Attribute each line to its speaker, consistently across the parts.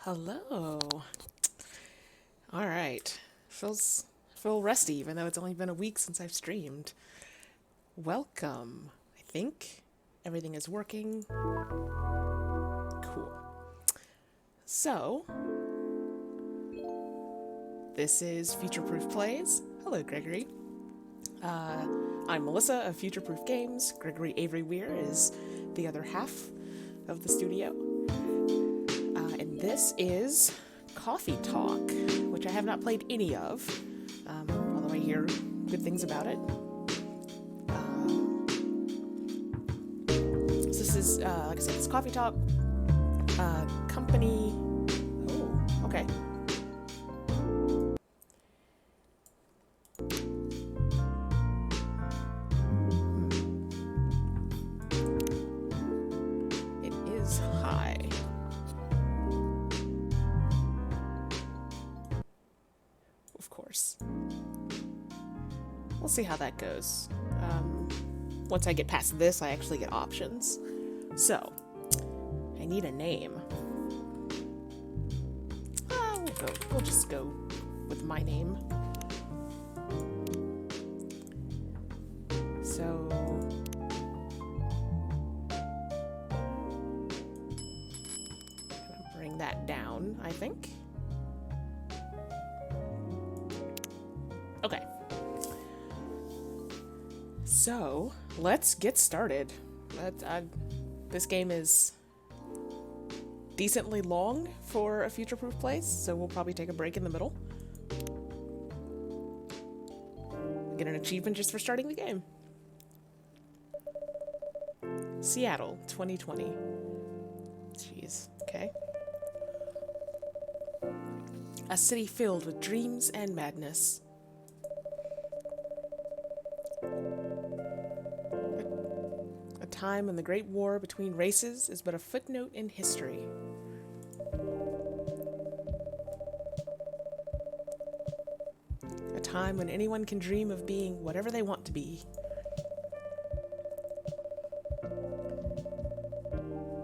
Speaker 1: Hello. All right. Feel rusty, even though it's only been a week since I've streamed. Welcome. I think everything is working. Cool. So, this is Future Proof Plays. Hello, Gregory. I'm Melissa of Future Proof Games. Gregory Avery Weir is the other half of the studio. And this is Coffee Talk, which I have not played any of, although I hear good things about it. So this is, like I said, it's Coffee Talk. Company. Oh, okay. It is high. Of course. We'll see how that goes. Once I get past this, I actually get options. So, I need a name. We'll just go with my name. So, gonna bring that down, I think. Okay. So, let's get started. This game is decently long for a future-proof place, so we'll probably take a break in the middle. Get an achievement just for starting the game. Seattle, 2020. Jeez, okay. A city filled with dreams and madness. A time when the great war between races is but a footnote in history. A time when anyone can dream of being whatever they want to be.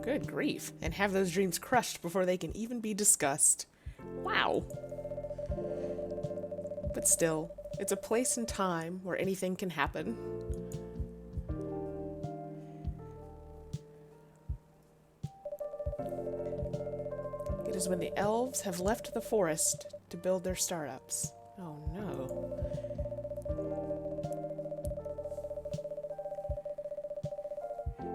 Speaker 1: Good grief, and have those dreams crushed before they can even be discussed. Wow. But still, it's a place and time where anything can happen. It is when the elves have left the forest to build their startups. Oh no.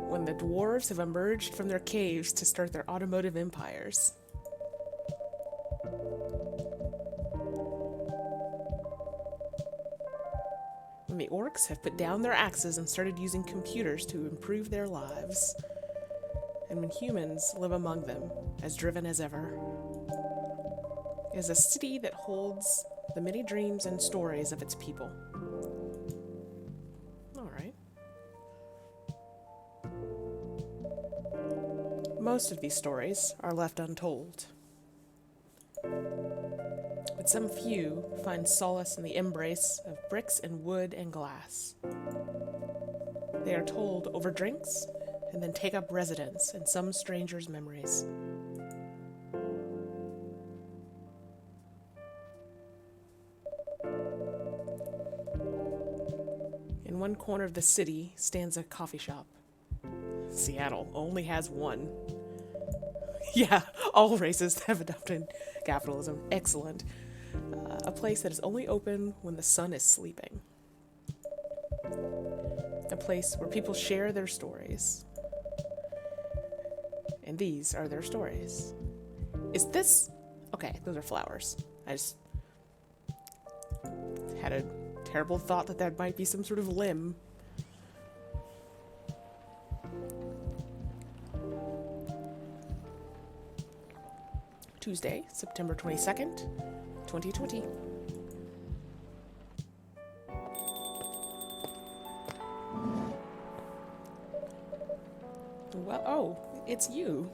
Speaker 1: When the dwarves have emerged from their caves to start their automotive empires. When the orcs have put down their axes and started using computers to improve their lives. And when humans live among them, as driven as ever. It is a city that holds the many dreams and stories of its people. Alright. Most of these stories are left untold. But some few find solace in the embrace of bricks and wood and glass. They are told over drinks and then take up residence in some stranger's memories. In one corner of the city stands a coffee shop. Seattle only has one. Yeah, all races have adopted capitalism. Excellent. A place that is only open when the sun is sleeping. A place where people share their stories. And these are their stories. Is this... Okay, those are flowers. I just had a terrible thought that that might be some sort of limb. Tuesday, September 22nd, 2020. Well, oh, it's you.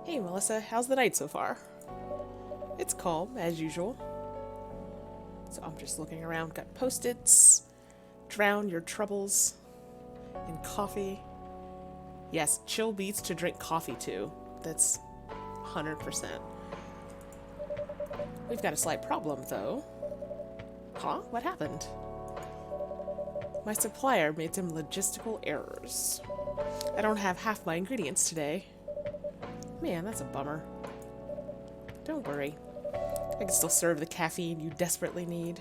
Speaker 1: Hey, Melissa, how's the night so far? It's calm, as usual. So I'm just looking around, got post-its. Drown your troubles in coffee. Yes, chill beats to drink coffee to. That's 100%. We've got a slight problem, though. Huh? What happened? My supplier made some logistical errors. I don't have half my ingredients today. Man, that's a bummer. Don't worry. I can still serve the caffeine you desperately need.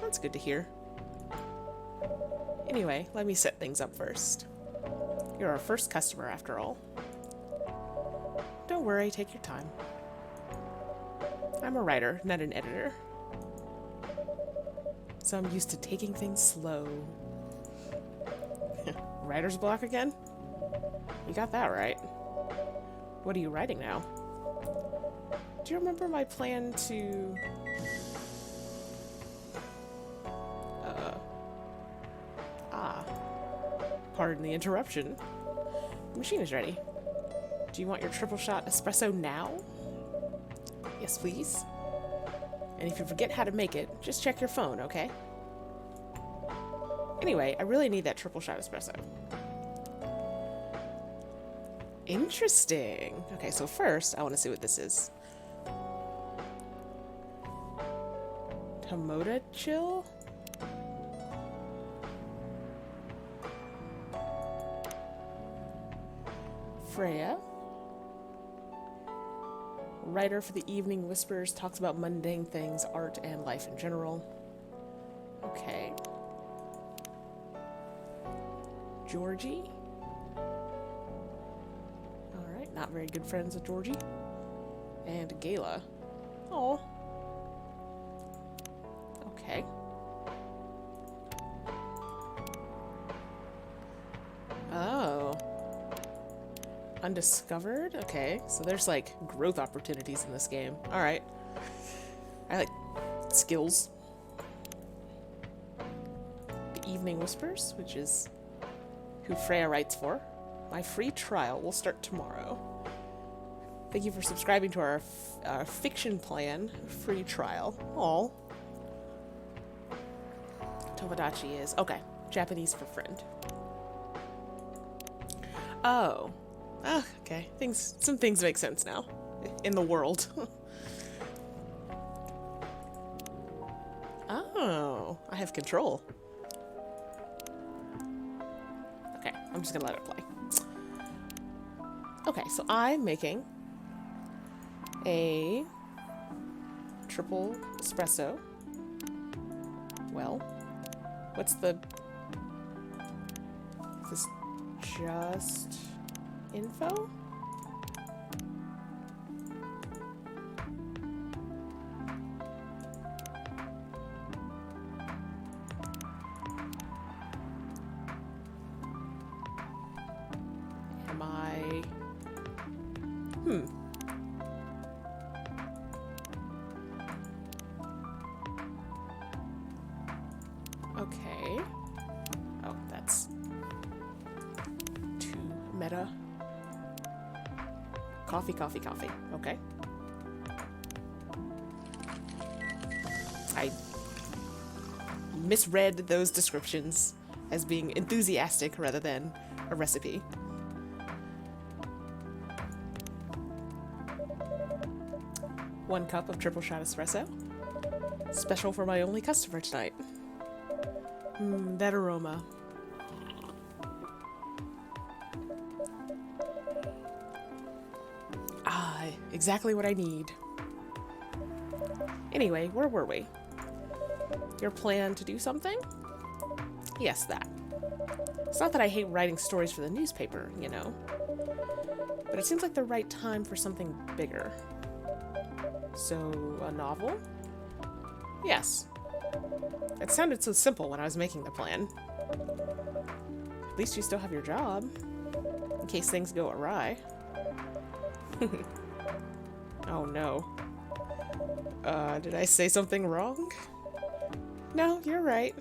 Speaker 1: That's good to hear. Anyway, let me set things up first. You're our first customer, after all. Don't worry, take your time. I'm a writer, not an editor. So I'm used to taking things slow. Writer's block again? You got that right. What are you writing now? Do you remember my plan to... Pardon the interruption. The machine is ready. Do you want your triple shot espresso now? Yes, please. And if you forget how to make it, just check your phone, okay? Anyway, I really need that triple shot espresso. Interesting. Okay, so first, I want to see what this is. Tomoda chill? Freya. Writer for the Evening Whispers, talks about mundane things, art, and life in general. Okay. Georgie. Alright, not very good friends with Georgie. And Gala. Oh. Okay. Oh. Undiscovered? Okay, so there's like growth opportunities in this game. Alright. I like skills. The Evening Whispers, which is who Freya writes for. My free trial will start tomorrow. Thank you for subscribing to our fiction plan free trial. Aw. Tomodachi is... okay, Japanese for friend. Oh. Ah, okay. Some things make sense now. In the world. Oh, I have control. Okay, I'm just gonna let it play. Okay, so I'm making a triple espresso. Well, what's the... is this just... info? Am I... Okay. Oh, that's too meta. Coffee, coffee, coffee. Okay. I misread those descriptions as being enthusiastic rather than a recipe. One cup of triple shot espresso. Special for my only customer tonight. That aroma. Exactly what I need. Anyway, where were we? Your plan to do something? Yes, that. It's not that I hate writing stories for the newspaper, you know. But it seems like the right time for something bigger. So, a novel? Yes. It sounded so simple when I was making the plan. At least you still have your job. In case things go awry. Oh no. Did I say something wrong? No, you're right.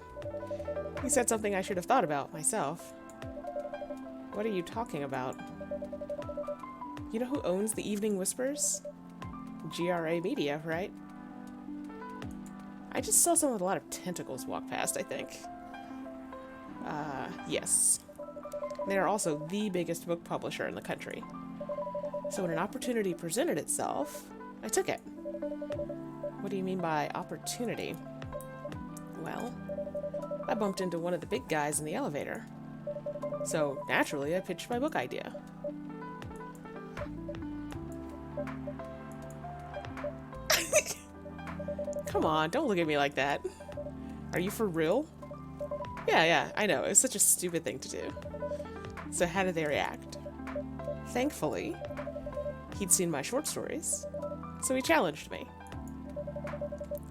Speaker 1: You said something I should have thought about myself. What are you talking about? You know who owns the Evening Whispers? GRA Media, right? I just saw someone with a lot of tentacles walk past, I think. Yes. They are also the biggest book publisher in the country. So when an opportunity presented itself, I took it. What do you mean by opportunity? Well, I bumped into one of the big guys in the elevator. So naturally, I pitched my book idea. Come on, don't look at me like that. Are you for real? Yeah, I know. It's such a stupid thing to do. So how did they react? Thankfully, he'd seen my short stories, so he challenged me.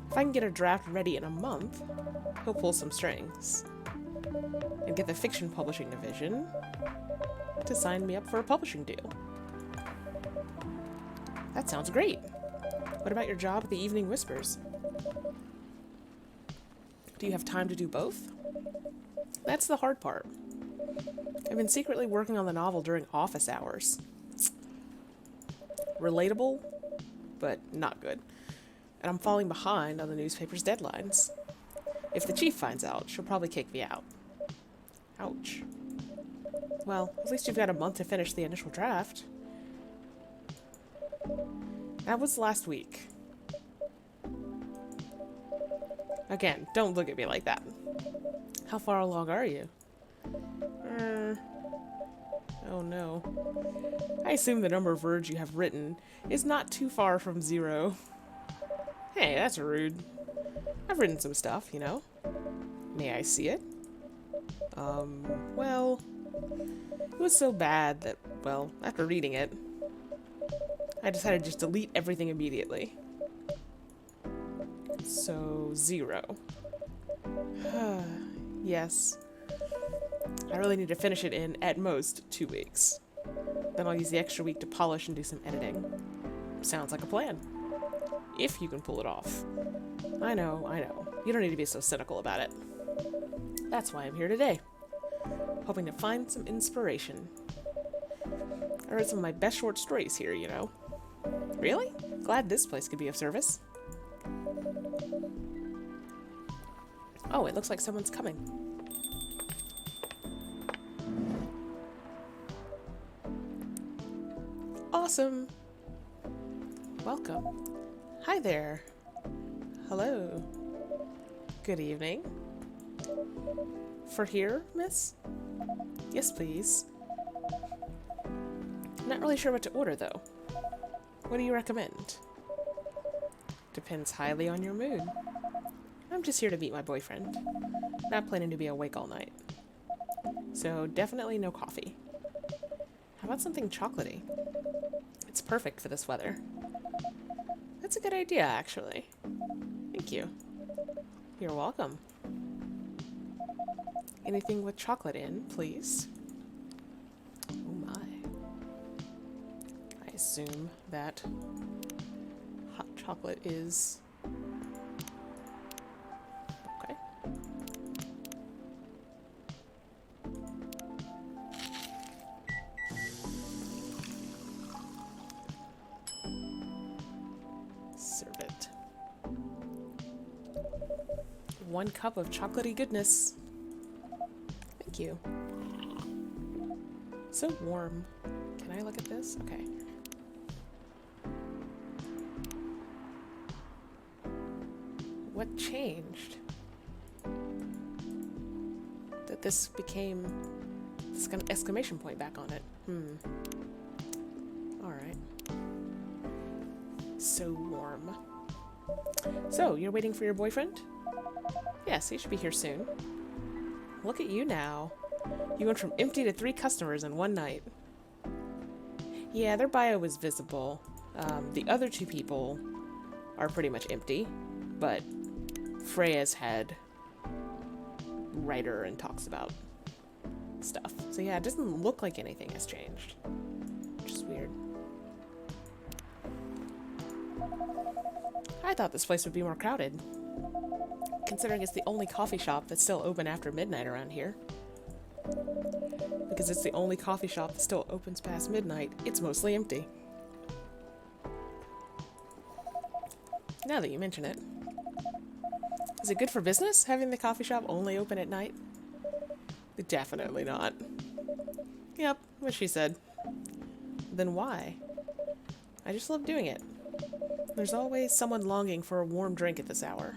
Speaker 1: If I can get a draft ready in a month, he'll pull some strings and get the fiction publishing division to sign me up for a publishing deal. That sounds great. What about your job at the Evening Whispers? Do you have time to do both? That's the hard part. I've been secretly working on the novel during office hours. Relatable, but not good. And I'm falling behind on the newspaper's deadlines. If the chief finds out, she'll probably kick me out. Ouch. Well, at least you've got a month to finish the initial draft. That was last week. Again, don't look at me like that. How far along are you? Oh no. I assume the number of words you have written is not too far from 0. Hey, that's rude. I've written some stuff, you know. May I see it? Well, it was so bad that, well, after reading it, I decided to just delete everything immediately. So, 0. Yes. I really need to finish it in, at most, 2 weeks. Then I'll use the extra week to polish and do some editing. Sounds like a plan. If you can pull it off. I know. You don't need to be so cynical about it. That's why I'm here today. Hoping to find some inspiration. I wrote some of my best short stories here, you know. Really? Glad this place could be of service. Oh, it looks like someone's coming. Awesome. Welcome. Hi there. Hello. Good evening. For here, miss? Yes, please. Not really sure what to order, though. What do you recommend? Depends highly on your mood. I'm just here to meet my boyfriend. Not planning to be awake all night. So definitely no coffee. How about something chocolatey? It's perfect for this weather. That's a good idea, actually. Thank you. You're welcome. Anything with chocolate in, please. Oh my. I assume that hot chocolate is... okay. Serve it. 1 cup of chocolatey goodness. Thank you. So warm. Can I look at this? Okay. What changed? That this became... this kind of exclamation point back on it. Alright. So warm. So, you're waiting for your boyfriend? Yes, he should be here soon. Look at you now. You went from empty to 3 customers in 1 night. Yeah, their bio was visible. The other 2 people are pretty much empty, but Freya's head writer and talks about stuff. So yeah, it doesn't look like anything has changed, which is weird. I thought this place would be more crowded, considering it's the only coffee shop that's still open after midnight around here. Because it's the only coffee shop that still opens past midnight, it's mostly empty. Now that you mention it. Is it good for business, having the coffee shop only open at night? Definitely not. Yep, what she said. Then why? I just love doing it. There's always someone longing for a warm drink at this hour.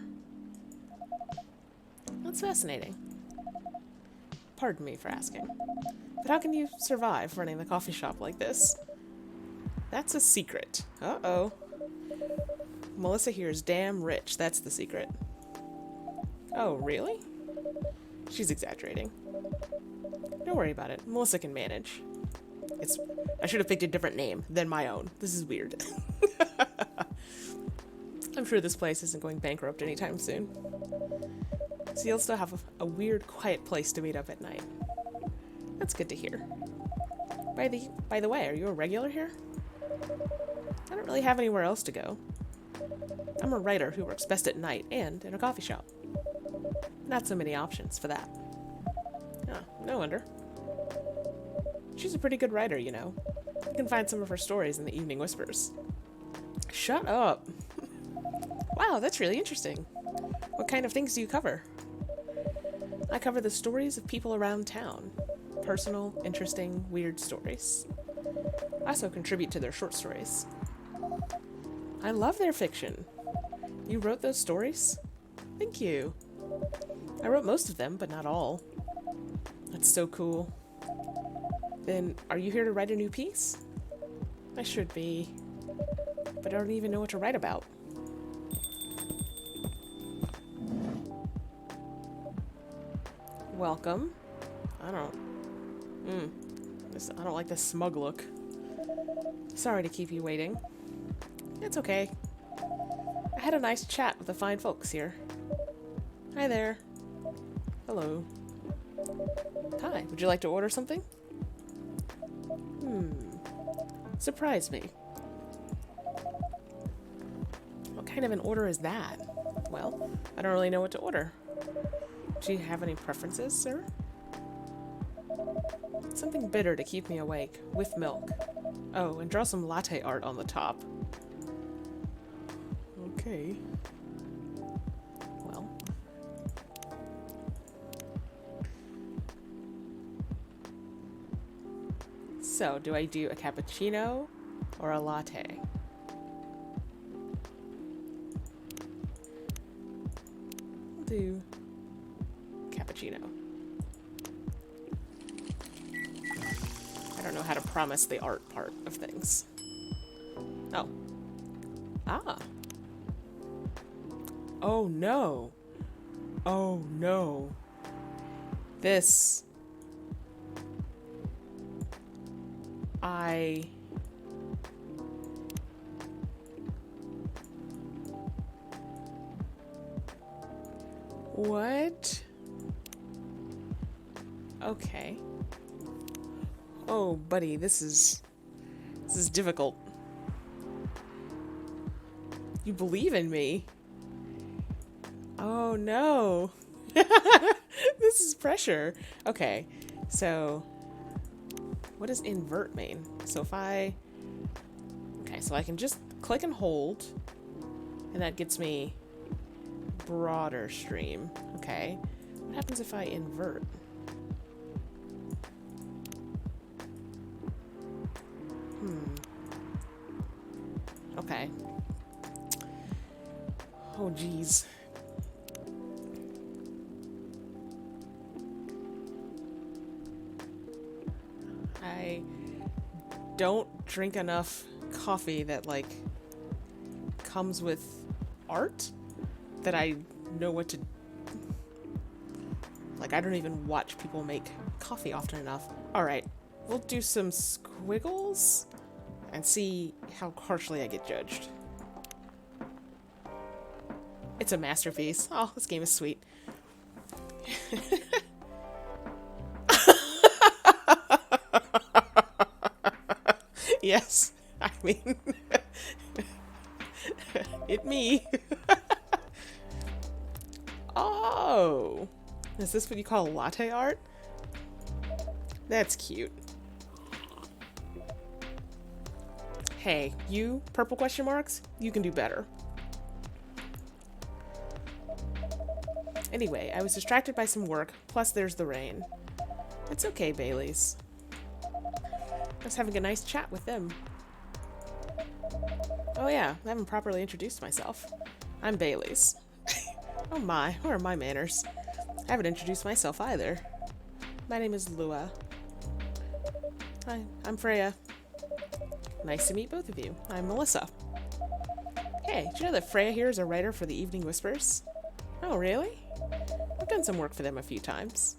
Speaker 1: That's fascinating. Pardon me for asking. But how can you survive running the coffee shop like this? That's a secret. Uh-oh. Melissa here is damn rich. That's the secret. Oh, really? She's exaggerating. Don't worry about it. Melissa can manage. I should have picked a different name than my own. This is weird. I'm sure this place isn't going bankrupt anytime soon. So you'll still have a weird, quiet place to meet up at night. That's good to hear. By the way, are you a regular here? I don't really have anywhere else to go. I'm a writer who works best at night and in a coffee shop. Not so many options for that. Oh, no wonder. She's a pretty good writer, you know. You can find some of her stories in the Evening Whispers. Shut up! Wow, that's really interesting. What kind of things do you cover? I cover the stories of people around town. Personal, interesting, weird stories. I also contribute to their short stories. I love their fiction. You wrote those stories? Thank you. I wrote most of them, but not all. That's so cool. Then, are you here to write a new piece? I should be. But I don't even know what to write about. Welcome. I don't like this smug look. Sorry to keep you waiting. It's okay. I had a nice chat with the fine folks here. Hi there. Hello. Hi, would you like to order something? Surprise me. What kind of an order is that? Well, I don't really know what to order. Do you have any preferences, sir? Something bitter to keep me awake, with milk. Oh, and draw some latte art on the top. Okay. Well. So, do I do a cappuccino or a latte? I'll do cappuccino. I don't know how to promise the art part of things. Oh. Ah. Oh no. Oh no. This. What? Okay. Oh, buddy, this is difficult. You believe in me? Oh no. This is pressure. Okay. So what does invert mean? So if I so I can just click and hold, and that gets me broader stream. Okay. What happens if I invert? Okay. Oh, geez. I don't drink enough coffee that, like, comes with art that I know what to... Like, I don't even watch people make coffee often enough. Alright, we'll do some squiggles and see how harshly I get judged. It's a masterpiece. Oh, this game is sweet. Yes, I mean, it me. Oh, is this what you call latte art? That's cute. Hey, you, purple question marks, you can do better. Anyway, I was distracted by some work, plus there's the rain. It's okay, Baileys. I was having a nice chat with them. Oh yeah, I haven't properly introduced myself. I'm Bailey's. Oh my, where are my manners? I haven't introduced myself either. My name is Lua. Hi, I'm Freya. Nice to meet both of you. I'm Melissa. Hey, did you know that Freya here is a writer for the Evening Whispers? Oh, really? I've done some work for them a few times.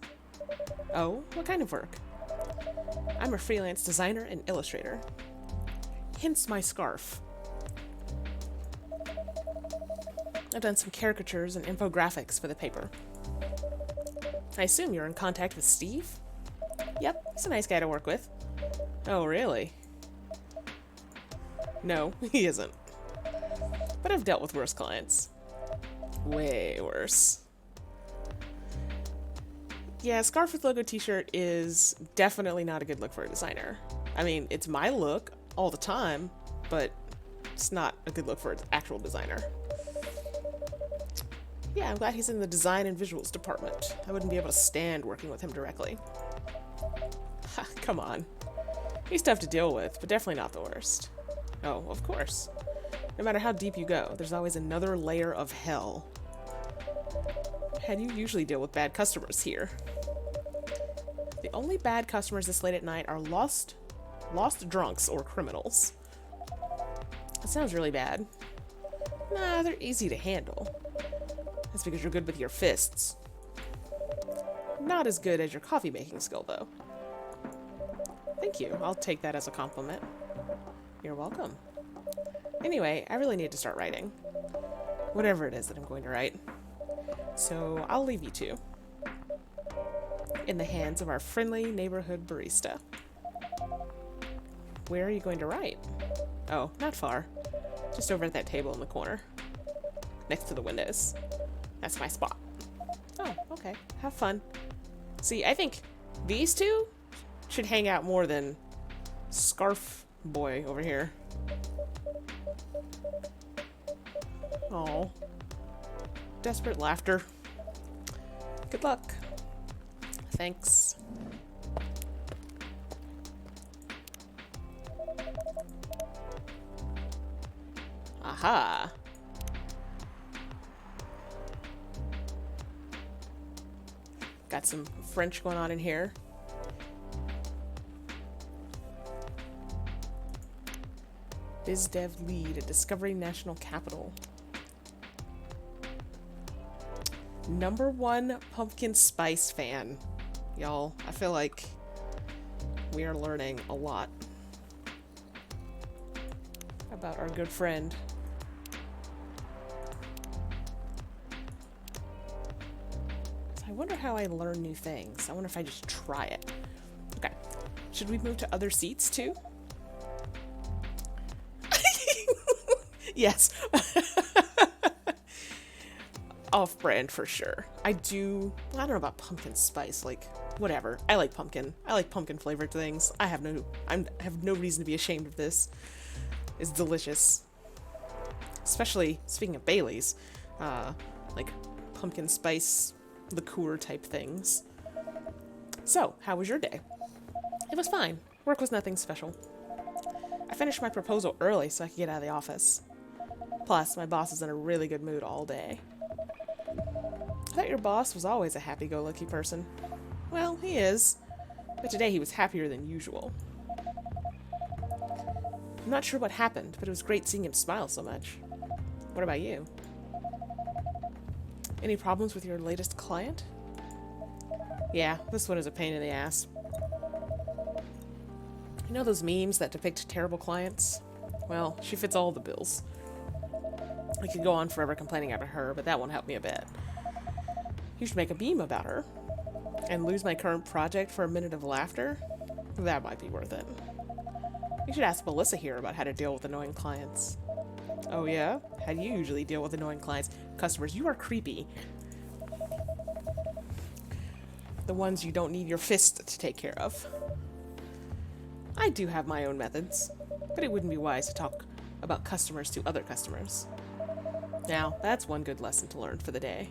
Speaker 1: Oh, what kind of work? I'm a freelance designer and illustrator. Hence my scarf. I've done some caricatures and infographics for the paper. I assume you're in contact with Steve? Yep, he's a nice guy to work with. Oh, really? No, he isn't. But I've dealt with worse clients. Way worse. Yeah, scarf with logo t-shirt is definitely not a good look for a designer. I mean, it's my look all the time, but it's not a good look for an actual designer. Yeah, I'm glad he's in the design and visuals department. I wouldn't be able to stand working with him directly. Ha, come on. He's tough to deal with, but definitely not the worst. Oh, of course. No matter how deep you go, there's always another layer of hell. How do you usually deal with bad customers here? The only bad customers this late at night are lost drunks or criminals. That sounds really bad. Nah, they're easy to handle. That's because you're good with your fists. Not as good as your coffee making skill, though. Thank you. I'll take that as a compliment. You're welcome. Anyway, I really need to start writing. Whatever it is that I'm going to write. So I'll leave you two in the hands of our friendly neighborhood barista. Where are you going to write? Oh, not far. Just over at that table in the corner. Next to the windows. That's my spot. Oh, okay. Have fun. See, I think these two should hang out more than Scarf Boy over here. Oh. Desperate laughter. Good luck. Thanks. Aha. Got some French going on in here. BizDev lead at Discovery National Capital. #1 pumpkin spice fan. Y'all, I feel like we are learning a lot about our good friend. So I wonder how I learn new things. I wonder if I just try it. Okay. Should we move to other seats too? Yes. Off-brand for sure. I don't know about pumpkin spice, like, whatever. I like pumpkin. I like pumpkin flavored things. I have no reason to be ashamed of this. It's delicious. Especially, speaking of Bailey's, like pumpkin spice liqueur type things. So, how was your day? It was fine. Work was nothing special. I finished my proposal early so I could get out of the office. Plus, my boss is in a really good mood all day. I thought your boss was always a happy-go-lucky person. Well, he is. But today he was happier than usual. I'm not sure what happened, but it was great seeing him smile so much. What about you? Any problems with your latest client? Yeah, this one is a pain in the ass. You know those memes that depict terrible clients? Well, she fits all the bills. I could go on forever complaining about her, but that won't help me a bit. You should make a meme about her. And lose my current project for a minute of laughter? That might be worth it. You should ask Melissa here about how to deal with annoying clients. Oh yeah? How do you usually deal with annoying clients? Customers, you are creepy. The ones you don't need your fist to take care of. I do have my own methods, but it wouldn't be wise to talk about customers to other customers. Now, that's one good lesson to learn for the day.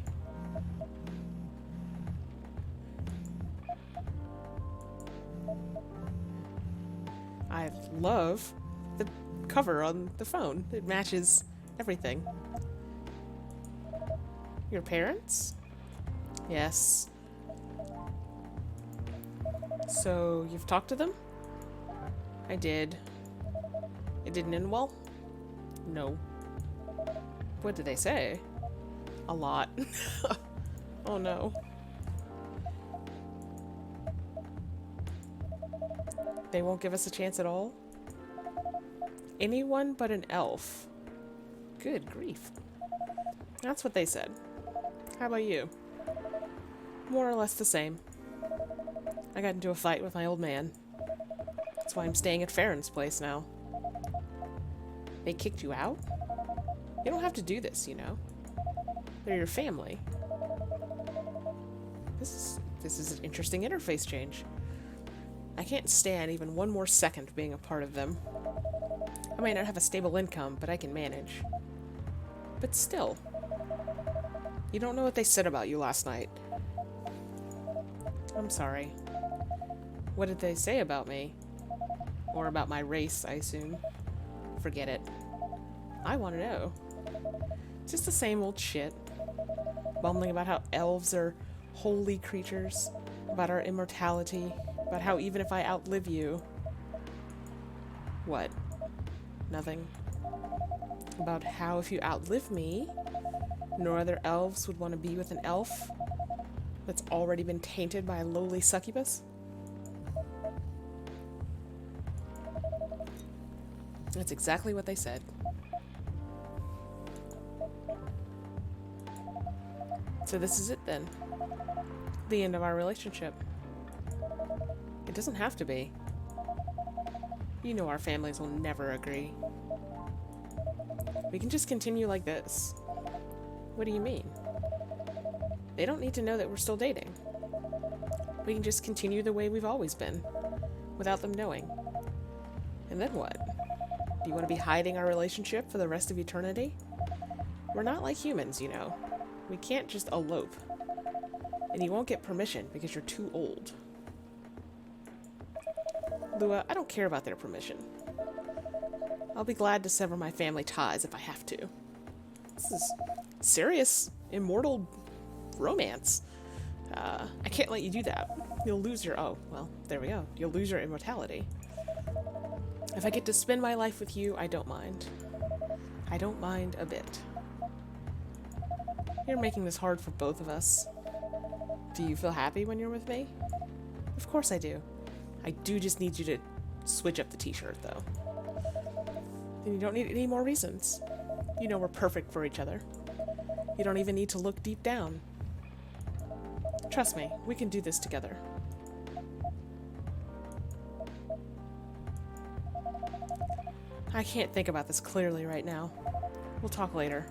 Speaker 1: I love the cover on the phone. It matches everything. Your parents? Yes. So, you've talked to them? I did. It didn't end well? No. What did they say? A lot. Oh no. They won't give us a chance at all? Anyone but an elf. Good grief. That's what they said. How about you? More or less the same. I got into a fight with my old man. That's why I'm staying at Farron's place now. They kicked you out? You don't have to do this, you know. They're your family. This is an interesting interface change. I can't stand even one more second being a part of them. I might not have a stable income, but I can manage. But still. You don't know what they said about you last night. I'm sorry. What did they say about me? Or about my race, I assume. Forget it. I want to know. Just the same old shit. Bumbling about how elves are holy creatures, about our immortality, about how even if I outlive you... What? Nothing? About how if you outlive me, no other elves would want to be with an elf that's already been tainted by a lowly succubus? That's exactly what they said. So this is it then. The end of our relationship. It doesn't have to be. You know our families will never agree. We can just continue like this. What do you mean? They don't need to know that we're still dating. We can just continue the way we've always been, without them knowing. And then what? Do you want to be hiding our relationship for the rest of eternity? We're not like humans, you know. We can't just elope. And you won't get permission because you're too old. Lua, I don't care about their permission. I'll be glad to sever my family ties if I have to. This is serious, immortal romance. I can't let you do that. You'll lose your... Oh, well, there we go. You'll lose your immortality. If I get to spend my life with you, I don't mind. I don't mind a bit. You're making this hard for both of us. Do you feel happy when you're with me? Of course I do. I do just need you to switch up the t-shirt, though. Then you don't need any more reasons. You know we're perfect for each other. You don't even need to look deep down. Trust me, we can do this together. I can't think about this clearly right now. We'll talk later.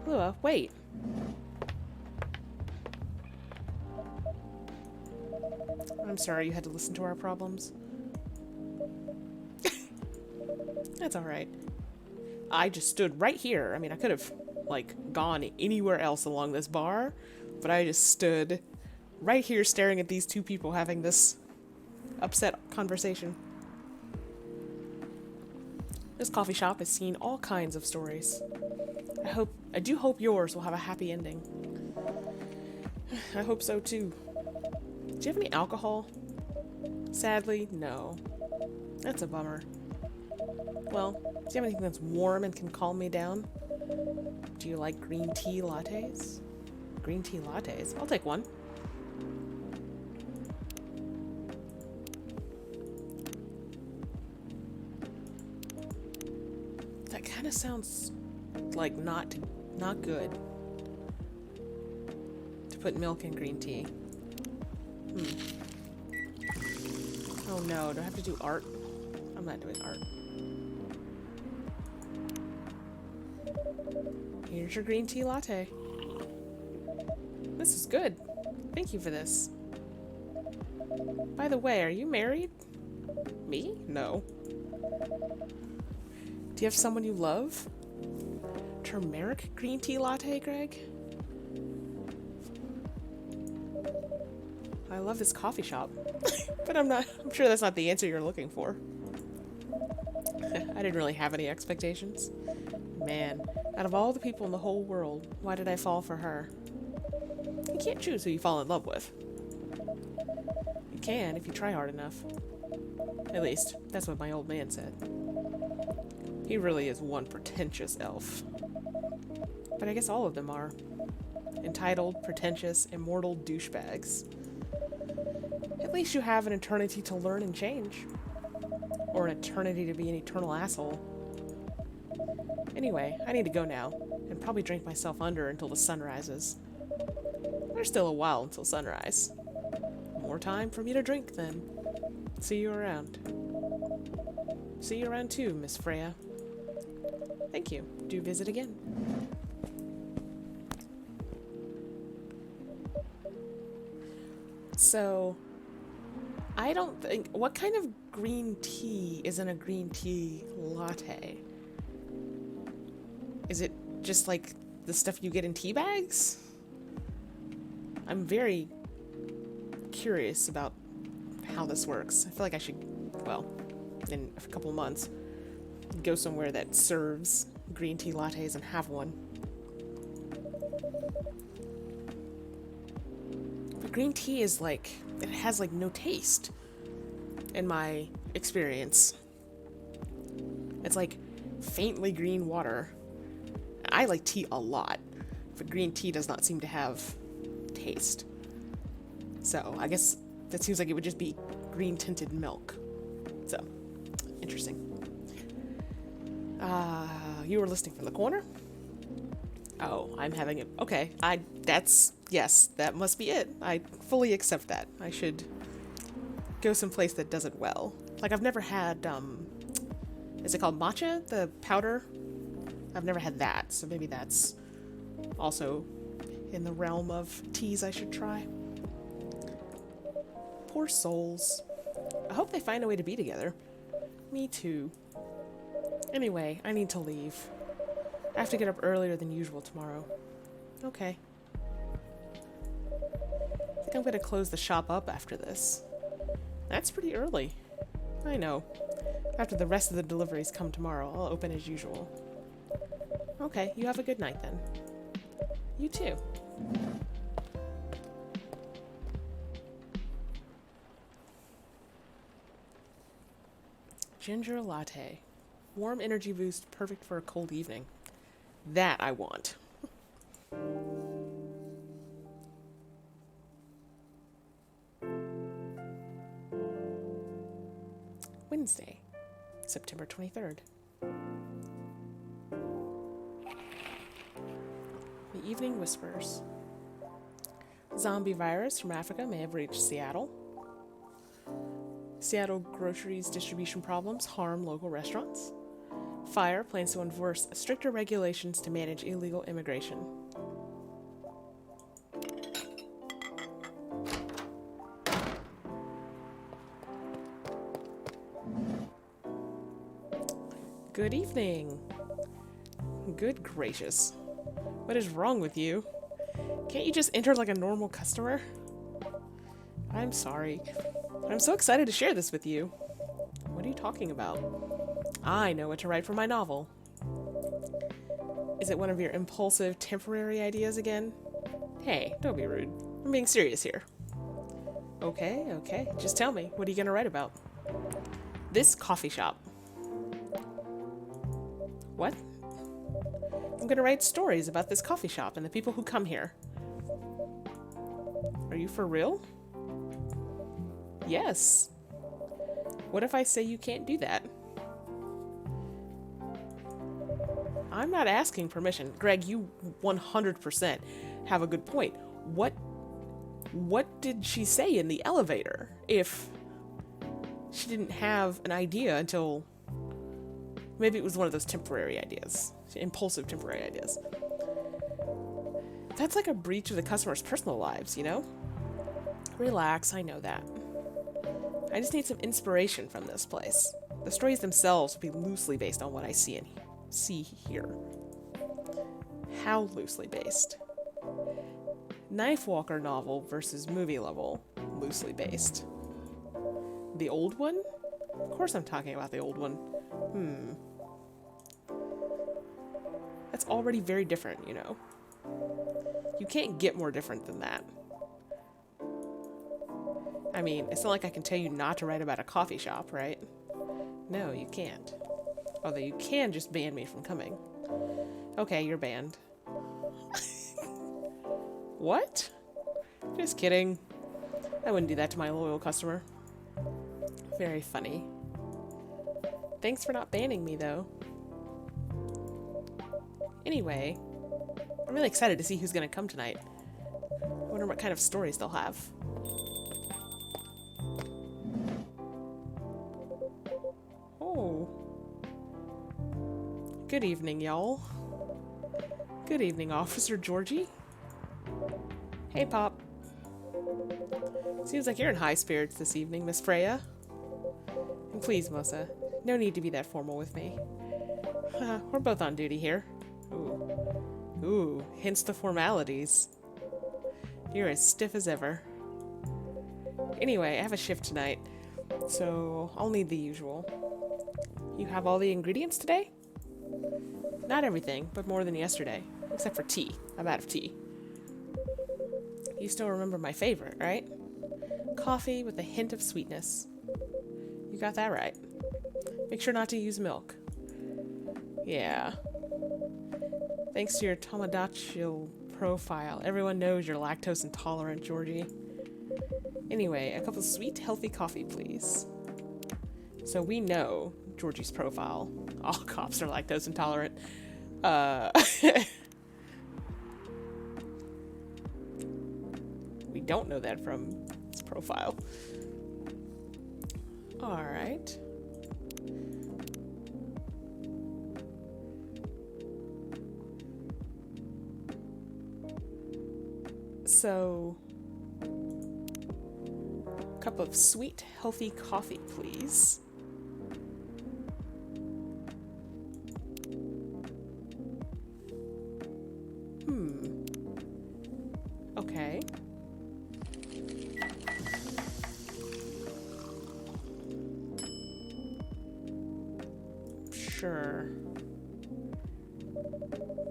Speaker 1: Lua, wait. I'm sorry you had to listen to our problems. That's alright. I just stood right here. I mean, I could have, like, gone anywhere else along this bar, but I just stood right here staring at these two people having this upset conversation. This coffee shop has seen all kinds of stories. I do hope yours will have a happy ending. I hope so too. Do you have any alcohol? Sadly, no. That's a bummer. Well, do you have anything that's warm and can calm me down? Do you like green tea lattes? Green tea lattes? I'll take one. That kind of sounds like not good. To put milk in green tea. Oh no, do I have to do art? I'm not doing art. Here's your green tea latte. This is good. Thank you for this. By the way, are you married? Me? No. Do you have someone you love? Turmeric green tea latte, Greg? I love this coffee shop. But I'm sure that's not the answer you're looking for. I didn't really have any expectations. Man, out of all the people in the whole world, why did I fall for her? You can't choose who you fall in love with. You can if you try hard enough. At least, that's what my old man said. He really is one pretentious elf. But I guess all of them are. Entitled, pretentious, immortal douchebags. At least you have an eternity to learn and change. Or an eternity to be an eternal asshole. Anyway, I need to go now, and probably drink myself under until the sun rises. There's still a while until sunrise. More time for me to drink, then. See you around. See you around too, Miss Freya. Thank you. Do visit again. So, I don't think... What kind of green tea is in a green tea latte? Is it just like the stuff you get in tea bags? I'm very curious about how this works. I feel like I should, well, in a couple months, go somewhere that serves green tea lattes and have one. But green tea is like, it has like no taste in my experience. It's like faintly green water. I like tea a lot, but green tea does not seem to have taste. So I guess that seems like it would just be green tinted milk. So, interesting. You were listening from the corner? Oh, I'm having it. Okay, yes, that must be it. I fully accept that. I should go someplace that does it well. Like, I've never had, is it called matcha? The powder? I've never had that, so maybe that's also in the realm of teas I should try. Poor souls. I hope they find a way to be together. Me too. Anyway, I need to leave. I have to get up earlier than usual tomorrow. Okay. I think I'm gonna close the shop up after this. That's pretty early. I know. After the rest of the deliveries come tomorrow, I'll open as usual. Okay, you have a good night then. You too. Ginger latte. Warm energy boost, perfect for a cold evening. That I want. Wednesday, September 23rd. The evening whispers. Zombie virus from Africa may have reached Seattle. Seattle groceries distribution problems harm local restaurants. Fire plans to enforce stricter regulations to manage illegal immigration. Good evening. Good gracious. What is wrong with you? Can't you just enter like a normal customer? I'm sorry. I'm so excited to share this with you. What are you talking about? I know what to write for my novel. Is it one of your impulsive, temporary ideas again? Hey, don't be rude. I'm being serious here. Okay. Just tell me. What are you going to write about? This coffee shop. What? I'm going to write stories about this coffee shop and the people who come here. Are you for real? Yes. What if I say you can't do that? I'm not asking permission. Greg, you 100% have a good point. What did she say in the elevator if she didn't have an idea until... Maybe it was one of those temporary ideas. Impulsive temporary ideas. That's like a breach of the customer's personal lives, you know? Relax, I know that. I just need some inspiration from this place. The stories themselves will be loosely based on what I see here. How loosely based? Knife Walker novel versus movie level, loosely based. The old one? Of course I'm talking about the old one. That's already very different, you know. You can't get more different than that. I mean, it's not like I can tell you not to write about a coffee shop, right? No, you can't. Although you can just ban me from coming. Okay, you're banned. What? Just kidding. I wouldn't do that to my loyal customer. Very funny. Thanks for not banning me, though. Anyway, I'm really excited to see who's gonna come tonight. I wonder what kind of stories they'll have. Oh. Good evening, y'all. Good evening, Officer Georgie. Hey, Pop. Seems like you're in high spirits this evening, Miss Freya. And please, Melissa, no need to be that formal with me. We're both on duty here. Ooh, hence the formalities. You're as stiff as ever. Anyway, I have a shift tonight, so I'll need the usual. You have all the ingredients today? Not everything, but more than yesterday. Except for tea. I'm out of tea. You still remember my favorite, right? Coffee with a hint of sweetness. You got that right. Make sure not to use milk. Yeah. Thanks to your Tomodachi profile, everyone knows you're lactose intolerant, Georgie. Anyway, a cup of sweet, healthy coffee, please. So we know Georgie's profile. All cops are lactose intolerant. We don't know that from his profile. Alright. So, cup of sweet, healthy coffee, please. Okay. Sure.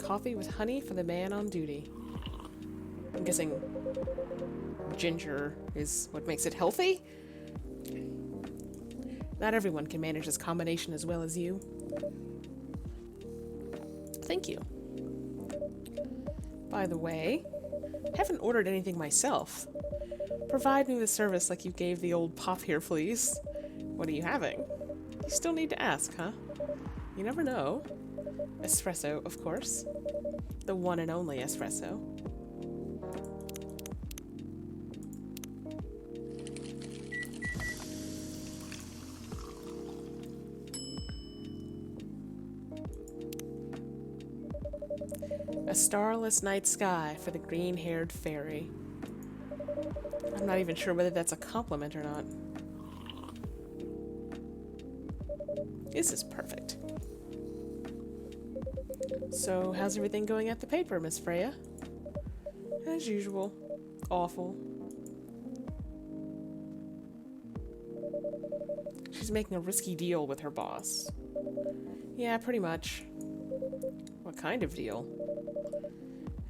Speaker 1: Coffee with honey for the man on duty. I'm guessing ginger is what makes it healthy? Not everyone can manage this combination as well as you. Thank you. By the way, I haven't ordered anything myself. Provide me with service like you gave the old Pop here, please. What are you having? You still need to ask, huh? You never know. Espresso, of course. The one and only espresso. A starless night sky for the green-haired fairy. I'm not even sure whether that's a compliment or not. This is perfect. So, how's everything going at the paper, Miss Freya? As usual. Awful. She's making a risky deal with her boss. Yeah, pretty much. What kind of deal?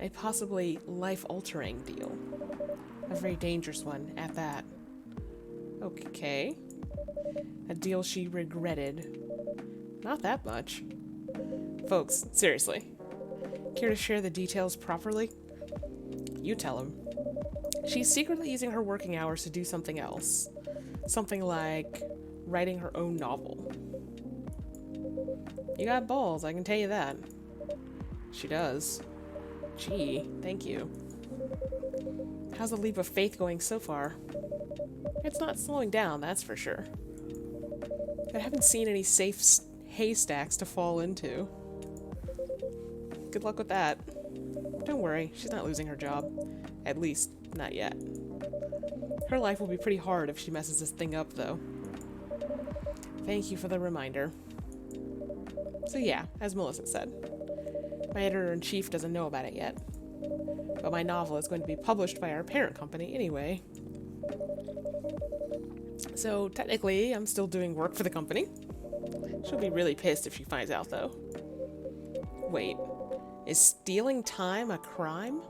Speaker 1: A possibly life-altering deal. A very dangerous one, at that. Okay. A deal she regretted. Not that much. Folks, seriously. Care to share the details properly? You tell him. She's secretly using her working hours to do something else. Something like writing her own novel. You got balls, I can tell you that. She does. Gee, thank you. How's the leap of faith going so far? It's not slowing down, that's for sure. I haven't seen any safe haystacks to fall into. Good luck with that. Don't worry, she's not losing her job. At least, not yet. Her life will be pretty hard if she messes this thing up, though. Thank you for the reminder. So yeah, as Melissa said, my editor-in-chief doesn't know about it yet. But my novel is going to be published by our parent company anyway. So technically, I'm still doing work for the company. She'll be really pissed if she finds out, though. Wait, is stealing time a crime?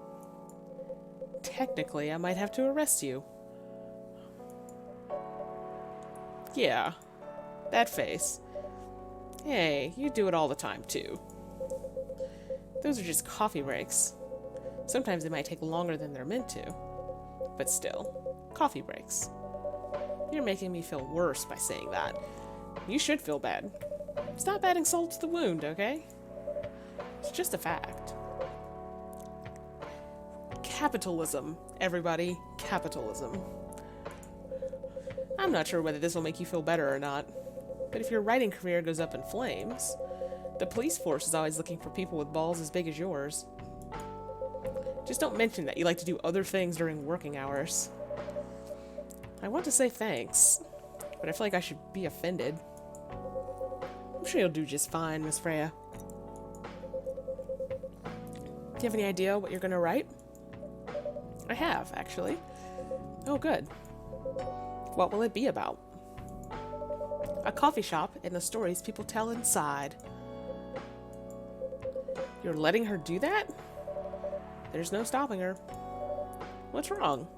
Speaker 1: Technically, I might have to arrest you. Yeah, that face. Hey, you do it all the time, too. Those are just coffee breaks. Sometimes they might take longer than they're meant to. But still, coffee breaks. You're making me feel worse by saying that. You should feel bad. It's not adding salt to the wound, okay? It's just a fact. Capitalism, everybody. Capitalism. I'm not sure whether this will make you feel better or not, but if your writing career goes up in flames, the police force is always looking for people with balls as big as yours. Just don't mention that you like to do other things during working hours. I want to say thanks, but I feel like I should be offended. I'm sure you'll do just fine, Miss Freya. Do you have any idea what you're going to write? I have, actually. Oh, good. What will it be about? A coffee shop and the stories people tell inside. You're letting her do that? There's no stopping her. What's wrong?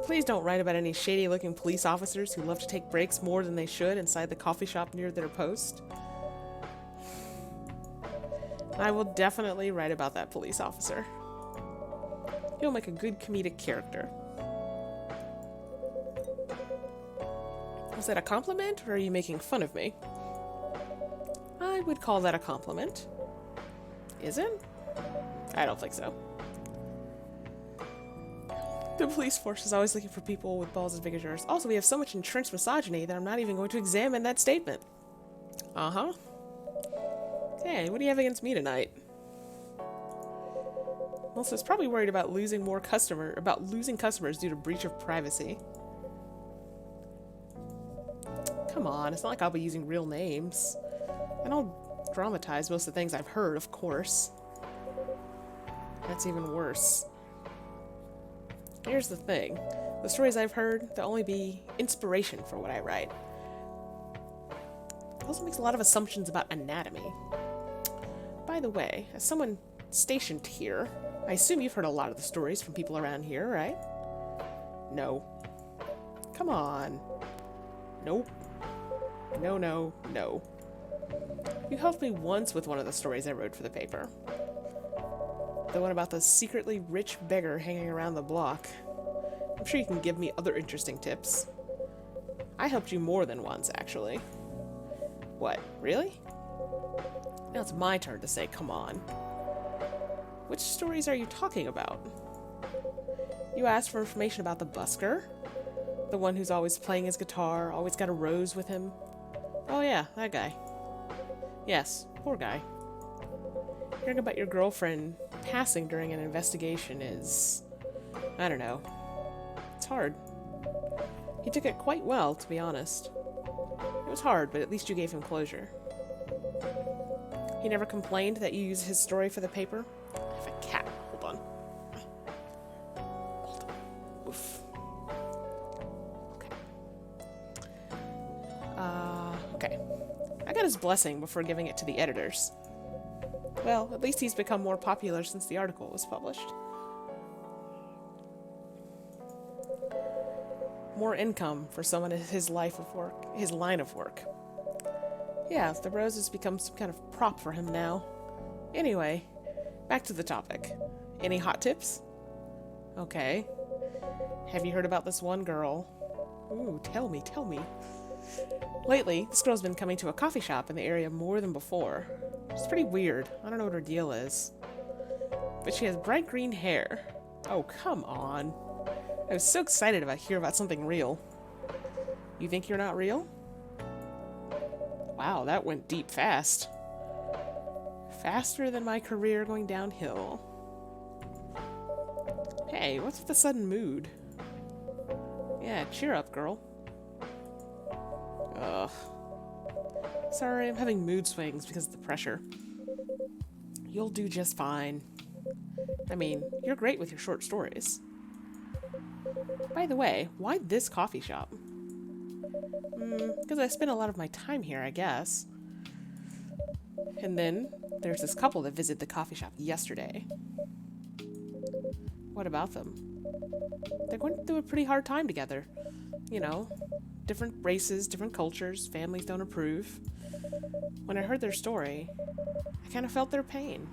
Speaker 1: Please don't write about any shady-looking police officers who love to take breaks more than they should inside the coffee shop near their post. I will definitely write about that police officer. He'll make a good comedic character. Was that a compliment, or are you making fun of me? I would call that a compliment. Is it? I don't think so. The police force is always looking for people with balls as big as yours. Also, we have so much entrenched misogyny that I'm not even going to examine that statement. Uh-huh. Hey, what do you have against me tonight? Melissa's probably worried about losing customers due to breach of privacy. Come on, it's not like I'll be using real names. I don't dramatize most of the things I've heard, of course. That's even worse. Here's the thing. The stories I've heard, they'll only be inspiration for what I write. It also makes a lot of assumptions about anatomy. By the way, as someone stationed here, I assume you've heard a lot of the stories from people around here, right? No. Come on. Nope. No, no, no. You helped me once with one of the stories I wrote for the paper. The one about the secretly rich beggar hanging around the block. I'm sure you can give me other interesting tips. I helped you more than once, actually. What, really? Now it's my turn to say, come on. Which stories are you talking about? You asked for information about the busker? The one who's always playing his guitar, always got a rose with him? Oh yeah, that guy. Yes, poor guy. Hearing about your girlfriend passing during an investigation is... I don't know. It's hard. He took it quite well, to be honest. It was hard, but at least you gave him closure. He never complained that you used his story for the paper? I have a cat. Hold on. Hold on. Oof. Okay. I got his blessing before giving it to the editors. Well, at least he's become more popular since the article was published. More income for someone in his line of work. Yeah, the rose has become some kind of prop for him now. Anyway, back to the topic. Any hot tips? Okay. Have you heard about this one girl? Ooh, tell me. Lately, this girl's been coming to a coffee shop in the area more than before. It's pretty weird. I don't know what her deal is. But she has bright green hair. Oh, come on. I was so excited about hearing about something real. You think you're not real? Wow, that went deep fast. Faster than my career going downhill. Hey, what's with the sudden mood? Yeah, cheer up, girl. Ugh. Sorry, I'm having mood swings because of the pressure. You'll do just fine. I mean, you're great with your short stories. By the way, why this coffee shop? Because I spend a lot of my time here, I guess. And then there's this couple that visited the coffee shop yesterday. What about them? They're going through a pretty hard time together. You know, different races, different cultures, families don't approve. When I heard their story, I kind of felt their pain.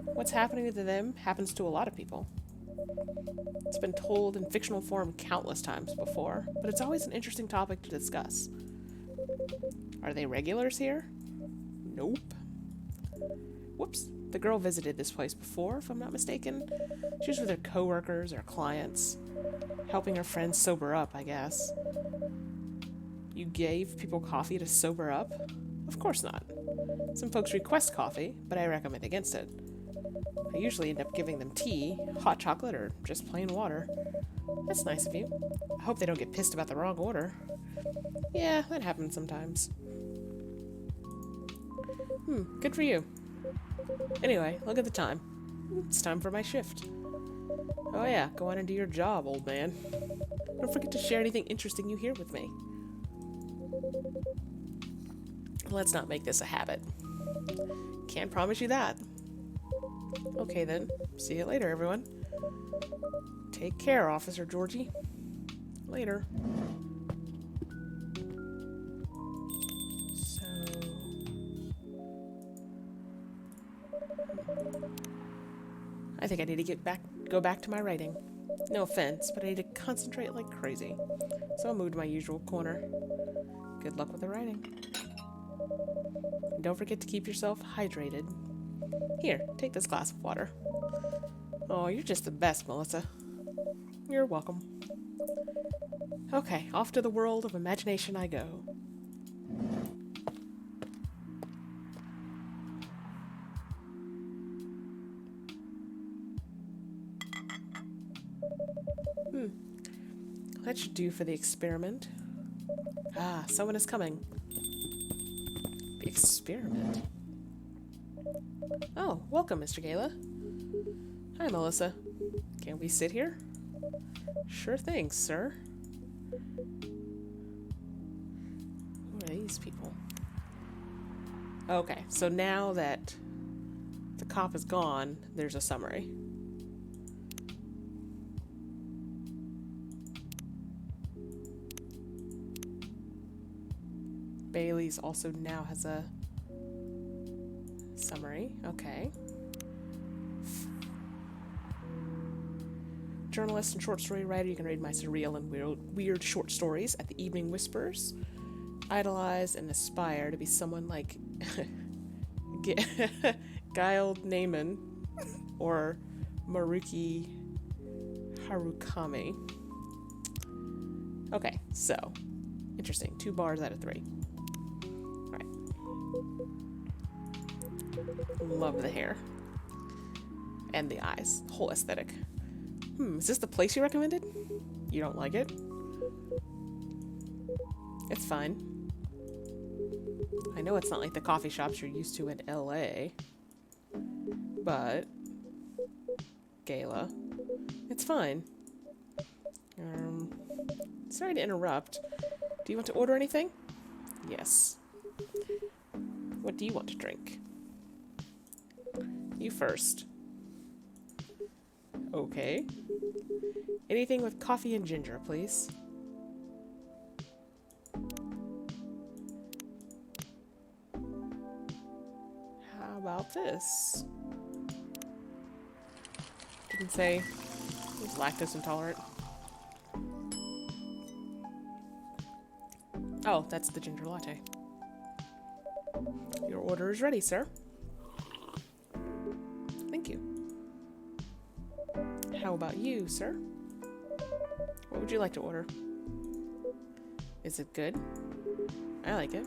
Speaker 1: What's happening to them happens to a lot of people. It's been told in fictional form countless times before, but it's always an interesting topic to discuss. Are they regulars here? Nope. Whoops. The girl visited this place before, if I'm not mistaken. She was with her coworkers or clients, helping her friends sober up, I guess. You gave people coffee to sober up? Of course not. Some folks request coffee, but I recommend against it. I usually end up giving them tea, hot chocolate, or just plain water. That's nice of you. I hope they don't get pissed about the wrong order. Yeah, that happens sometimes. Good for you. Anyway, look at the time. It's time for my shift. Oh yeah, go on and do your job, old man. Don't forget to share anything interesting you hear with me. Let's not make this a habit. Can't promise you that. Okay then, see you later, everyone. Take care, Officer Georgie. Later. I think I need to go back to my writing. No offense, but I need to concentrate like crazy. So I'll move to my usual corner. Good luck with the writing. And don't forget to keep yourself hydrated. Here, take this glass of water. Oh, you're just the best, Melissa. You're welcome. Okay, off to the world of imagination I go. That should do for the experiment. Ah, someone is coming. The experiment? Oh, welcome, Mr. Gala. Hi, Melissa. Can we sit here? Sure thing, sir. Who are these people? Okay, so now that the cop is gone, there's a summary. Bailey's also now has a summary. Okay. Journalist and short story writer, you can read my surreal and weird short stories at the Evening Whispers. Idolize and aspire to be someone like Guiled Naaman or Maruki Harukami. Okay, so interesting. 2 bars out of 3. Alright. Love the hair. And the eyes. The whole aesthetic. Is this the place you recommended? You don't like it? It's fine. I know it's not like the coffee shops you're used to in LA. But Gala. It's fine. Sorry to interrupt. Do you want to order anything? Yes. What do you want to drink? You first. Okay. Anything with coffee and ginger, please. How about this? Didn't say it was lactose intolerant. Oh, that's the ginger latte. Your order is ready, sir. Thank you. How about you, sir? What would you like to order? Is it good? I like it.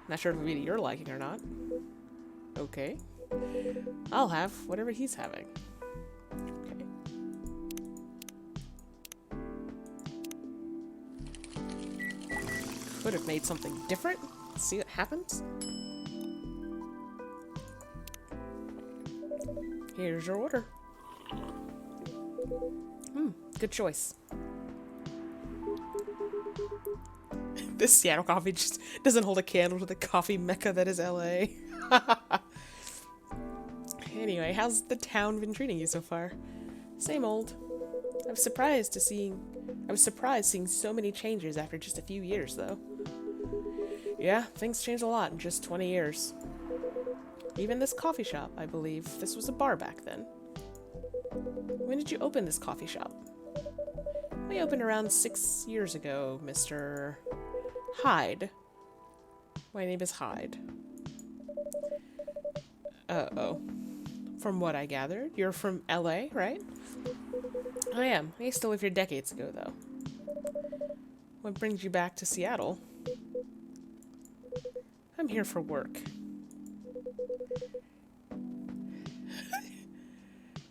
Speaker 1: Not sure if it would be to your liking or not. Okay. I'll have whatever he's having. Okay. Could have made something different. See what happens. Here's your order. Good choice. This Seattle coffee just doesn't hold a candle to the coffee mecca that is LA. Anyway, how's the town been treating you so far? Same old. I was surprised seeing so many changes after just a few years, though. Yeah, things changed a lot in just 20 years. Even this coffee shop, I believe. This was a bar back then. When did you open this coffee shop? We opened around 6 years ago, Mr. Hyde. My name is Hyde. Uh-oh. From what I gathered, you're from LA, right? I am. I used to live here decades ago, though. What brings you back to Seattle? I'm here for work.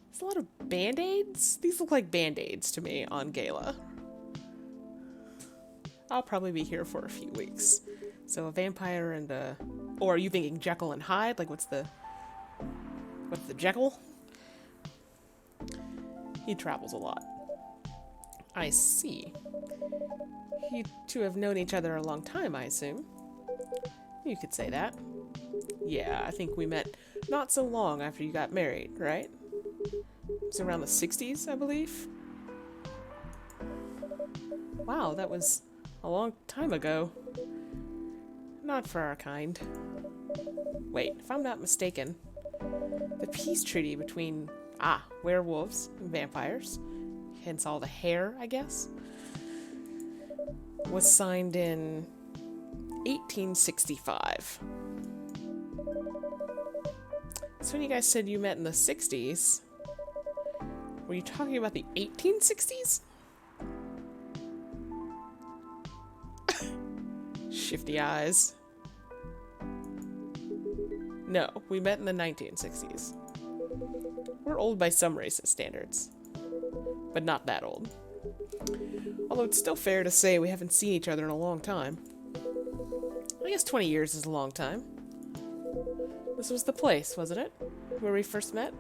Speaker 1: There's a lot of band-aids? These look like band-aids to me on Gala. I'll probably be here for a few weeks. So a vampire and a... Or are you thinking Jekyll and Hyde? Like, what's the Jekyll? He travels a lot. I see. You two have known each other a long time, I assume. You could say that. Yeah, I think we met not so long after you got married, right? It was around the 60s, I believe. Wow, that was a long time ago. Not for our kind. Wait, if I'm not mistaken, the peace treaty between, werewolves and vampires, hence all the hair, I guess, was signed in 1865. So when you guys said you met in the 60s, were you talking about the 1860s? Shifty eyes. No, we met in the 1960s. We're old by some racist standards, but not that old. Although it's still fair to say we haven't seen each other in a long time. I guess 20 years is a long time. This was the place, wasn't it? Where we first met?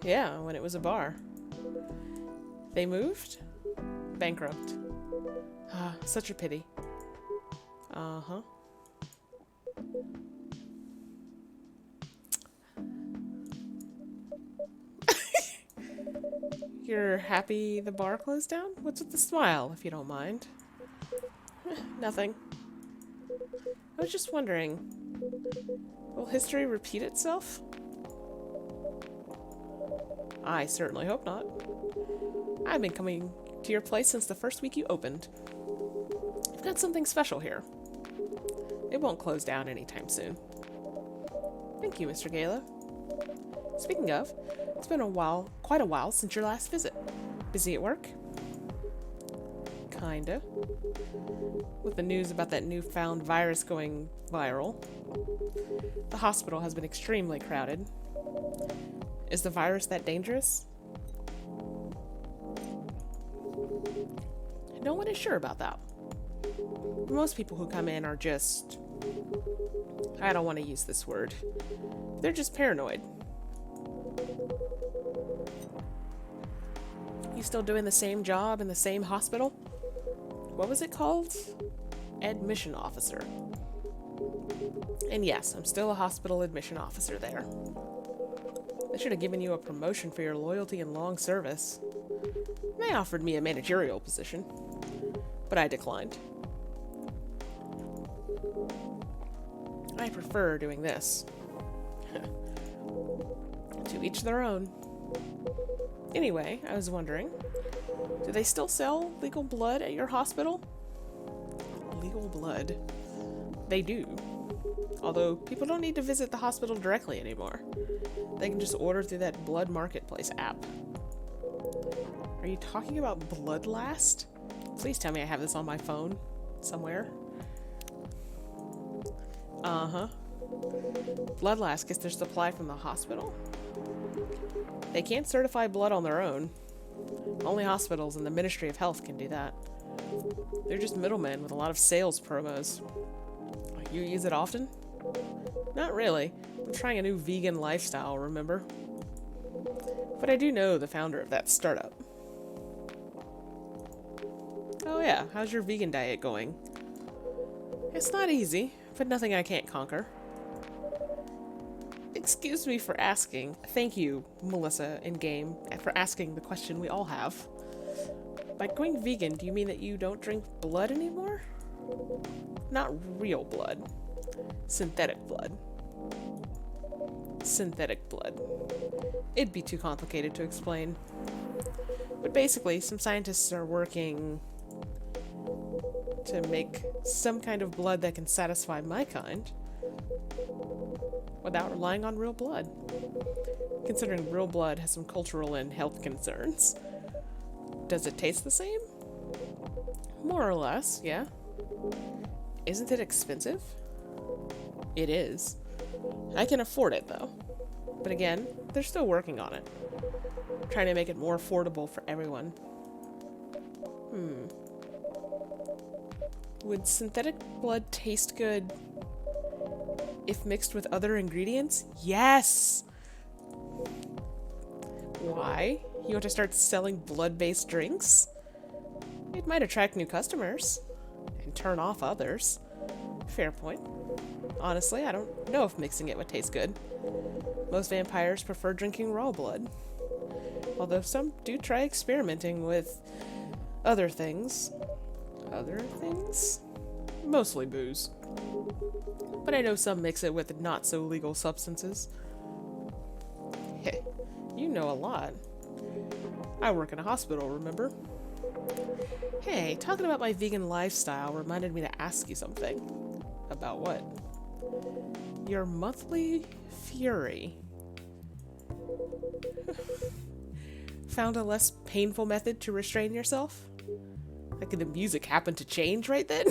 Speaker 1: Yeah, when it was a bar. They moved? Bankrupt. Ah, such a pity. Uh-huh. You're happy the bar closed down? What's with the smile, if you don't mind? Nothing. I was just wondering, will history repeat itself? I certainly hope not. I've been coming to your place since the first week you opened. I've got something special here. It won't close down anytime soon. Thank you, Mr. Gala. Speaking of, it's been quite a while since your last visit. Busy at work? Kinda. With the news about that newfound virus going viral. The hospital has been extremely crowded. Is the virus that dangerous? No one is sure about that. Most people who come in are just... I don't want to use this word. They're just paranoid. You still doing the same job in the same hospital? What was it called? Admission officer. And yes, I'm still a hospital admission officer there. They should have given you a promotion for your loyalty and long service. They offered me a managerial position, but I declined. I prefer doing this. To each their own. Anyway, I was wondering, do they still sell legal blood at your hospital? Legal blood? They do. Although, people don't need to visit the hospital directly anymore. They can just order through that Blood Marketplace app. Are you talking about Bloodlast? Please tell me I have this on my phone somewhere. Uh-huh. Bloodlast gets their supply from the hospital? They can't certify blood on their own. Only hospitals and the Ministry of Health can do that. They're just middlemen with a lot of sales promos. You use it often? Not really. I'm trying a new vegan lifestyle, remember? But I do know the founder of that startup. Oh yeah, how's your vegan diet going? It's not easy, but nothing I can't conquer. Excuse me for asking. Thank you, Melissa, in-game, for asking the question we all have. By going vegan, do you mean that you don't drink blood anymore? Not real blood. Synthetic blood. Synthetic blood. It'd be too complicated to explain. But basically, some scientists are working to make some kind of blood that can satisfy my kind without relying on real blood. Considering real blood has some cultural and health concerns. Does it taste the same? More or less, yeah. Isn't it expensive? It is. I can afford it, though. But again, they're still working on it. Trying to make it more affordable for everyone. Would synthetic blood taste good if mixed with other ingredients? Yes! Why? You want to start selling blood-based drinks? It might attract new customers and turn off others. Fair point. Honestly, I don't know if mixing it would taste good. Most vampires prefer drinking raw blood. Although some do try experimenting with other things. Other things? Mostly booze. But I know some mix it with not-so-legal substances. Heh, you know a lot. I work in a hospital, remember? Hey, talking about my vegan lifestyle reminded me to ask you something. About what? Your monthly fury. Found a less painful method to restrain yourself? Like, did the music happen to change right then?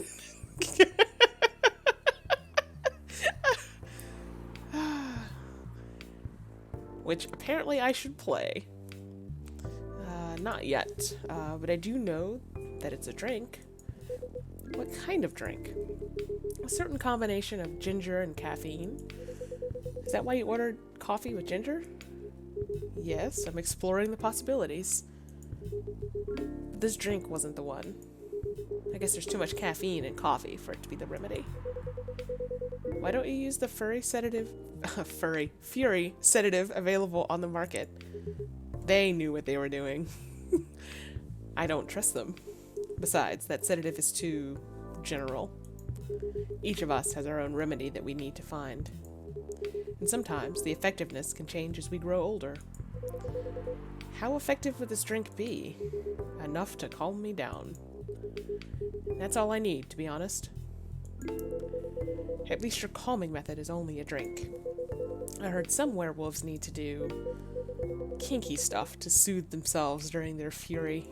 Speaker 1: Which apparently I should play. Not yet, but I do know that it's a drink. What kind of drink? A certain combination of ginger and caffeine. Is that why you ordered coffee with ginger? Yes, I'm exploring the possibilities. But this drink wasn't the one. I guess there's too much caffeine in coffee for it to be the remedy. Why don't you use the fury sedative available on the market? They knew what they were doing. I don't trust them. Besides, that sedative is too general. Each of us has our own remedy that we need to find. And sometimes the effectiveness can change as we grow older. How effective would this drink be? Enough to calm me down. That's all I need, to be honest. At least your calming method is only a drink. I heard some werewolves need to do kinky stuff to soothe themselves during their fury.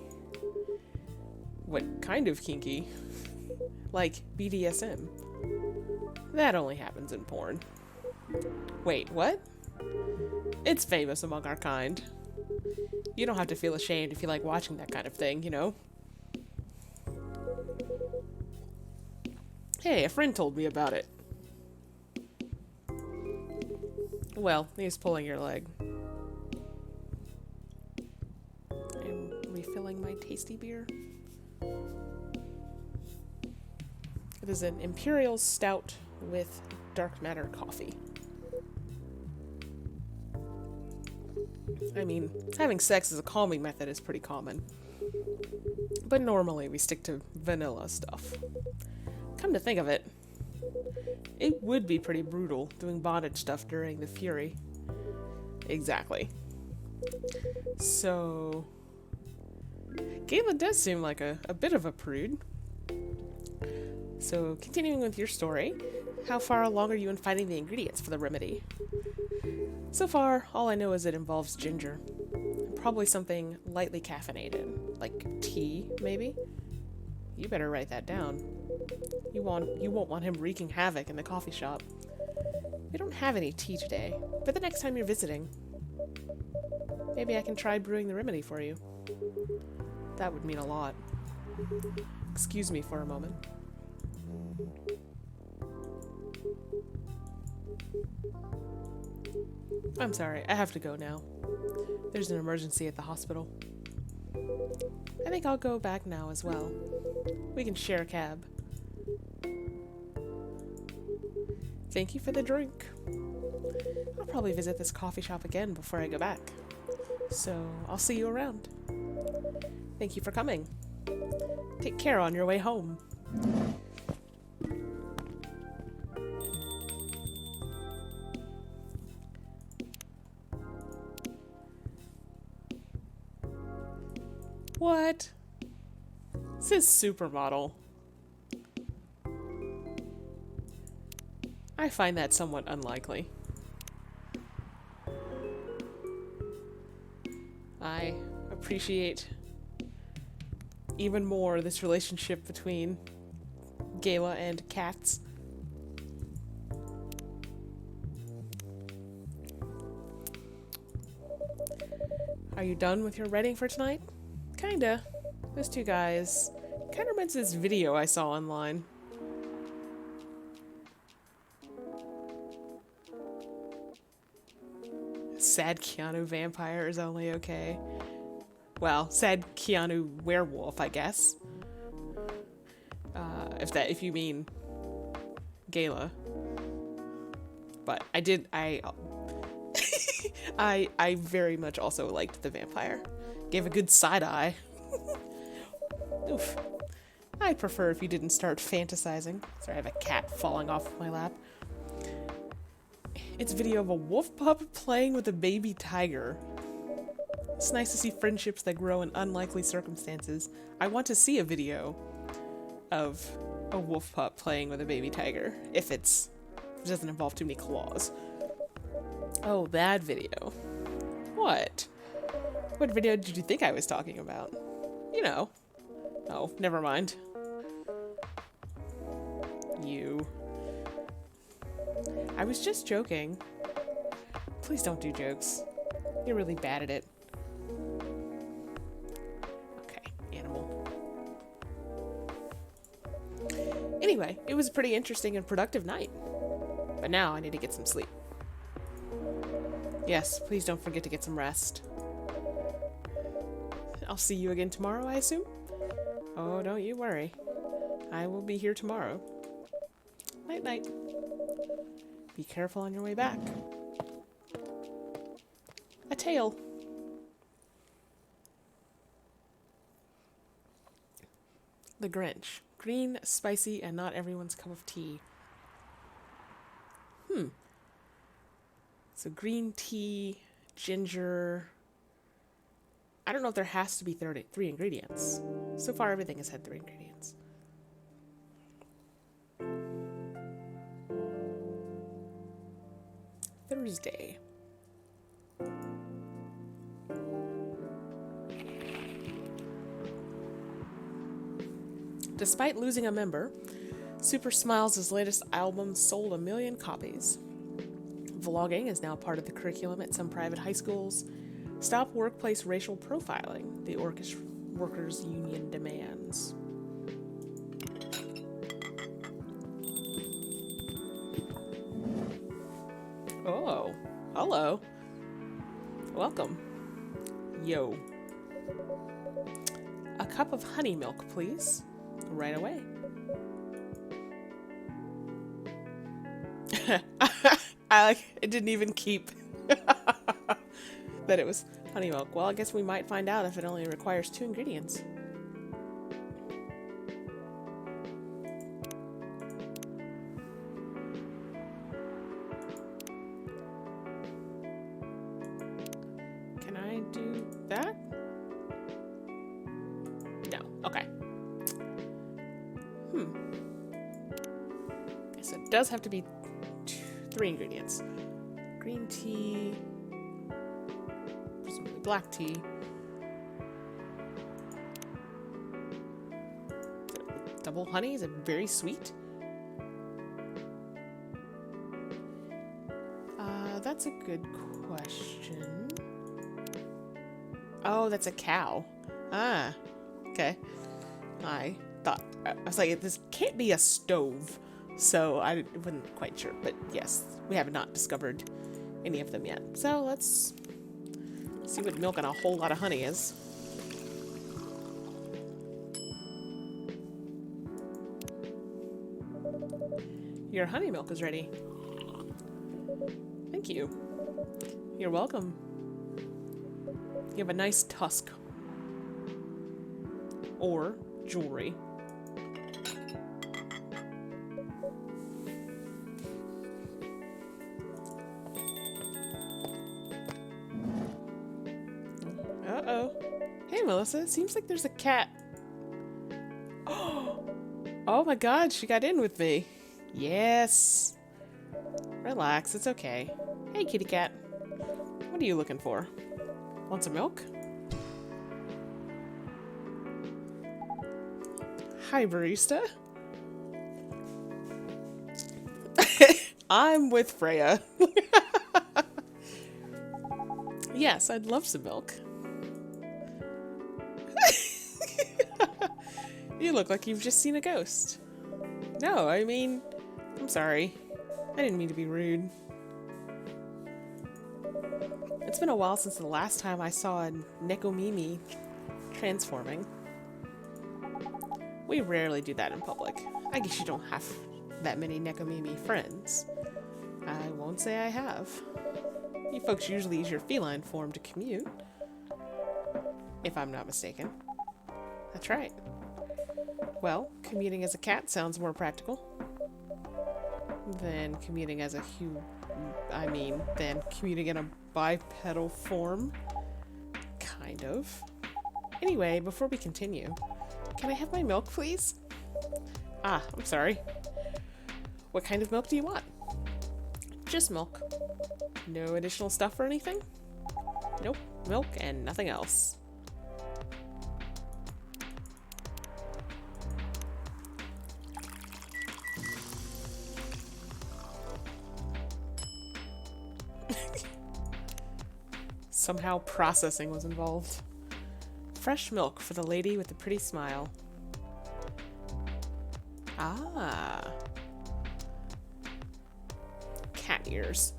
Speaker 1: What kind of kinky? Like BDSM. That only happens in porn. Wait, what? It's famous among our kind. You don't have to feel ashamed if you like watching that kind of thing, you know? Hey, a friend told me about it. Well, he's pulling your leg. I'm refilling my tasty beer. It is an Imperial Stout with dark matter coffee. I mean, having sex as a calming method is pretty common. But normally we stick to vanilla stuff. Come to think of it, it would be pretty brutal doing bondage stuff during the fury. Exactly. So, Galen does seem like a bit of a prude. So, continuing with your story, how far along are you in finding the ingredients for the remedy? So far, all I know is it involves ginger. Probably something lightly caffeinated, like tea, maybe? You better write that down. You won't want him wreaking havoc in the coffee shop. We don't have any tea today, but the next time you're visiting, maybe I can try brewing the remedy for you. That would mean a lot. Excuse me for a moment. I'm sorry, I have to go now. There's an emergency at the hospital. I think I'll go back now as well. We can share a cab. Thank you for the drink. I'll probably visit this coffee shop again before I go back. So I'll see you around. Thank you for coming. Take care on your way home. What? This is supermodel. I find that somewhat unlikely. I appreciate even more this relationship between Gala and cats. Are you done with your writing for tonight? Kinda. Those two guys. Kinda reminds me of this video I saw online. Sad Keanu vampire is only okay. Well, sad Keanu werewolf, I guess. If you mean Gala. But I very much also liked the vampire. Gave a good side eye. Oof. I'd prefer if you didn't start fantasizing. Sorry, I have a cat falling off my lap. It's a video of a wolf pup playing with a baby tiger. It's nice to see friendships that grow in unlikely circumstances. I want to see a video of a wolf pup playing with a baby tiger. If it doesn't involve too many claws. Oh, that video. What? What video did you think I was talking about? You know. Oh, never mind. You. I was just joking. Please don't do jokes. You're really bad at it. Okay, animal. Anyway, it was a pretty interesting and productive night. But now I need to get some sleep. Yes, please don't forget to get some rest. I'll see you again tomorrow, I assume? Oh, don't you worry. I will be here tomorrow. Night-night. Be careful on your way back. A tail. The Grinch. Green, spicy, and not everyone's cup of tea. So green tea, ginger. I don't know if there has to be 3 ingredients. So far, everything has had 3 ingredients. Thursday. Despite losing a member, Super Smiles' latest album sold 1 million copies. Vlogging is now part of the curriculum at some private high schools. Stop workplace racial profiling, the Orchestra Workers Union demands. Oh, hello. Welcome. Yo. A cup of honey milk, please. Right away. It didn't even keep that it was honey milk. Well, I guess we might find out if it only requires 2 ingredients. Can I do that? No. Okay. So it does have to be 3 ingredients. Green tea, presumably black tea, double honey. Is it very sweet? That's a good question. Oh, that's a cow. Ah, okay. I was like, this can't be a stove. So I wasn't quite sure, but yes, we have not discovered any of them yet. So let's see what milk and a whole lot of honey is. Your honey milk is ready. Thank you. You're welcome. You have a nice tusk. Or jewelry. Uh-oh. Hey, Melissa. It seems like there's a cat. Oh my god, she got in with me. Yes. Relax, it's okay. Hey, kitty cat. What are you looking for? Want some milk? Hi, barista. I'm with Freya. Yes, I'd love some milk. You look like you've just seen a ghost. No, I mean, I'm sorry. I didn't mean to be rude. It's been a while since the last time I saw a Nekomimi transforming. We rarely do that in public. I guess you don't have that many Nekomimi friends. I won't say I have. You folks usually use your feline form to commute. If I'm not mistaken. That's right. Well, commuting as a cat sounds more practical than commuting as a than commuting in a bipedal form. Kind of. Anyway, before we continue, can I have my milk, please? Ah, I'm sorry. What kind of milk do you want? Just milk. No additional stuff or anything? Nope. Milk and nothing else. Somehow processing was involved. Fresh milk for the lady with the pretty smile. Ah. Cat ears.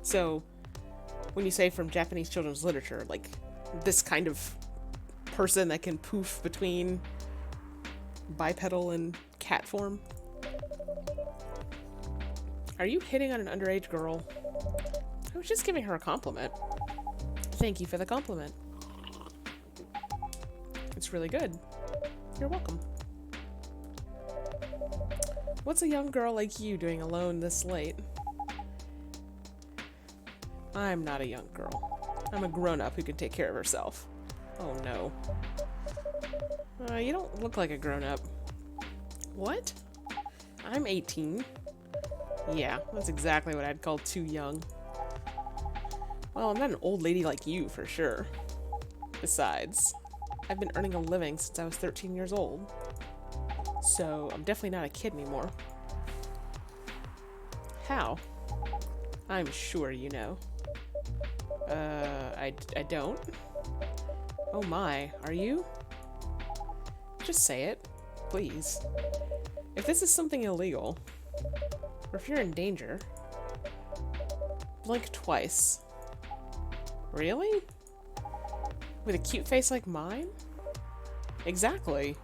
Speaker 1: So, when you say from Japanese children's literature, like this kind of person that can poof between bipedal and cat form? Are you hitting on an underage girl? I was just giving her a compliment. Thank you for the compliment. It's really good. You're welcome. What's a young girl like you doing alone this late? I'm not a young girl. I'm a grown-up who can take care of herself. Oh no. You don't look like a grown-up. What? I'm 18. Yeah, that's exactly what I'd call too young. Well, I'm not an old lady like you, for sure. Besides, I've been earning a living since I was 13 years old. So, I'm definitely not a kid anymore. How? I'm sure you know. I don't? Oh my, are you? Just say it, please. If this is something illegal, or if you're in danger, blink twice. Really? With a cute face like mine? Exactly.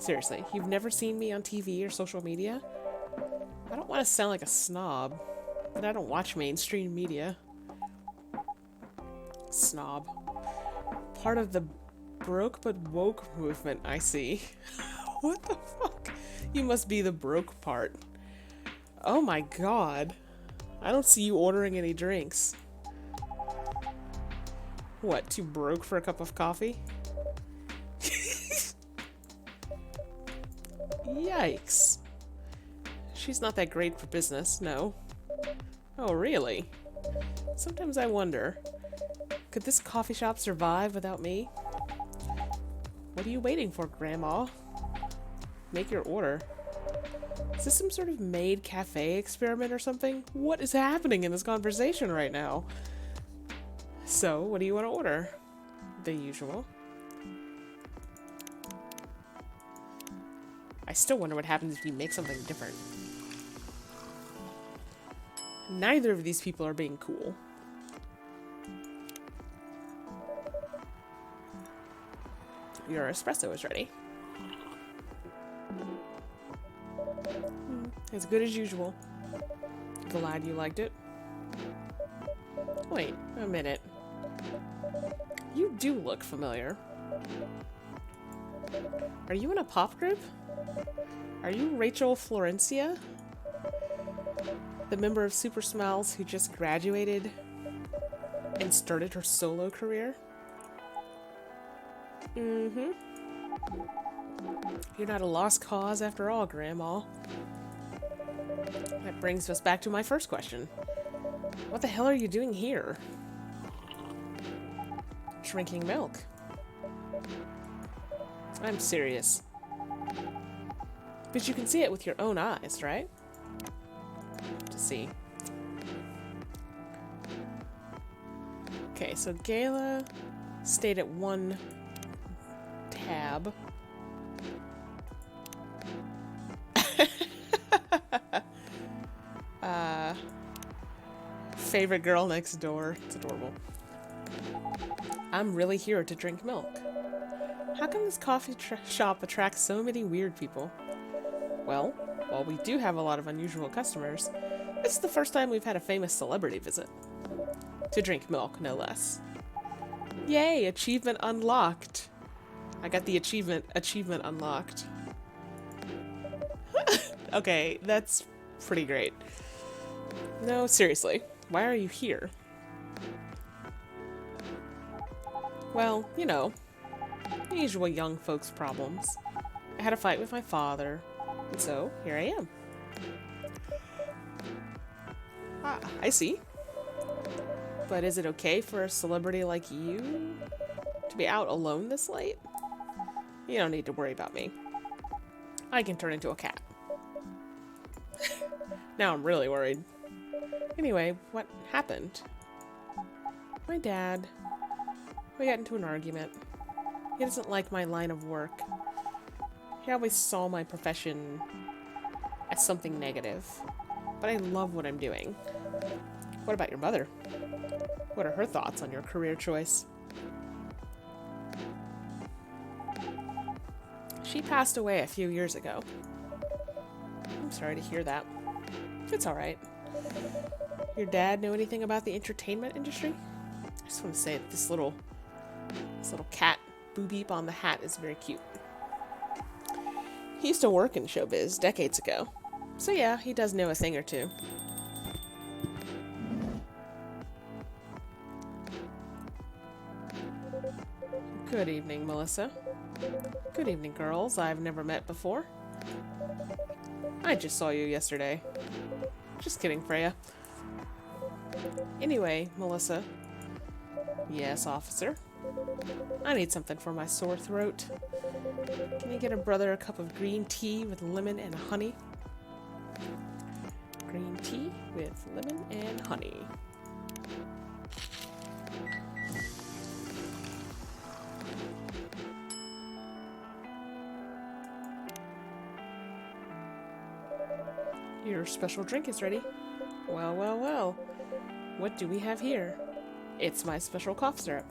Speaker 1: Seriously, you've never seen me on TV or social media? I don't want to sound like a snob, but I don't watch mainstream media. Snob. Part of the broke but woke movement, I see. What the fuck? You must be the broke part. Oh my god. I don't see you ordering any drinks. What, too broke for a cup of coffee? Yikes. She's not that great for business, no. Oh, really? Sometimes I wonder, could this coffee shop survive without me? What are you waiting for, Grandma? Make your order. Is this some sort of maid cafe experiment or something? What is happening in this conversation right now? So, what do you want to order? The usual. I still wonder what happens if you make something different. Neither of these people are being cool. Your espresso is ready. As good as usual. Glad you liked it. Wait a minute. You do look familiar. Are you in a pop group? Are you Rachel Florencia? The member of Super Smells who just graduated and started her solo career? Mm-hmm. You're not a lost cause after all, Grandma. That brings us back to my first question. What the hell are you doing here? Drinking milk. I'm serious. But you can see it with your own eyes, right? To see. Okay, so Gala stayed at one tab. Favorite girl next door. It's adorable. I'm really here to drink milk. How come this coffee shop attracts so many weird people? Well, while we do have a lot of unusual customers, this is the first time we've had a famous celebrity visit. To drink milk, no less. Yay, achievement unlocked. I got the achievement unlocked. Okay, that's pretty great. No, seriously, why are you here? Well, you know, the usual young folks' problems. I had a fight with my father, and so here I am. Ah, I see. But is it okay for a celebrity like you to be out alone this late? You don't need to worry about me. I can turn into a cat. Now I'm really worried. Anyway, what happened? My dad. We got into an argument. He doesn't like my line of work. He always saw my profession as something negative. But I love what I'm doing. What about your mother? What are her thoughts on your career choice? She passed away a few years ago. I'm sorry to hear that. It's alright. Your dad know anything about the entertainment industry? I just want to say that this little cat boo beep on the hat is very cute. He used to work in showbiz decades ago. So yeah, he does know a thing or two. Good evening, Melissa. Good evening, girls I've never met before. I just saw you yesterday. Just kidding, Freya. Anyway, Melissa. Yes, officer. I need something for my sore throat. Can you get a brother a cup of green tea with lemon and honey? Green tea with lemon and honey. Your special drink is ready. Well, well, well. What do we have here? It's my special cough syrup.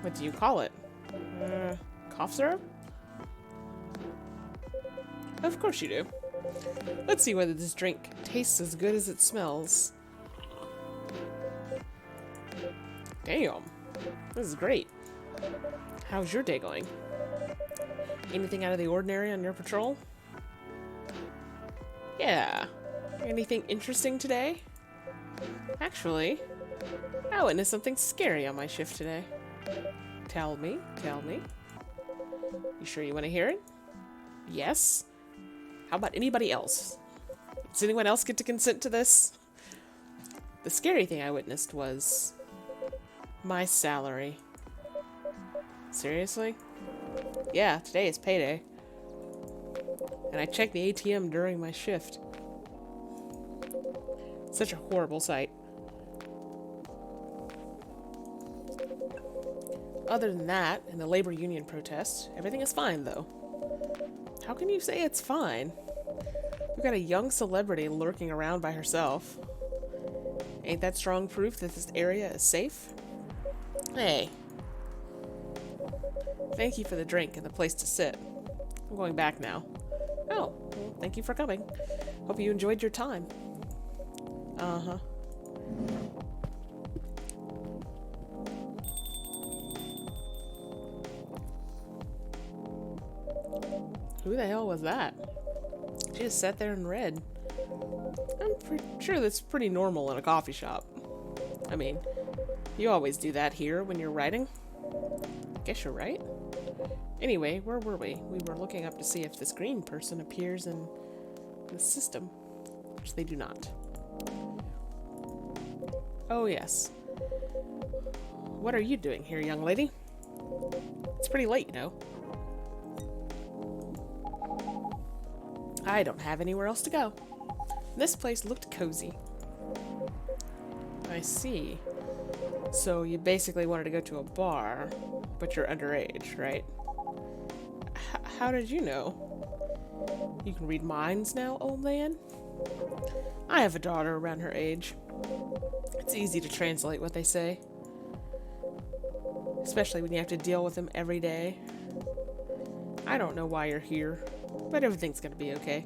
Speaker 1: What do you call it? Cough syrup? Of course you do. Let's see whether this drink tastes as good as it smells. Damn. This is great. How's your day going? Anything out of the ordinary on your patrol? Yeah. Anything interesting today? Actually, I witnessed something scary on my shift today. Tell me, tell me. You sure you want to hear it? Yes? How about anybody else? Does anyone else get to consent to this? The scary thing I witnessed was my salary. Seriously? Yeah, today is payday. And I checked the ATM during my shift. Such a horrible sight. Other than that, and the labor union protest, everything is fine, though. How can you say it's fine? We've got a young celebrity lurking around by herself. Ain't that strong proof that this area is safe? Hey. Thank you for the drink and the place to sit. I'm going back now. Oh, well, thank you for coming. Hope you enjoyed your time. Uh-huh. Who the hell was that? She just sat there and read. I'm pretty sure that's pretty normal in a coffee shop. I mean, you always do that here when you're writing. Guess you're right. Anyway, where were we? We were looking up to see if this green person appears in the system, which they do not. Oh, yes. What are you doing here, young lady? It's pretty late, you know. I don't have anywhere else to go. This place looked cozy. I see. So you basically wanted to go to a bar, but you're underage, right? How did you know? You can read minds now, old man? I have a daughter around her age. It's easy to translate what they say. Especially when you have to deal with them every day. I don't know why you're here, but everything's gonna be okay.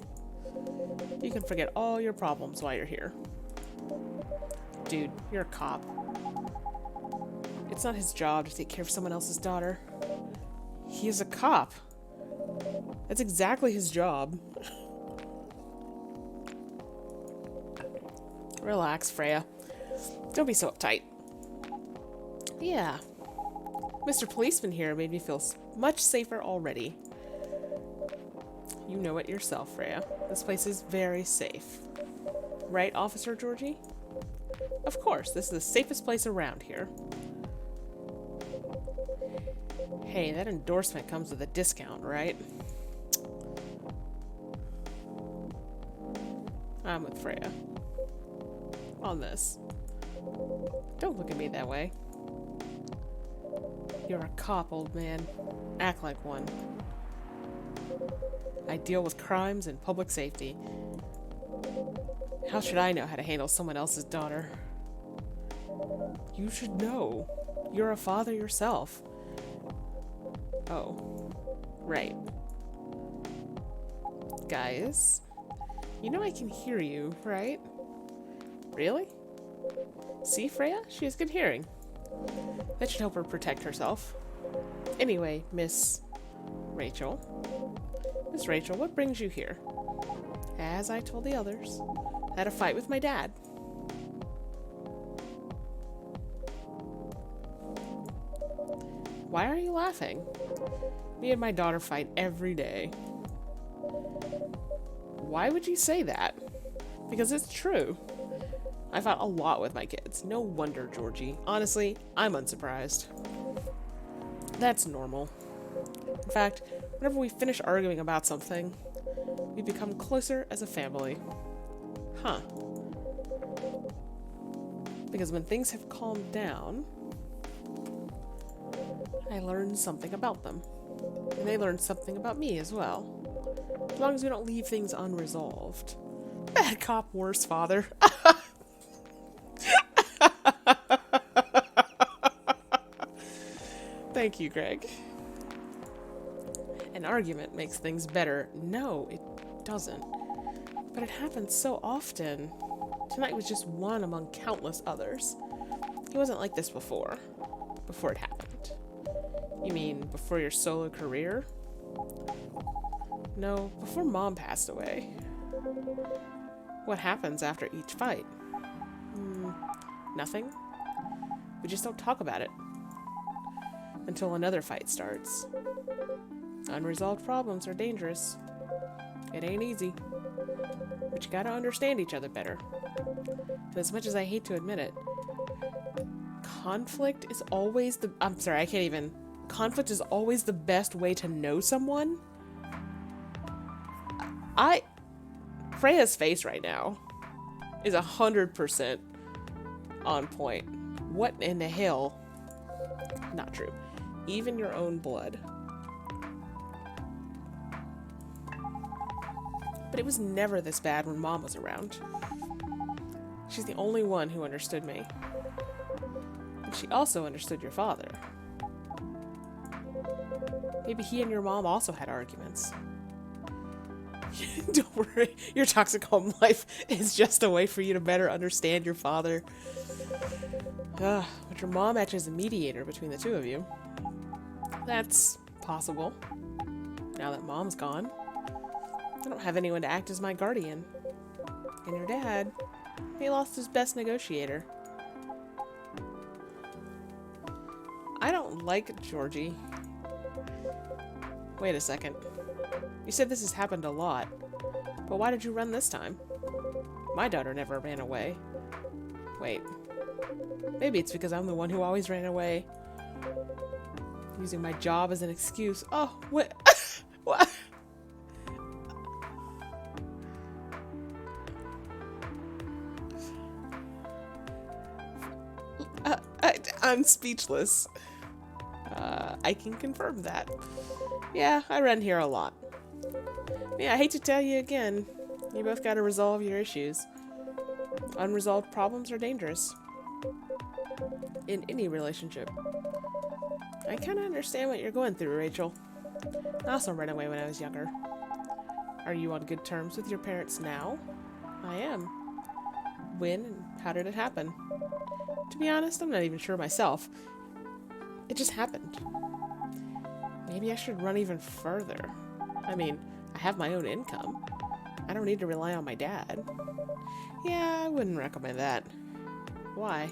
Speaker 1: You can forget all your problems while you're here. Dude, you're a cop. It's not his job to take care of someone else's daughter. He is a cop. That's exactly his job. Relax, Freya. Don't be so uptight. Yeah. Mr. Policeman here made me feel much safer already. You know it yourself, Freya. This place is very safe. Right, Officer Georgie? Of course, this is the safest place around here. Hey, that endorsement comes with a discount, right? I'm with Freya. On this. Don't look at me that way. You're a cop, old man. Act like one. I deal with crimes and public safety. How should I know how to handle someone else's daughter? You should know. You're a father yourself. Oh. Right. Guys, you know I can hear you, right? Really? See, Freya? She has good hearing. That should help her protect herself. Anyway, Miss Rachel. Miss Rachel, what brings you here? As I told the others, I had a fight with my dad. Why are you laughing? Me and my daughter fight every day. Why would you say that? Because it's true. I fought a lot with my kids. No wonder, Georgie. Honestly, I'm unsurprised. That's normal. In fact, whenever we finish arguing about something, we become closer as a family. Huh. Because when things have calmed down, I learn something about them. And they learn something about me as well. As long as we don't leave things unresolved. Bad cop, worse father. Thank you, Greg. An argument makes things better. No, it doesn't. But it happens so often. Tonight was just one among countless others. He wasn't like this before. Before it happened. You mean before your solo career? No, before Mom passed away. What happens after each fight? Nothing. We just don't talk about it. Until another fight starts. Unresolved problems are dangerous. It ain't easy. But you gotta understand each other better. And as much as I hate to admit it, conflict is always the... I'm sorry, I can't even... Conflict is always the best way to know someone. Freya's face right now is 100% on point. What in the hell? Not true. Even your own blood. But it was never this bad when Mom was around. She's the only one who understood me. And she also understood your father. Maybe he and your mom also had arguments. Don't worry, your toxic home life is just a way for you to better understand your father. But your mom acts as a mediator between the two of you. That's possible. Now that mom's gone, I don't have anyone to act as my guardian. And your dad, he lost his best negotiator. I don't like Georgie. Wait a second. You said this has happened a lot, but why did you run this time? My daughter never ran away. Wait. Maybe it's because I'm the one who always ran away. Using my job as an excuse. Oh, what? What? I'm speechless. I can confirm that. Yeah, I run here a lot. Yeah, I hate to tell you again. You both gotta resolve your issues. Unresolved problems are dangerous. In any relationship. I kinda understand what you're going through, Rachel. I also ran away when I was younger. Are you on good terms with your parents now? I am. When and how did it happen? To be honest, I'm not even sure myself. It just happened. Maybe I should run even further. I mean, I have my own income. I don't need to rely on my dad. Yeah, I wouldn't recommend that. Why?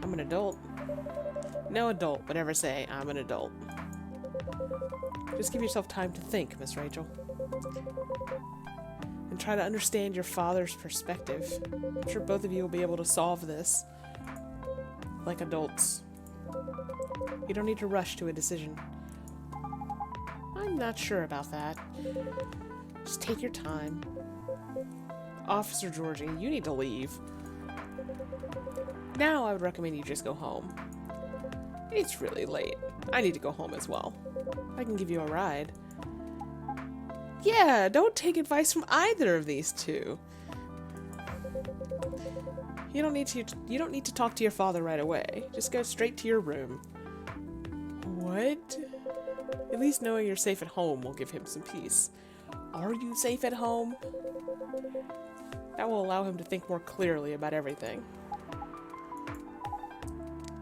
Speaker 1: I'm an adult. No adult would ever say, I'm an adult. Just give yourself time to think, Miss Rachel. And try to understand your father's perspective. I'm sure both of you will be able to solve this. Like adults. You don't need to rush to a decision. I'm not sure about that. Just take your time. Officer Georgie, you need to leave. Now I would recommend you just go home. It's really late. I need to go home as well. I can give you a ride. Yeah, don't take advice from either of these two. You don't need to talk to your father right away. Just go straight to your room. What? At least knowing you're safe at home will give him some peace. Are you safe at home? That will allow him to think more clearly about everything.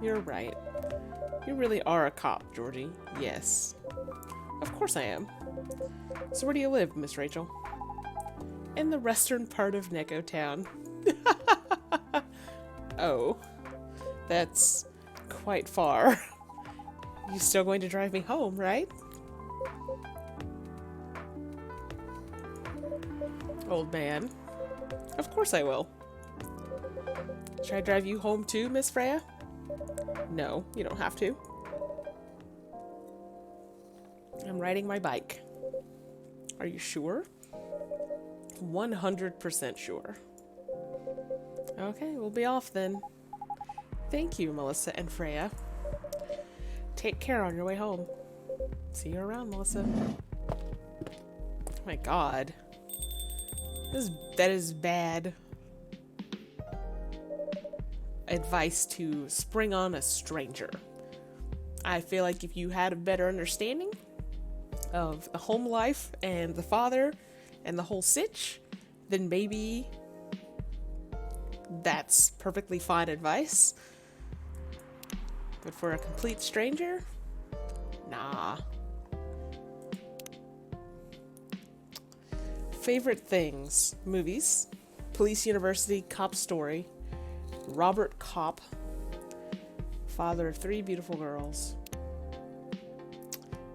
Speaker 1: You're right. You really are a cop, Georgie. Yes. Of course I am. So where do you live, Miss Rachel? In the western part of Neko Town. Oh. That's quite far. You still going to drive me home, right? Old man. Of course I will. Should I drive you home too, Miss Freya? No, you don't have to. I'm riding my bike. Are you sure? 100% sure. Okay, we'll be off then. Thank you, Melissa and Freya. Take care on your way home. See you around, Melissa. Oh my god. That is bad advice to spring on a stranger. I feel like if you had a better understanding of the home life and the father and the whole sitch, then maybe that's perfectly fine advice. But for a complete stranger, nah. Favorite things: movies, Police University, Cop Story, Robert Kopp, father of 3 beautiful girls.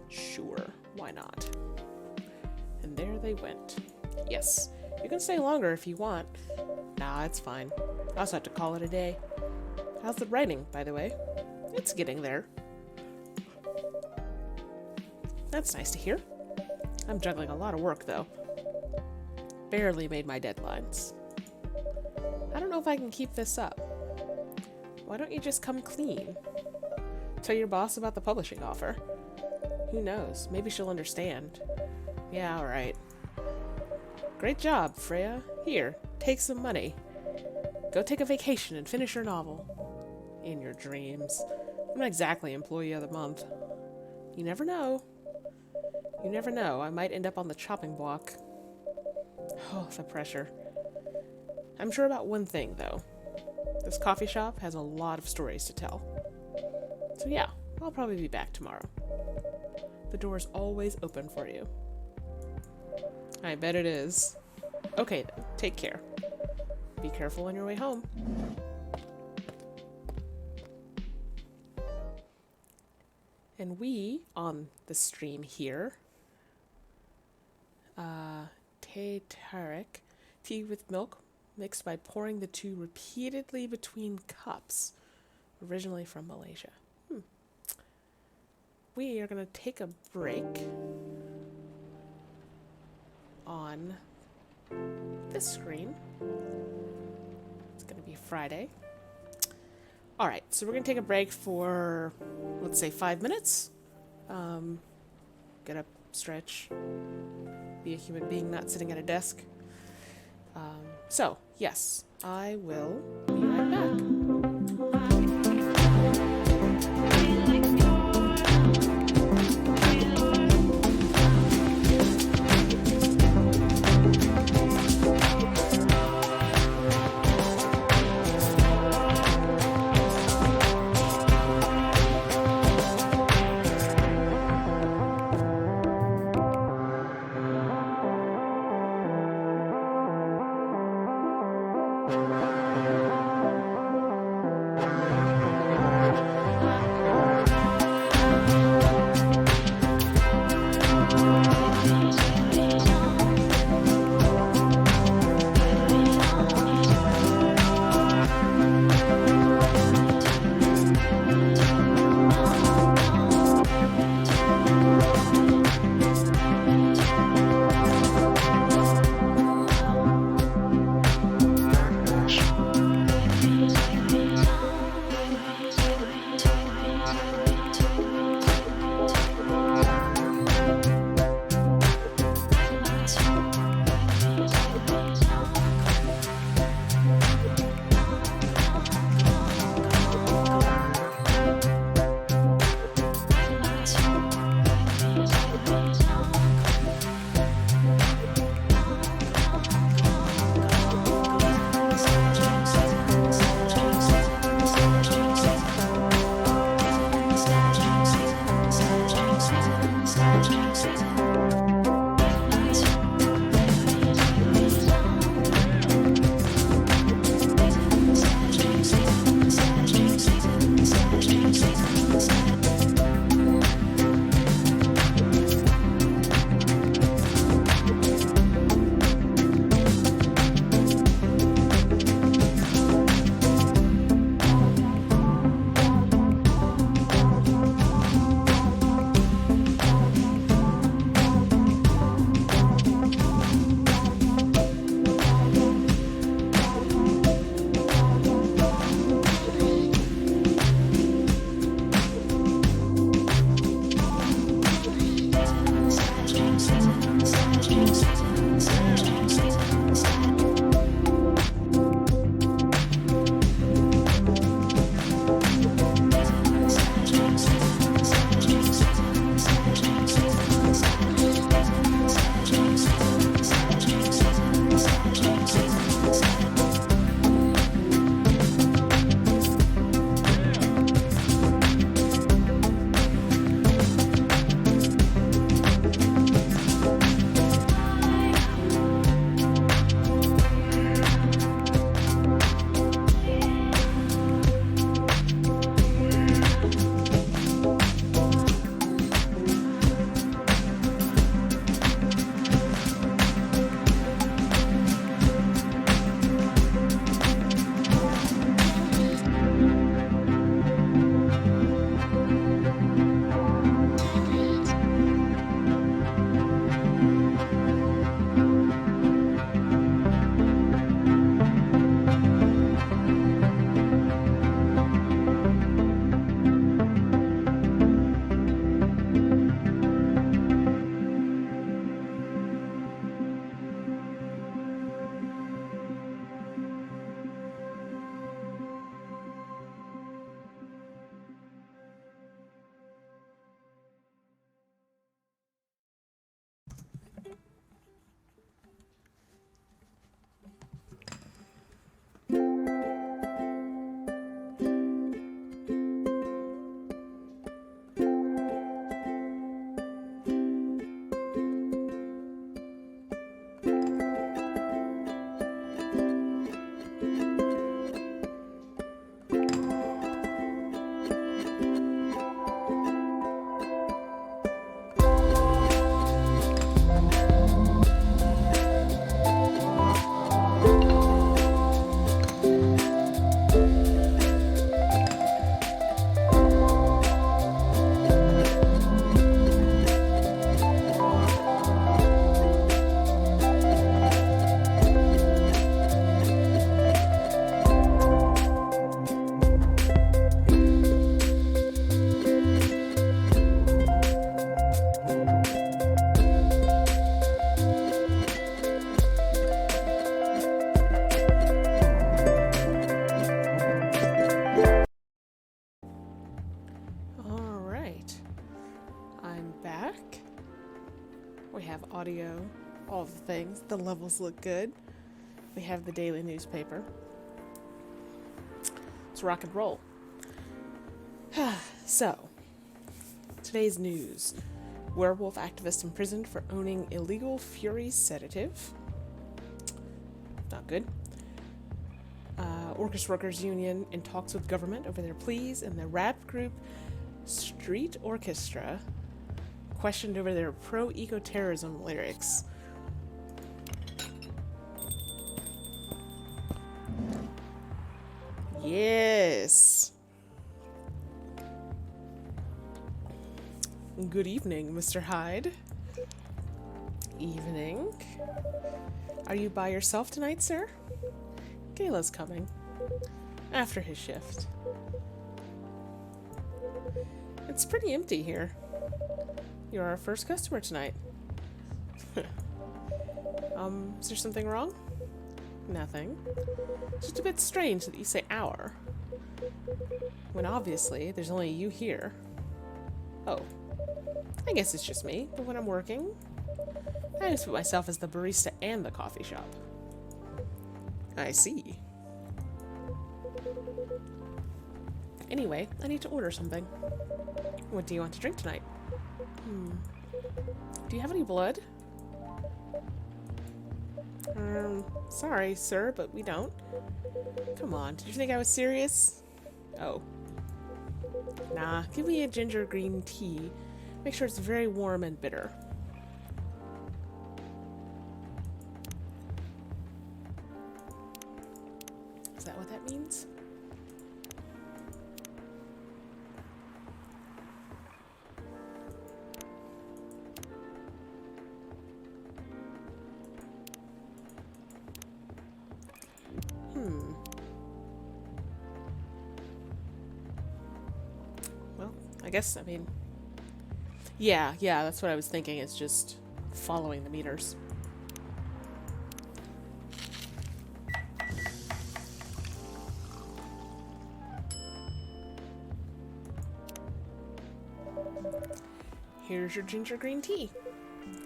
Speaker 1: Sure, why not? And there they went. Yes, you can stay longer if you want. Nah, it's fine. I also have to call it a day. How's the writing, by the way? It's getting there. That's nice to hear. I'm juggling a lot of work, though. Barely made my deadlines. I don't know if I can keep this up. Why don't you just come clean? Tell your boss about the publishing offer. Who knows? Maybe she'll understand. Yeah, alright. Great job, Freya. Here, take some money. Go take a vacation and finish your novel. In your dreams. I'm not exactly employee of the month. You never know. You never know. I might end up on the chopping block. Oh, the pressure. I'm sure about one thing, though. This coffee shop has a lot of stories to tell. So yeah, I'll probably be back tomorrow. The door's always open for you. I bet it is. Okay then, take care. Be careful on your way home. And we, on the stream here, Teh Tarik, tea with milk, mixed by pouring the two repeatedly between cups, originally from Malaysia. We are going to take a break on this screen. It's going to be Friday. Alright, so we're going to take a break for, let's say, 5 minutes. Get up, stretch, be a human being not sitting at a desk. So, yes, I will be right back. all the things. The levels look good. We have the daily newspaper. Let's rock and roll. So, today's news. Werewolf activist imprisoned for owning illegal Fury sedative. Not good. Orchestra Workers Union in talks with government over their pleas, and the rap group Street Orchestra questioned over their pro-eco-terrorism lyrics. Yes. Good evening, Mr. Hyde. Evening. Are you by yourself tonight, sir? Gala's coming. After his shift. It's pretty empty here. You're our first customer tonight. Is there something wrong? Nothing. Just a bit strange that you say our. When obviously, there's only you here. Oh. I guess it's just me, but when I'm working, I just put myself as the barista and the coffee shop. I see. Anyway, I need to order something. What do you want to drink tonight? Do you have any blood? Sorry, sir, but we don't. Come on, did you think I was serious? Oh. Nah, give me a ginger green tea. Make sure it's very warm and bitter. Is that what that means? Well, I guess, I mean... Yeah, that's what I was thinking. It's just following the meters. Here's your ginger green tea.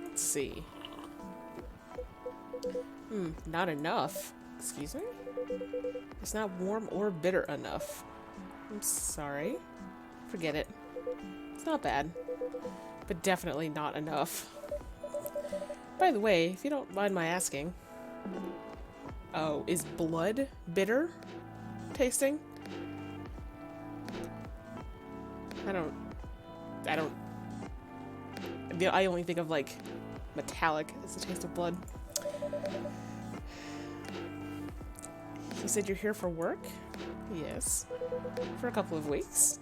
Speaker 1: Let's see. Not enough. Excuse me? It's not warm or bitter enough. I'm sorry. Forget it. It's not bad. But definitely not enough. By the way, if you don't mind my asking... Oh, is blood bitter tasting? I only think of, like, metallic as the taste of blood. You said you're here for work? Yes. For a couple of weeks.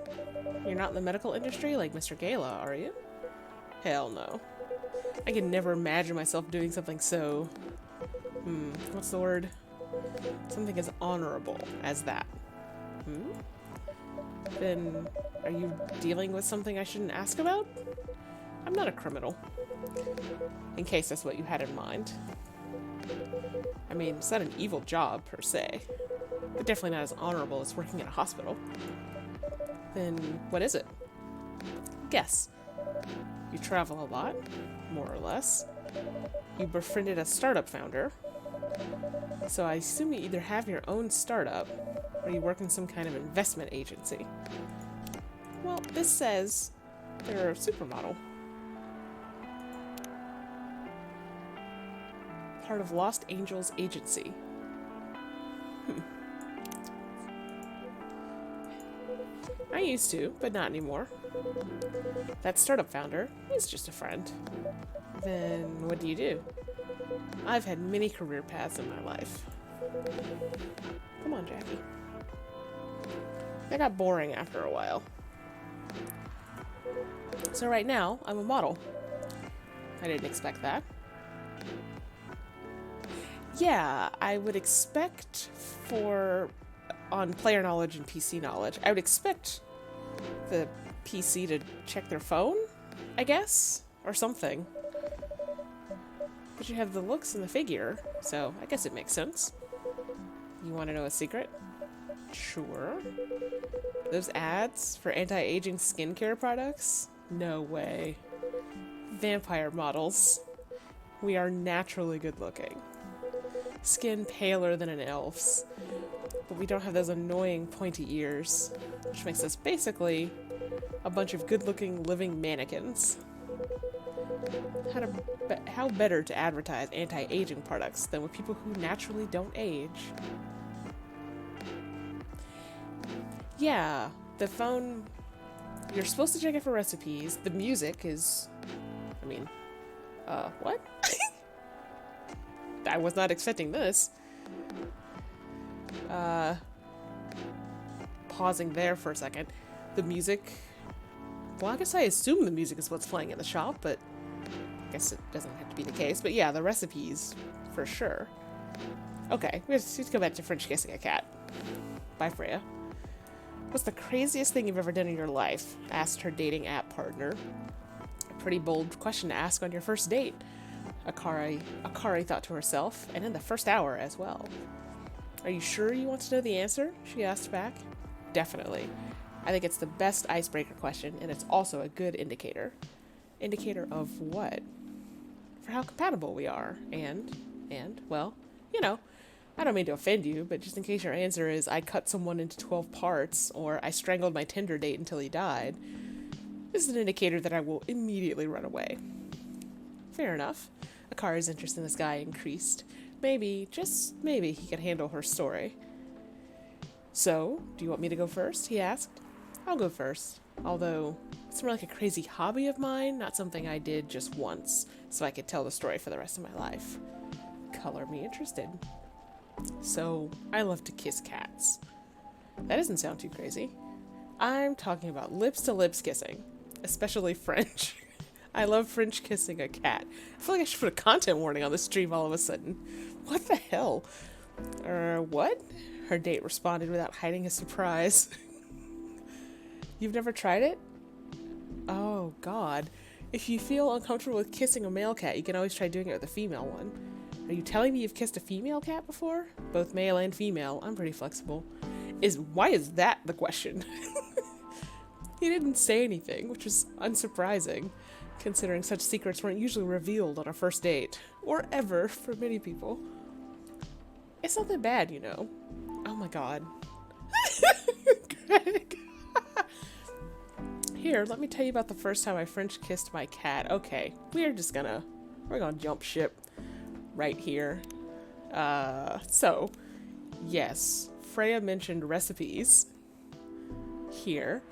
Speaker 1: You're not in the medical industry like Mr. Gala, are you? Hell no. I can never imagine myself doing something so... what's the word? Something as honorable as that. Then, are you dealing with something I shouldn't ask about? I'm not a criminal. In case that's what you had in mind. I mean, it's not an evil job, per se. But definitely not as honorable as working in a hospital. Then, what is it? Guess. You travel a lot, more or less. You befriended a startup founder. So I assume you either have your own startup, or you work in some kind of investment agency. Well, this says they're a supermodel. Part of Lost Angels Agency. I used to, but not anymore. That startup founder is just a friend. Then what do you do? I've had many career paths in my life. Come on, Jackie. That got boring after a while. So right now, I'm a model. I didn't expect that. Yeah, I would expect on player knowledge and PC knowledge, I would expect the PC to check their phone, I guess, or something. But you have the looks and the figure, so I guess it makes sense. You want to know a secret? Sure. Those ads for anti-aging skincare products? No way. Vampire models. We are naturally good looking. Skin paler than an elf's. But we don't have those annoying pointy ears, which makes us basically a bunch of good-looking living mannequins. How better to advertise anti-aging products than with people who naturally don't age? Yeah, the phone, you're supposed to check it for recipes. The music is, what? I was not expecting this. Pausing there for a second. The music, well, I guess I assume the music is what's playing in the shop, but I guess it doesn't have to be the case. But yeah, the recipes, for sure. Okay, let's go back to French kissing a cat. Bye, Freya. What's the craziest thing you've ever done in your life? Asked her dating app partner. A pretty bold question to ask on your first date. Akari thought to herself, and in the first hour as well. Are you sure you want to know the answer? She asked back. Definitely. I think it's the best icebreaker question, and it's also a good indicator. Indicator of what? For how compatible we are. And, well, I don't mean to offend you, but just in case your answer is I cut someone into 12 parts, or I strangled my Tinder date until he died, this is an indicator that I will immediately run away. Fair enough. Akari's interest in this guy increased. Maybe, just maybe, he could handle her story. So, do you want me to go first? He asked. I'll go first. Although, it's more like a crazy hobby of mine, not something I did just once, so I could tell the story for the rest of my life. Color me interested. So, I love to kiss cats. That doesn't sound too crazy. I'm talking about lips-to-lips kissing, especially French. I love French kissing a cat. I feel like I should put a content warning on the stream all of a sudden. What the hell? What? Her date responded without hiding his surprise. You've never tried it? Oh, God. If you feel uncomfortable with kissing a male cat, you can always try doing it with a female one. Are you telling me you've kissed a female cat before? Both male and female. I'm pretty flexible. Why is that the question? He didn't say anything, which is unsurprising, considering such secrets weren't usually revealed on a first date. Or ever, for many people. It's not that bad, Oh my god. Greg. Here, let me tell you about the first time I French kissed my cat. Okay, we're gonna jump ship right here. So, yes, Freya mentioned recipes here.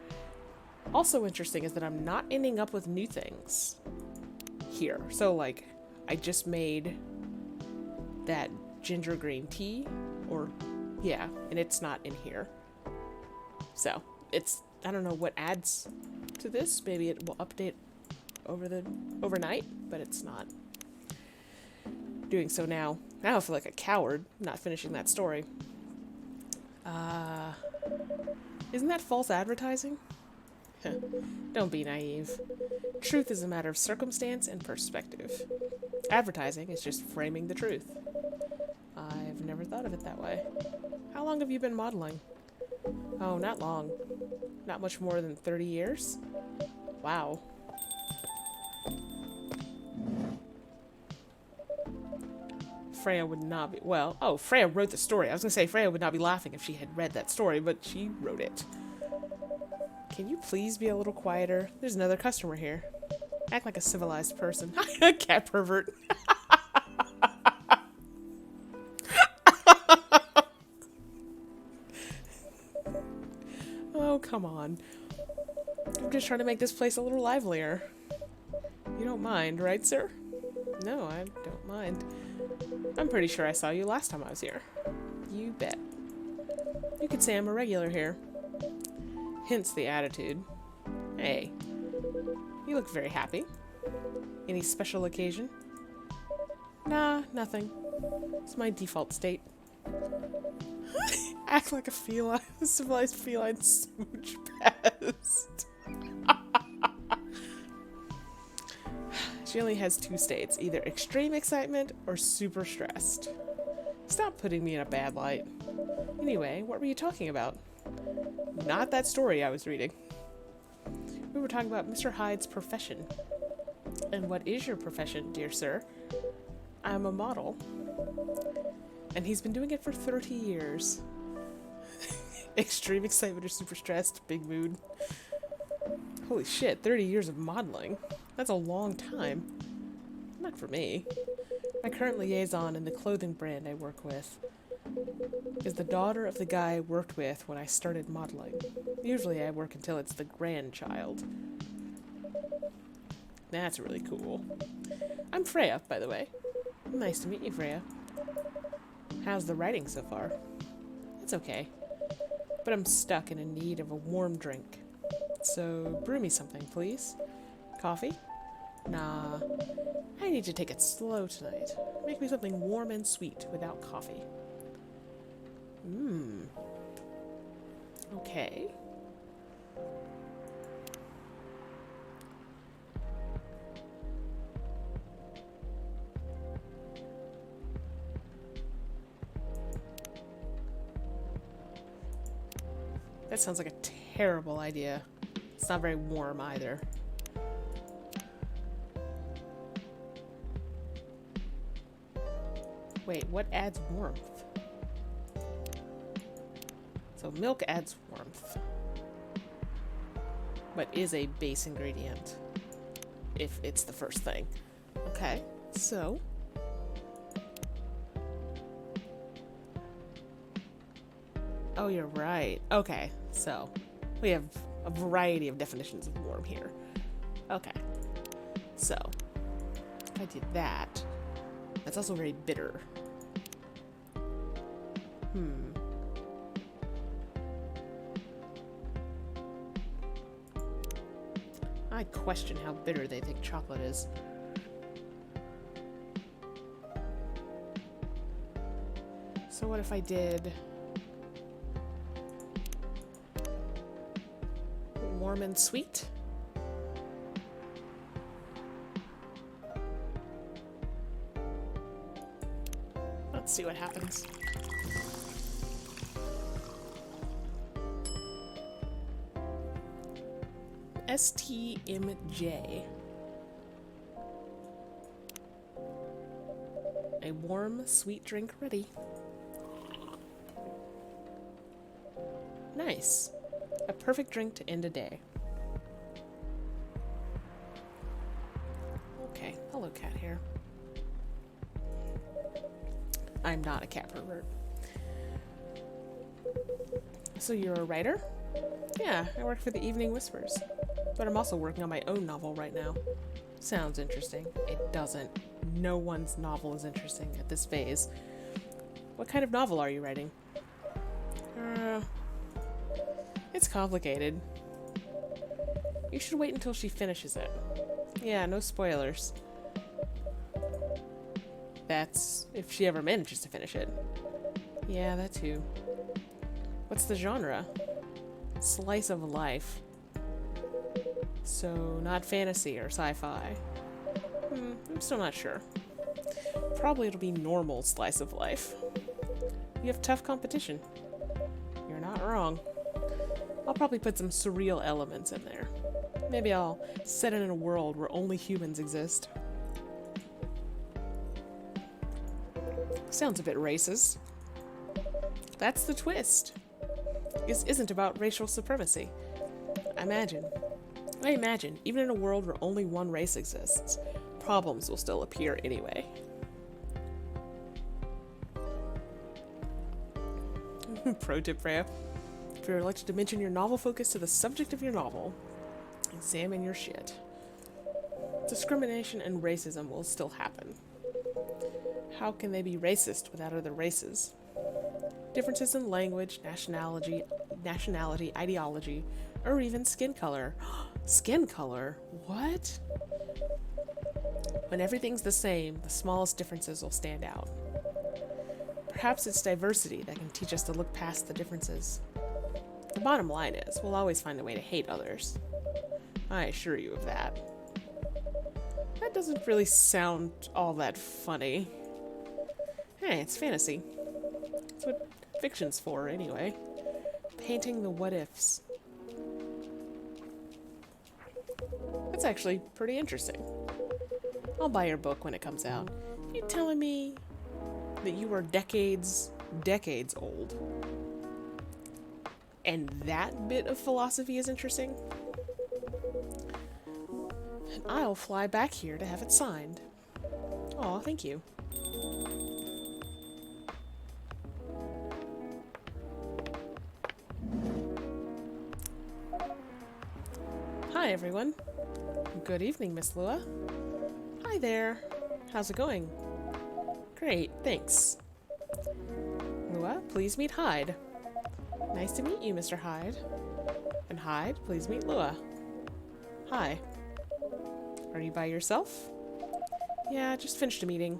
Speaker 1: Also interesting is that I'm not ending up with new things here. So, like, I just made that ginger green tea, and it's not in here. So, I don't know what adds to this. Maybe it will update overnight, but it's not doing so now. Now I feel like a coward not finishing that story. Isn't that false advertising? Don't be naive. Truth is a matter of circumstance and perspective. Advertising is just framing the truth. I've never thought of it that way. How long have you been modeling? Oh, not long. Not much more than 30 years? Wow. Freya would not be, Freya wrote the story. I was gonna say Freya would not be laughing if she had read that story, but she wrote it. Can you please be a little quieter? There's another customer here. Act like a civilized person. Cat pervert. Oh, come on. I'm just trying to make this place a little livelier. You don't mind, right, sir? No, I don't mind. I'm pretty sure I saw you last time I was here. You bet. You could say I'm a regular here. Hence the attitude. Hey, you look very happy. Any special occasion? Nah, nothing. It's my default state. Act like a feline, a civilized feline smooch pest. She only has two states, either extreme excitement or super stressed. Stop putting me in a bad light. Anyway, what were you talking about? Not that story I was reading. We were talking about Mr. Hyde's profession. And what is your profession, dear sir? I'm a model. And he's been doing it for 30 years. Extreme excitement or super stressed, big mood. Holy shit, 30 years of modeling. That's a long time. Not for me. My current liaison in the clothing brand I work with is the daughter of the guy I worked with when I started modeling. Usually I work until it's the grandchild. That's really cool. I'm Freya, by the way. Nice to meet you, Freya. How's the writing so far? It's okay. But I'm stuck and in need of a warm drink. So brew me something, please. Coffee? Nah. I need to take it slow tonight. Make me something warm and sweet without coffee. Okay. That sounds like a terrible idea. It's not very warm either. Wait, what adds warmth? So milk adds warmth, but is a base ingredient if it's the first thing. Okay, so oh, you're right. Okay, so we have a variety of definitions of warm here. Okay, so if I did that, that's also very bitter. I question how bitter they think chocolate is. So what if I did warm and sweet? Let's see what happens. STMJ. A warm, sweet drink ready. Nice. A perfect drink to end a day. Okay, hello cat here. I'm not a cat pervert. So you're a writer? Yeah, I work for the Evening Whispers. But I'm also working on my own novel right now. Sounds interesting. It doesn't. No one's novel is interesting at this phase. What kind of novel are you writing? It's complicated. You should wait until she finishes it. Yeah, no spoilers. That's if she ever manages to finish it. Yeah, that too. What's the genre? Slice of life. So, not fantasy or sci-fi. I'm still not sure. Probably it'll be normal slice of life. You have tough competition. You're not wrong. I'll probably put some surreal elements in there. Maybe I'll set it in a world where only humans exist. Sounds a bit racist. That's the twist. This isn't about racial supremacy. I imagine, even in a world where only one race exists, problems will still appear anyway. Pro tip, Freya. If you're elected to mention your novel focus to the subject of your novel, examine your shit. Discrimination and racism will still happen. How can they be racist without other races? Differences in language, nationality, ideology, or even skin color. Skin color? What? When everything's the same, the smallest differences will stand out. Perhaps it's diversity that can teach us to look past the differences. The bottom line is, we'll always find a way to hate others. I assure you of that. That doesn't really sound all that funny. Hey, it's fantasy. That's what fiction's for, anyway. Painting the what-ifs. That's actually pretty interesting. I'll buy your book when it comes out. You telling me that you are decades old? And that bit of philosophy is interesting? And I'll fly back here to have it signed. Aw, thank you. Hi, everyone. Good evening, Miss Lua. Hi there. How's it going? Great, thanks. Lua, please meet Hyde. Nice to meet you, Mr. Hyde. And Hyde, please meet Lua. Hi. Are you by yourself? Yeah, just finished a meeting.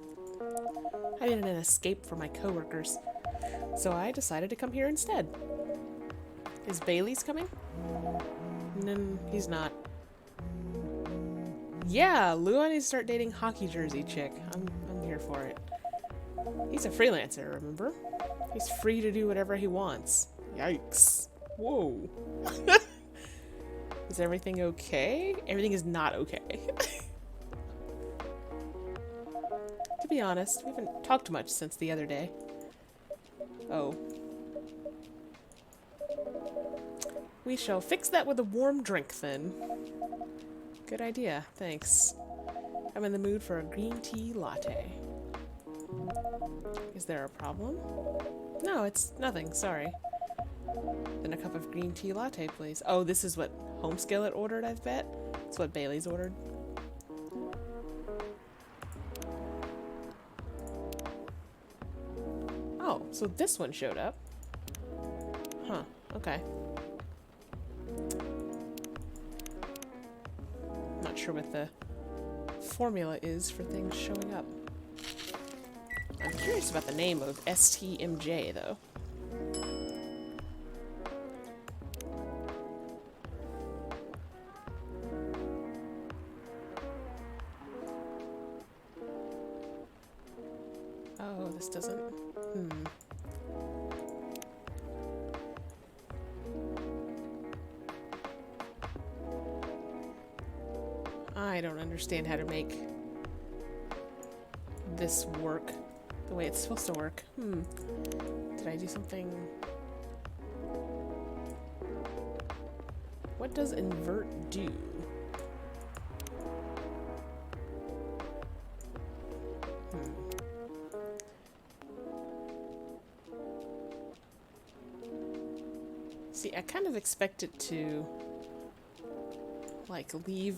Speaker 1: I needed an escape from my coworkers, so I decided to come here instead. Is Bailey's coming? No, he's not. Yeah, Lua needs to start dating hockey jersey chick. I'm here for it. He's a freelancer, remember? He's free to do whatever he wants. Yikes. Whoa. Is everything okay? Everything is not okay. To be honest, we haven't talked much since the other day. Oh. We shall fix that with a warm drink, then. Good idea, thanks. I'm in the mood for a green tea latte. Is there a problem? No, it's nothing, sorry. Then a cup of green tea latte, please. Oh, this is what Homeskillet ordered, I bet? It's what Bailey's ordered. Oh, so this one showed up. Huh, okay. Not sure what the formula is for things showing up. I'm curious about the name of STMJ, though. Oh, this doesn't... I don't understand how to make this work the way it's supposed to work. Did I do something? What does invert do? See, I kind of expect it to, like, leave...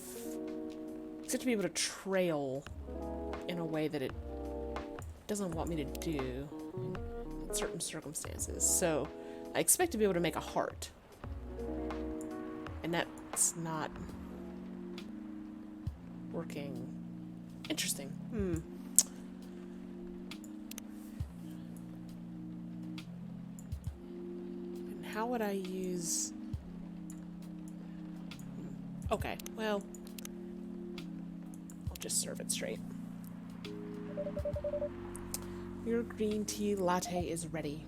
Speaker 1: Expect to be able to trail in a way that it doesn't want me to do in certain circumstances. So, I expect to be able to make a heart. And that's not working. Interesting. And how would I use... Okay, well... I'll just serve it straight. Your green tea latte is ready.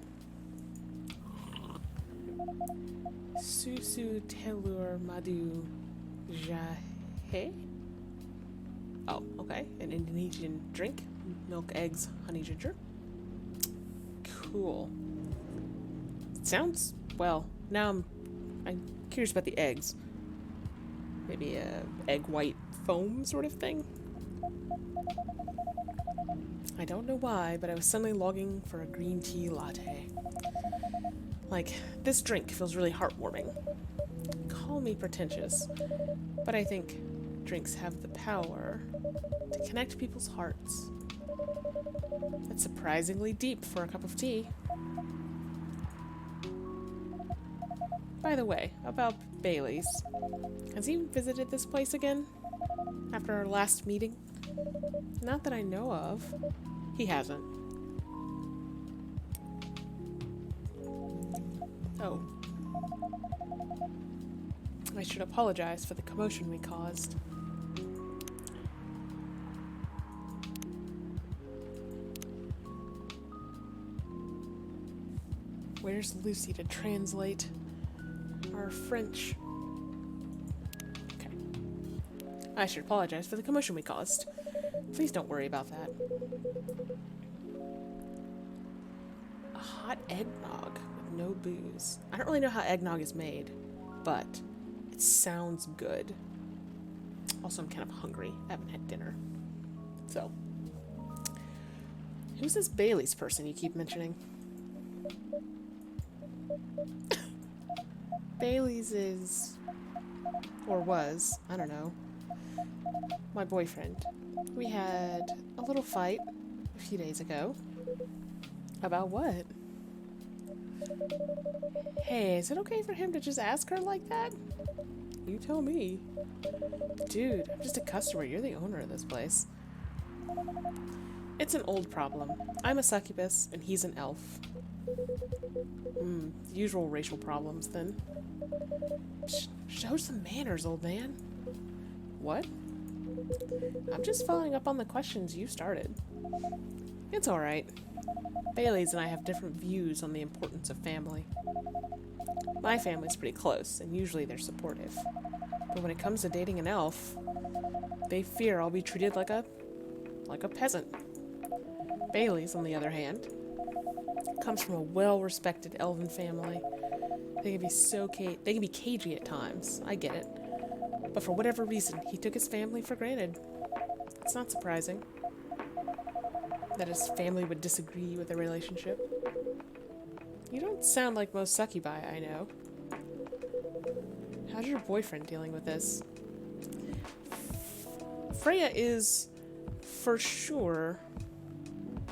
Speaker 1: Susu telur madu jahe? Oh, okay. An Indonesian drink. Milk, eggs, honey, ginger. Cool. Sounds, well, now I'm curious about the eggs. Maybe a egg white foam sort of thing? I don't know why, but I was suddenly longing for a green tea latte. Like, this drink feels really heartwarming. Call me pretentious, but I think drinks have the power to connect people's hearts. It's surprisingly deep for a cup of tea. By the way, about Bailey's. Has he visited this place again? After our last meeting? Not that I know of. He hasn't. Oh. I should apologize for the commotion we caused. Where's Lucy to translate our French? Okay. I should apologize for the commotion we caused. Please don't worry about that. A hot eggnog with no booze. I don't really know how eggnog is made, but it sounds good. Also, I'm kind of hungry. I haven't had dinner. So, who's this Bailey's person you keep mentioning? Bailey's is, or was, I don't know, my boyfriend. We had a little fight a few days ago. About what? Hey, is it okay for him to just ask her like that? You tell me. Dude, I'm just a customer. You're the owner of this place. It's an old problem. I'm a succubus, and he's an elf. Usual racial problems, then. Show some manners, old man. What? I'm just following up on the questions you started. It's alright. Bailey's and I have different views on the importance of family. My family's pretty close, and usually they're supportive. But when it comes to dating an elf, they fear I'll be treated like a peasant. Bailey's, on the other hand, comes from a well-respected elven family. They can be cagey at times. I get it. But for whatever reason, he took his family for granted. It's not surprising that his family would disagree with the relationship. You don't sound like most succubi I know. How's your boyfriend dealing with this? Freya is, for sure...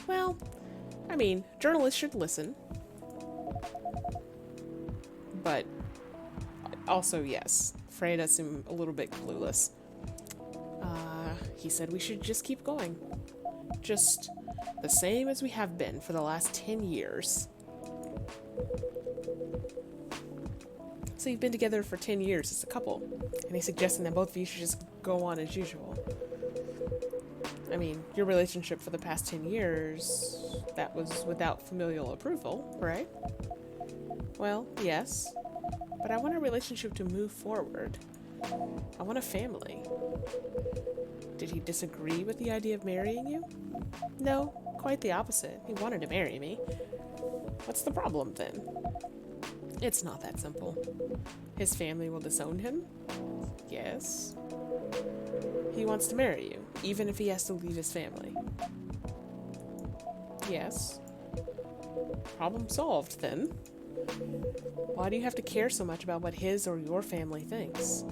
Speaker 1: Well, I mean, journalists should listen. But also, yes, Freya does seem a little bit clueless. He said we should just keep going. Just the same as we have been for the last 10 years. So you've been together for 10 years as a couple, and he's suggesting that both of you should just go on as usual. I mean, your relationship for the past 10 years, that was without familial approval, right? Well, yes, but I want a relationship to move forward. I want a family. Did he disagree with the idea of marrying you? No, quite the opposite. He wanted to marry me. What's the problem then? It's not that simple. His family will disown him? Yes. He wants to marry you, even if he has to leave his family. Yes. Problem solved, then. Why do you have to care so much about what his or your family thinks?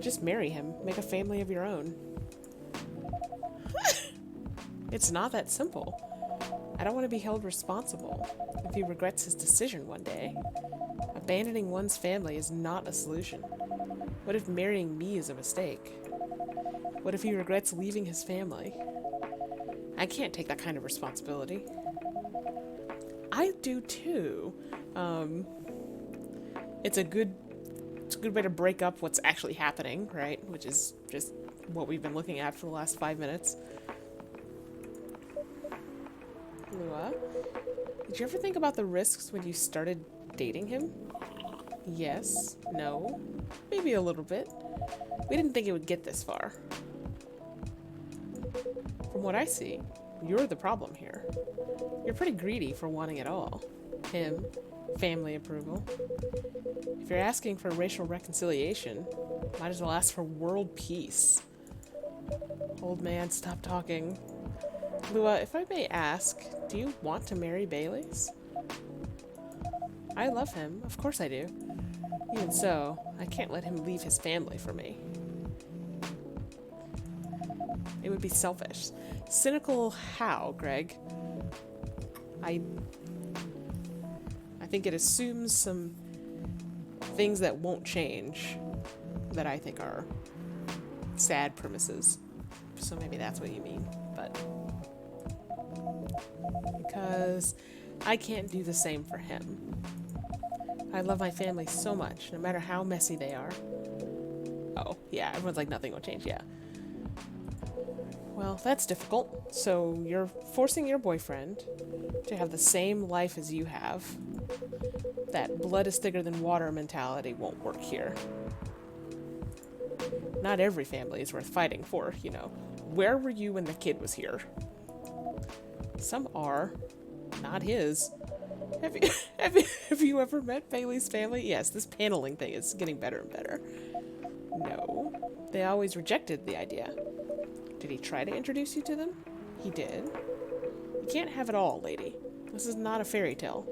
Speaker 1: Just marry him. Make a family of your own. It's not that simple. I don't want to be held responsible if he regrets his decision one day. Abandoning one's family is not a solution. What if marrying me is a mistake? What if he regrets leaving his family? I can't take that kind of responsibility. I do too. It's a good way to break up what's actually happening, right? Which is just what we've been looking at for the last 5 minutes. Lua, did you ever think about the risks when you started dating him? Yes. No. Maybe a little bit. We didn't think it would get this far. From what I see, you're the problem here. You're pretty greedy for wanting it all. Him, family approval. If you're asking for racial reconciliation, might as well ask for world peace. Old man, stop talking. Lua, if I may ask, do you want to marry Bailey's? I love him, of course I do. Even so, I can't let him leave his family for me. It would be selfish. Cynical how, Greg? I think it assumes some things that won't change that I think are sad premises. So maybe that's what you mean, but... Because I can't do the same for him. I love my family so much, no matter how messy they are. Oh, yeah, everyone's like, nothing will change, yeah. Well, that's difficult. So you're forcing your boyfriend to have the same life as you have. That blood is thicker than water mentality won't work here. Not every family is worth fighting for, you know. Where were you when the kid was here? Some are. Not his. Have you ever met Bailey's family? Yes, this paneling thing is getting better and better. No. They always rejected the idea. Did he try to introduce you to them? He did. You can't have it all, lady. This is not a fairy tale.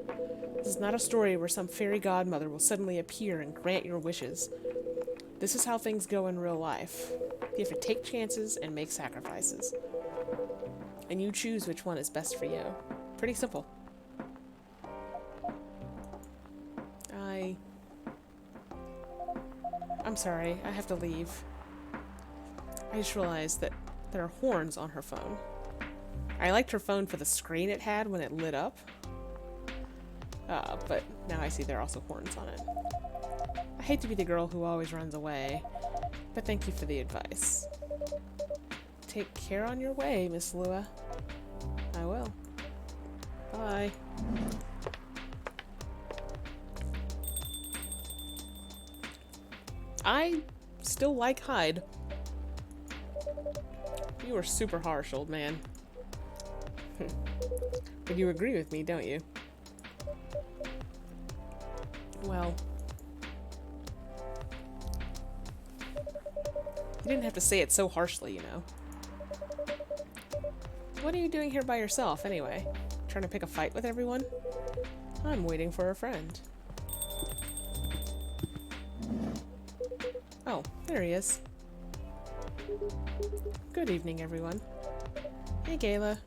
Speaker 1: This is not a story where some fairy godmother will suddenly appear and grant your wishes. This is how things go in real life. You have to take chances and make sacrifices. And you choose which one is best for you. Pretty simple. I'm sorry, I have to leave. I just realized that there are horns on her phone. I liked her phone for the screen it had when it lit up. But now I see there are also horns on it. I hate to be the girl who always runs away, but thank you for the advice. Take care on your way, Miss Lua. I will. Bye. I still like Hyde. You are super harsh, old man. But you agree with me, don't you? Well, you didn't have to say it so harshly, you know. What are you doing here by yourself, anyway? Trying to pick a fight with everyone? I'm waiting for a friend. Oh, there he is. Good evening, everyone. Hey, Gayla.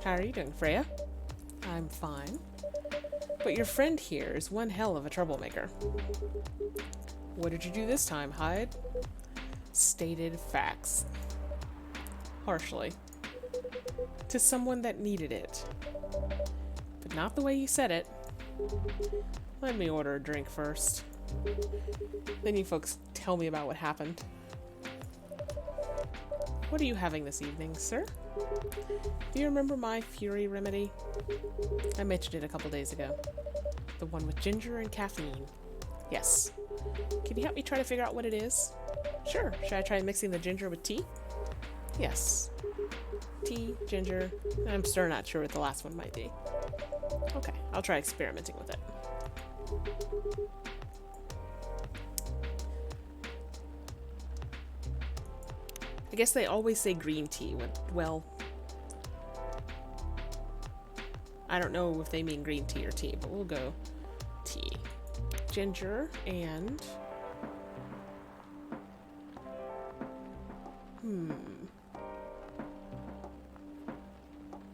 Speaker 1: How are you doing, Freya? I'm fine. But your friend here is one hell of a troublemaker. What did you do this time, Hyde? Stated facts. Harshly. To someone that needed it. But not the way you said it. Let me order a drink first. Then you folks tell me about what happened. What are you having this evening, sir? Do you remember my fury remedy? I mentioned it a couple days ago. The one with ginger and caffeine. Yes. Can you help me try to figure out what it is? Sure. Should I try mixing the ginger with tea? Yes. Tea, ginger. I'm still not sure what the last one might be. Okay, I'll try experimenting with it. I guess they always say green tea when, well, I don't know if they mean green tea or tea, but we'll go tea. Ginger and...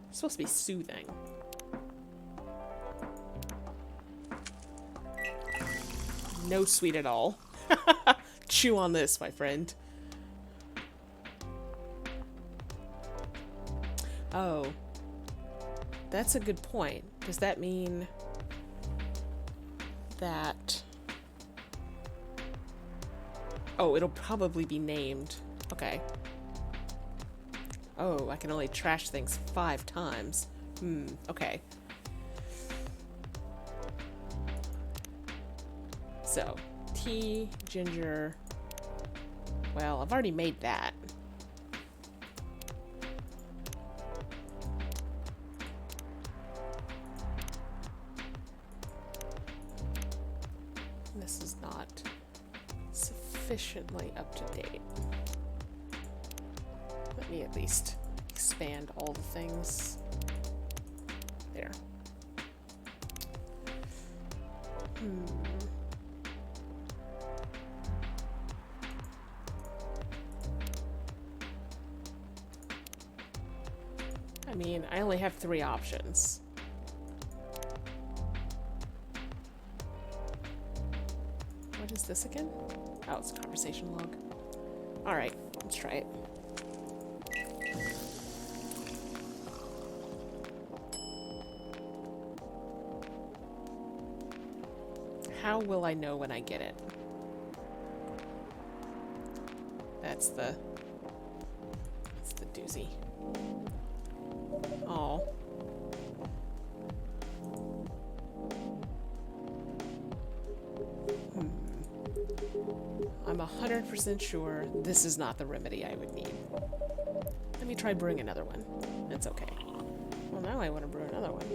Speaker 1: It's supposed to be soothing. No sweet at all. Chew on this, my friend. Oh. That's a good point. Does that mean that... Oh, it'll probably be named. Okay. Oh, I can only trash things 5 times. Okay. So, tea, ginger... Well, I've already made that. This is not sufficiently up to date. Let me at least expand all the things. There. I mean, I only have 3 options. What is this again? Oh, it's a conversation log. Alright, let's try it. How will I know when I get it? That's the doozy. Oh. I'm 100% sure this is not the remedy I would need. me try brewing another one. It's okay. Well, now I want to brew another one.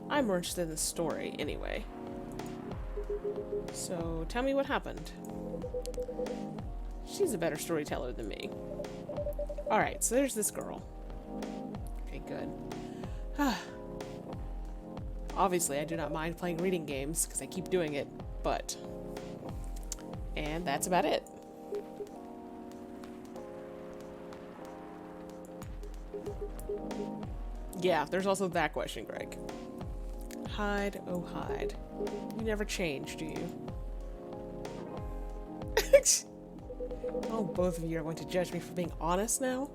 Speaker 1: I'm more interested in the story, anyway. So, tell me what happened. She's a better storyteller than me. Alright, so there's this girl. Okay, good. Obviously, I do not mind playing reading games, because I keep doing it, but... And that's about it. Yeah, there's also that question, Greg. Hide, oh hide. You never change, do you? Oh, both of you are going to judge me for being honest now?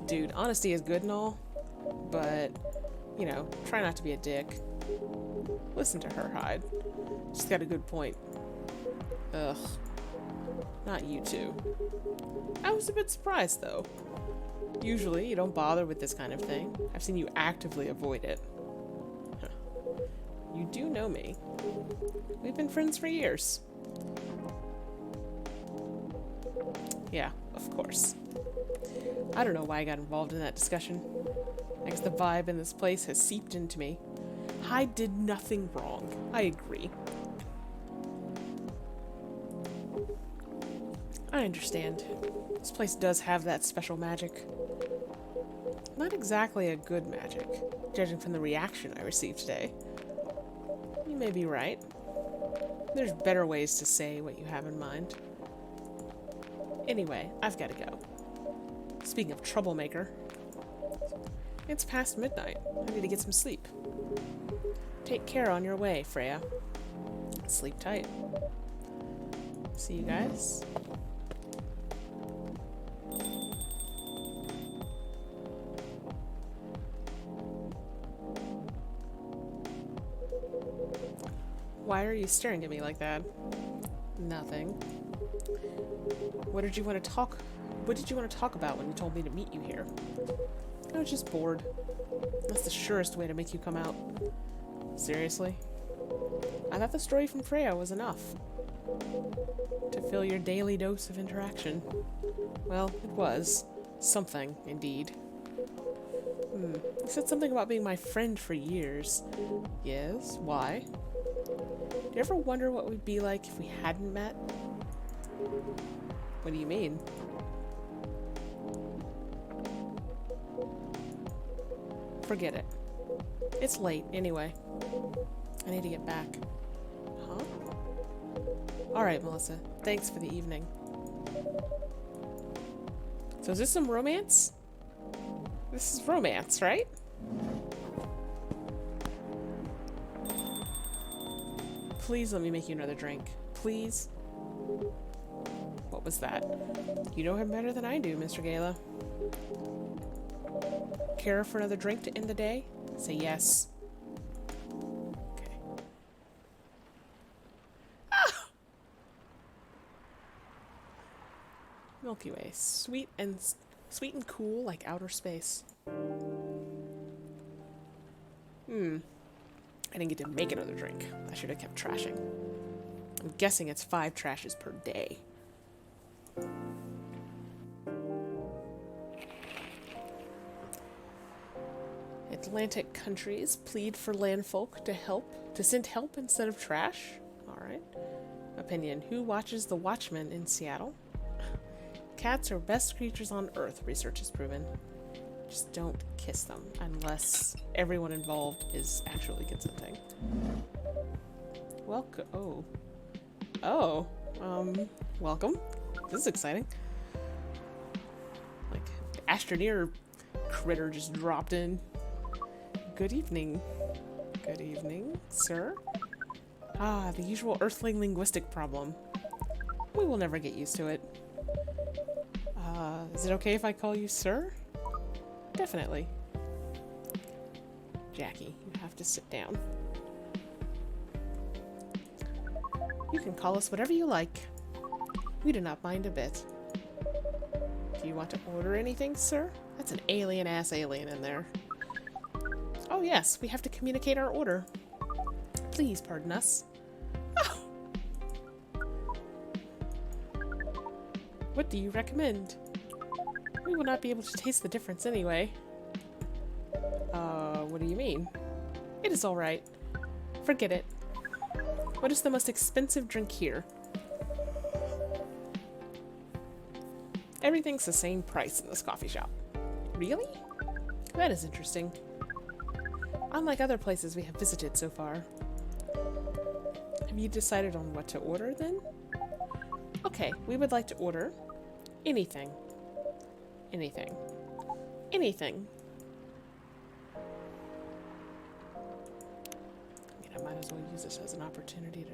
Speaker 1: Dude, honesty is good and all, but, you know, try not to be a dick. Listen to her, Hyde. She's got a good point. Ugh. Not you two. I was a bit surprised, though. Usually, you don't bother with this kind of thing. I've seen you actively avoid it. Huh. You do know me. We've been friends for years. Yeah, of course. I don't know why I got involved in that discussion. I guess the vibe in this place has seeped into me. Hyde did nothing wrong. I agree. I understand. This place does have that special magic. Not exactly a good magic, judging from the reaction I received today. You may be right. There's better ways to say what you have in mind. Anyway, I've got to go. Speaking of troublemaker, it's past midnight. I need to get some sleep. Take care on your way, Freya. Sleep tight. See you guys. Why are you staring at me like that? Nothing. What did you want to talk about when you told me to meet you here? I was just bored. That's the surest way to make you come out. Seriously? I thought the story from Freya was enough to fill your daily dose of interaction. Well, it was. Something, indeed. You said something about being my friend for years. Yes? Why? Do you ever wonder what we'd be like if we hadn't met? What do you mean? Forget it. It's late, anyway. I need to get back. Huh? Alright, Melissa. Thanks for the evening. So is this some romance? This is romance, right? Please let me make you another drink. Please? What was that? You know him better than I do, Mr. Gala. Care for another drink to end the day? Say yes. Okay. Ah! Milky Way. Sweet and cool like outer space. I didn't get to make another drink. I should have kept trashing. I'm guessing it's 5 trashes per day. Atlantic countries plead for landfolk to send help instead of trash. Alright. Opinion. Who watches the Watchmen in Seattle? Cats are best creatures on Earth, research has proven. Just don't kiss them unless everyone involved is actually consenting. Welcome. Welcome. This is exciting. Like, Astroneer critter just dropped in. Good evening. Good evening, sir. Ah, the usual Earthling linguistic problem. We will never get used to it. Is it okay if I call you sir? Definitely. Jackie, you have to sit down. You can call us whatever you like. We do not mind a bit. Do you want to order anything, sir? That's an alien-ass alien in there. Oh yes, we have to communicate our order. Please pardon us. Oh. What do you recommend? We will not be able to taste the difference anyway. What do you mean? It is alright. Forget it. What is the most expensive drink here? Everything's the same price in this coffee shop. Really? That is interesting. Unlike other places we have visited so far. Have you decided on what to order then? Okay, we would like to order anything. Anything. Anything. I mean, I might as well use this as an opportunity to...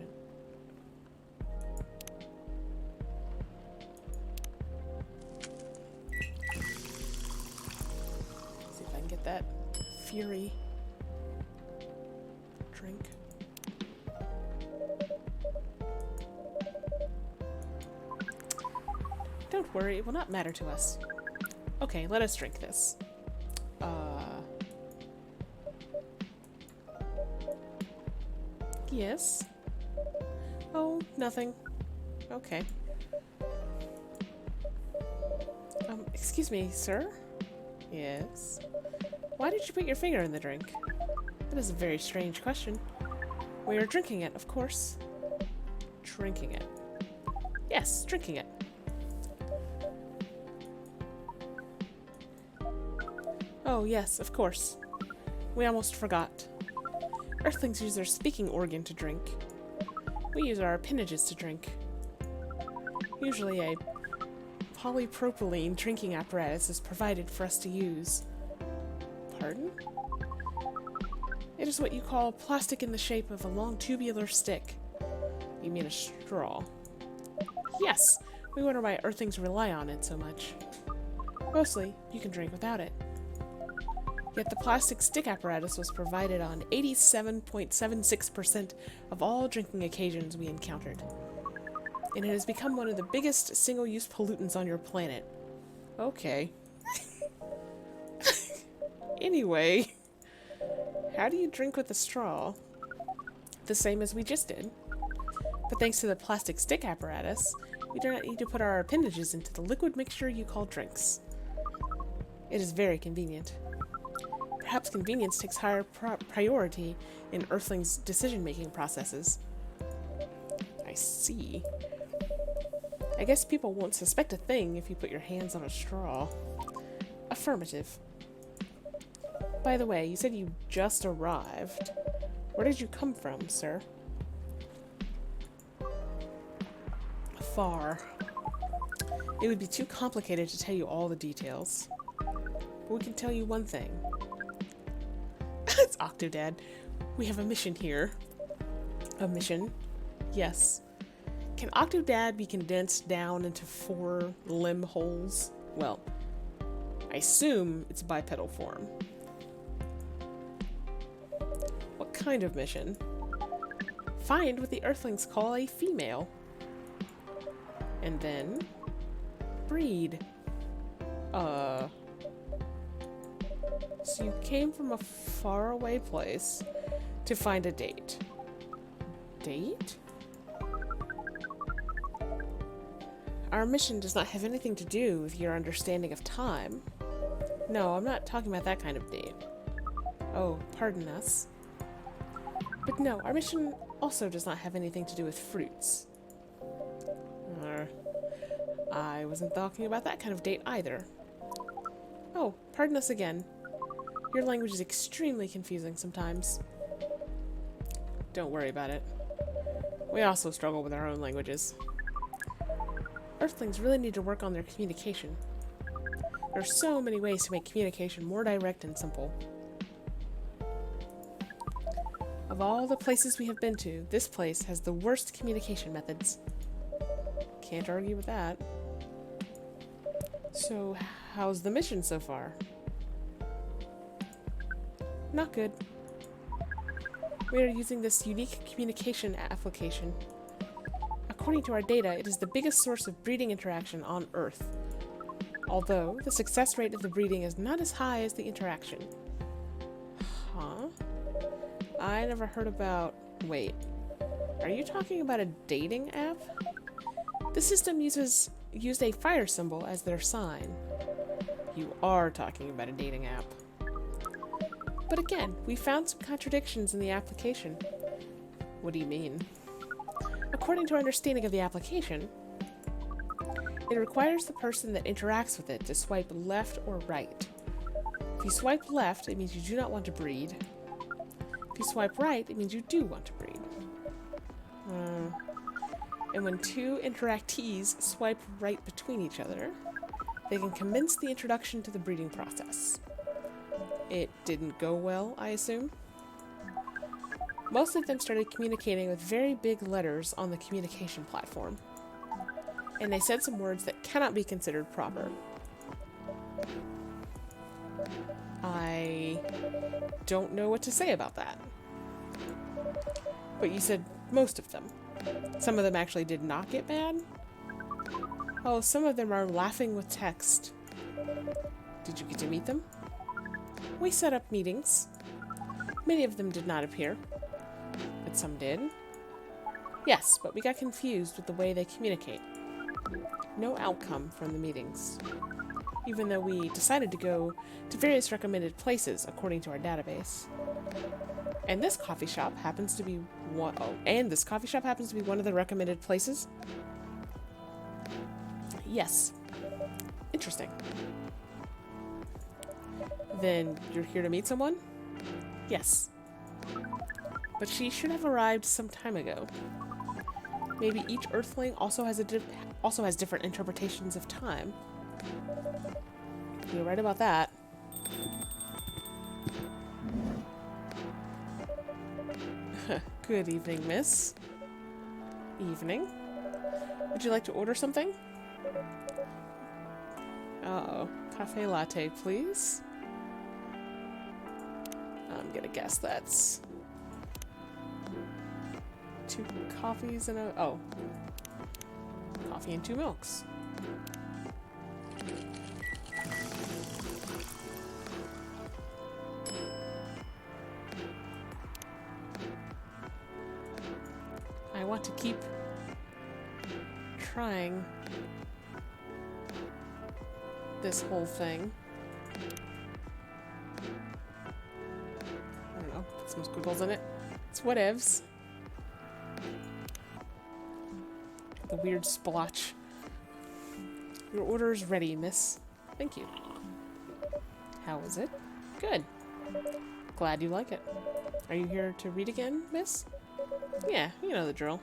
Speaker 1: see if I can get that Fury drink. Don't worry, it will not matter to us. Okay, let us drink this. Yes. Oh, nothing. Okay. Excuse me, sir? Yes? Why did you put your finger in the drink? That is a very strange question. We are drinking it, of course. Drinking it. Yes, drinking it. Oh, yes, of course. We almost forgot. Earthlings use their speaking organ to drink. We use our appendages to drink. Usually a polypropylene drinking apparatus is provided for us to use. Pardon? It is what you call plastic in the shape of a long tubular stick. You mean a straw? Yes! We wonder why Earthlings rely on it so much. Mostly, you can drink without it. Yet the plastic stick apparatus was provided on 87.76% of all drinking occasions we encountered. And it has become one of the biggest single-use pollutants on your planet. Okay. Anyway, how do you drink with a straw? The same as we just did. But thanks to the plastic stick apparatus, we do not need to put our appendages into the liquid mixture you call drinks. It is very convenient. Perhaps convenience takes higher priority in Earthlings' decision-making processes. I see. I guess people won't suspect a thing if you put your hands on a straw. Affirmative. By the way, you said you just arrived. Where did you come from, sir? Far. It would be too complicated to tell you all the details. But we can tell you one thing. It's Octodad. We have a mission here. A mission? Yes. Can Octodad be condensed down into 4 limb holes? Well, I assume it's bipedal form. What kind of mission? Find what the Earthlings call a female. And then breed. So you came from a faraway place to find a date. Date? Our mission does not have anything to do with your understanding of time. No, I'm not talking about that kind of date. Oh, pardon us. But no, our mission also does not have anything to do with fruits. I wasn't talking about that kind of date either. Oh, pardon us again. Your language is extremely confusing sometimes. Don't worry about it. We also struggle with our own languages. Earthlings really need to work on their communication. There are so many ways to make communication more direct and simple. Of all the places we have been to, this place has the worst communication methods. Can't argue with that. So, how's the mission so far? Not good. We are using this unique communication application. According to our data, it is the biggest source of breeding interaction on Earth. Although, the success rate of the breeding is not as high as the interaction. Huh? I never heard about... Wait. Are you talking about a dating app? The system used a fire symbol as their sign. You are talking about a dating app. But again, we found some contradictions in the application. What do you mean? According to our understanding of the application, it requires the person that interacts with it to swipe left or right. If you swipe left, it means you do not want to breed. If you swipe right, it means you do want to breed. And when two interactees swipe right between each other, they can commence the introduction to the breeding process. It didn't go well, I assume. Most of them started communicating with very big letters on the communication platform. And they said some words that cannot be considered proper. I don't know what to say about that. But you said most of them. Some of them actually did not get mad. Oh, some of them are laughing with text. Did you get to meet them? We set up meetings. Many of them did not appear, but some did. Yes, but we got confused with the way they communicate. No outcome from the meetings, even though we decided to go to various recommended places according to our database. And this coffee shop happens to be one. Oh, and this coffee shop happens to be one of the recommended places. Yes. Interesting. Then you're here to meet someone? Yes. But she should have arrived some time ago. Maybe each Earthling also has different interpretations of time. You're right about that. Good evening, miss. Evening. Would you like to order something? Uh-oh. Cafe latte, please. I'm gonna guess that's 2 coffees and a... Oh. Coffee and 2 milks. I want to keep trying this whole thing. I don't know, put some squiggles in it. It's whatevs. The weird splotch. Your order is ready, miss. Thank you. How is it? Good. Glad you like it. Are you here to read again, miss? Yeah, you know the drill.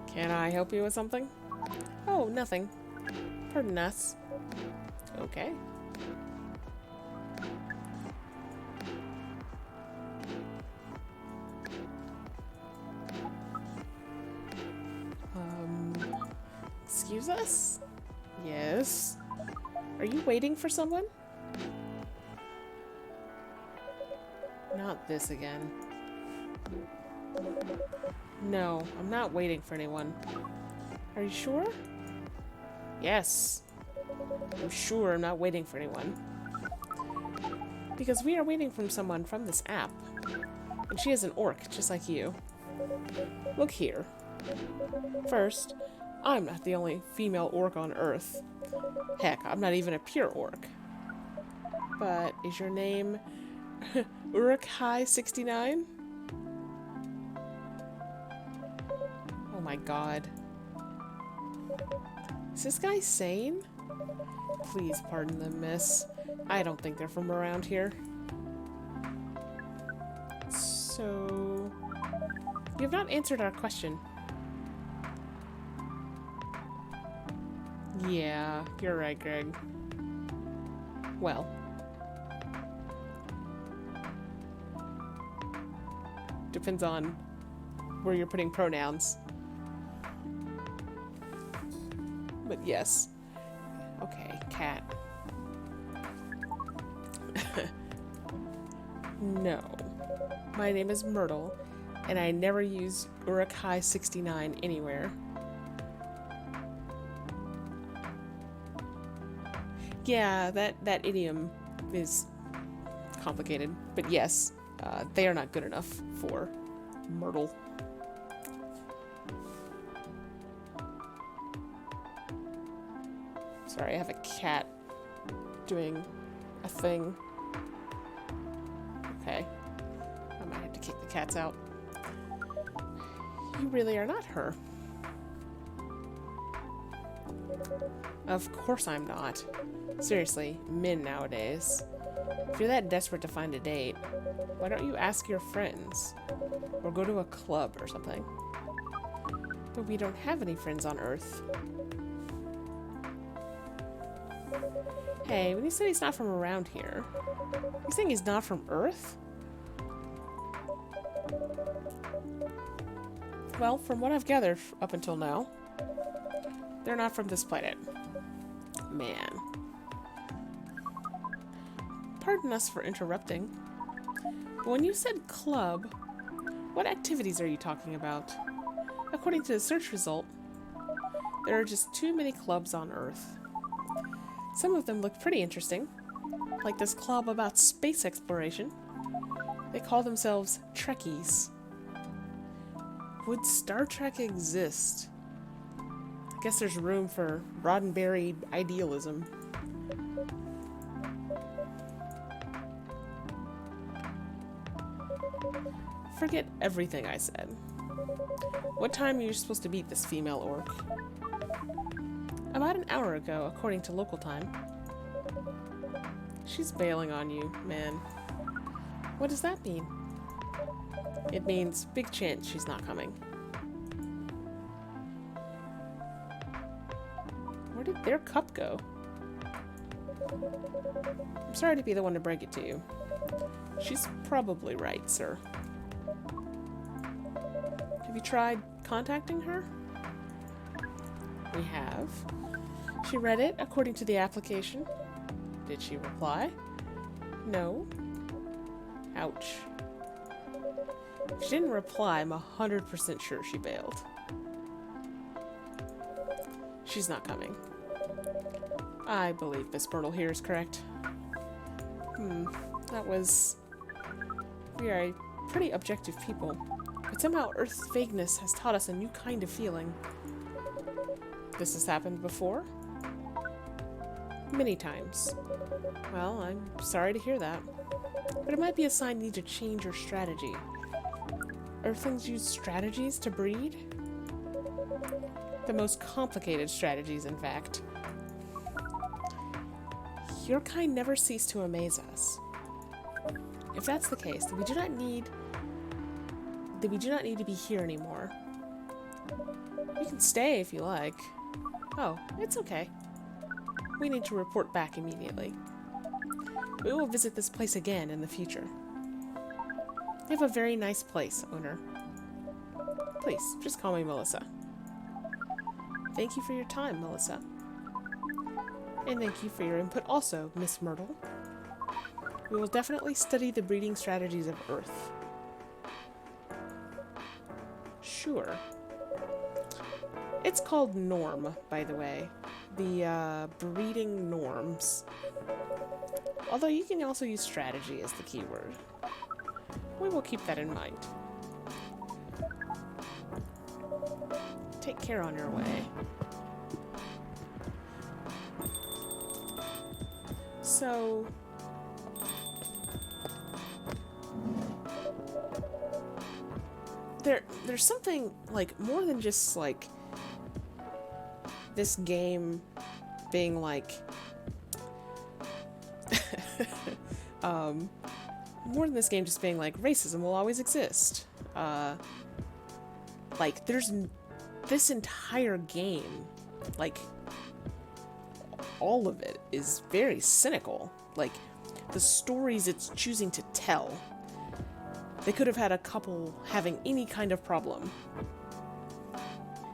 Speaker 1: Can I help you with something? Oh, nothing. Pardon us. Okay. Excuse us? Yes. Are you waiting for someone? Not this again. No, I'm not waiting for anyone. Are you sure? Yes. I'm sure I'm not waiting for anyone. Because we are waiting for someone from this app. And she is an orc, just like you. Look here. First, I'm not the only female orc on Earth. Heck, I'm not even a pure orc. But is your name Uruk-hai-69? Oh my god. Is this guy sane? Please pardon them, miss. I don't think they're from around here. So... you have not answered our question. Yeah, you're right, Greg. Well. Depends on where you're putting pronouns. But yes. Okay, cat. No. My name is Myrtle, and I never use Uruk-hai-69 anywhere. Yeah, that idiom is complicated, but yes, they are not good enough for Myrtle. Sorry, I have a cat doing a thing. Okay. I might have to kick the cats out. You really are not her. Of course I'm not. Seriously, men nowadays. If you're that desperate to find a date, why don't you ask your friends? Or go to a club or something. But we don't have any friends on Earth. Hey, when you said he's not from around here, you saying he's not from Earth? Well, from what I've gathered up until now, they're not from this planet. Man. Pardon us for interrupting, but when you said club, what activities are you talking about? According to the search result, there are just too many clubs on Earth. Some of them look pretty interesting, like this club about space exploration. They call themselves Trekkies. Would Star Trek exist? I guess there's room for Roddenberry idealism. Forget everything I said. What time are you supposed to meet this female orc? About an hour ago, according to local time. She's bailing on you, man. What does that mean? It means big chance she's not coming. Where did their cup go? I'm sorry to be the one to break it to you. She's probably right, sir. Have you tried contacting her? We have. She read it according to the application. Did she reply? No. Ouch. If she didn't reply, I'm 100% sure she bailed. She's not coming. I believe Miss Myrtle here is correct. That was... We are a pretty objective people, but somehow Earth's vagueness has taught us a new kind of feeling. This has happened before? Many times. Well, I'm sorry to hear that, but it might be a sign you need to change your strategy. Earthlings use strategies to breed? The most complicated strategies, in fact. Your kind never cease to amaze us. If that's the case, then we do not need to be here anymore. You can stay if you like. Oh, it's okay. We need to report back immediately. We will visit this place again in the future. You have a very nice place, owner. Please, just call me Melissa. Thank you for your time, Melissa. And thank you for your input also, Miss Myrtle. We will definitely study the breeding strategies of Earth. Sure. It's called norm, by the way. The breeding norms. Although you can also use strategy as the keyword. We will keep that in mind. Take care on your way. So... There's something, like, more than just, like, this game being, like... more than this game just being, like, racism will always exist. Like, there's... This entire game, like, all of it is very cynical. Like, the stories it's choosing to tell. They could have had a couple having any kind of problem.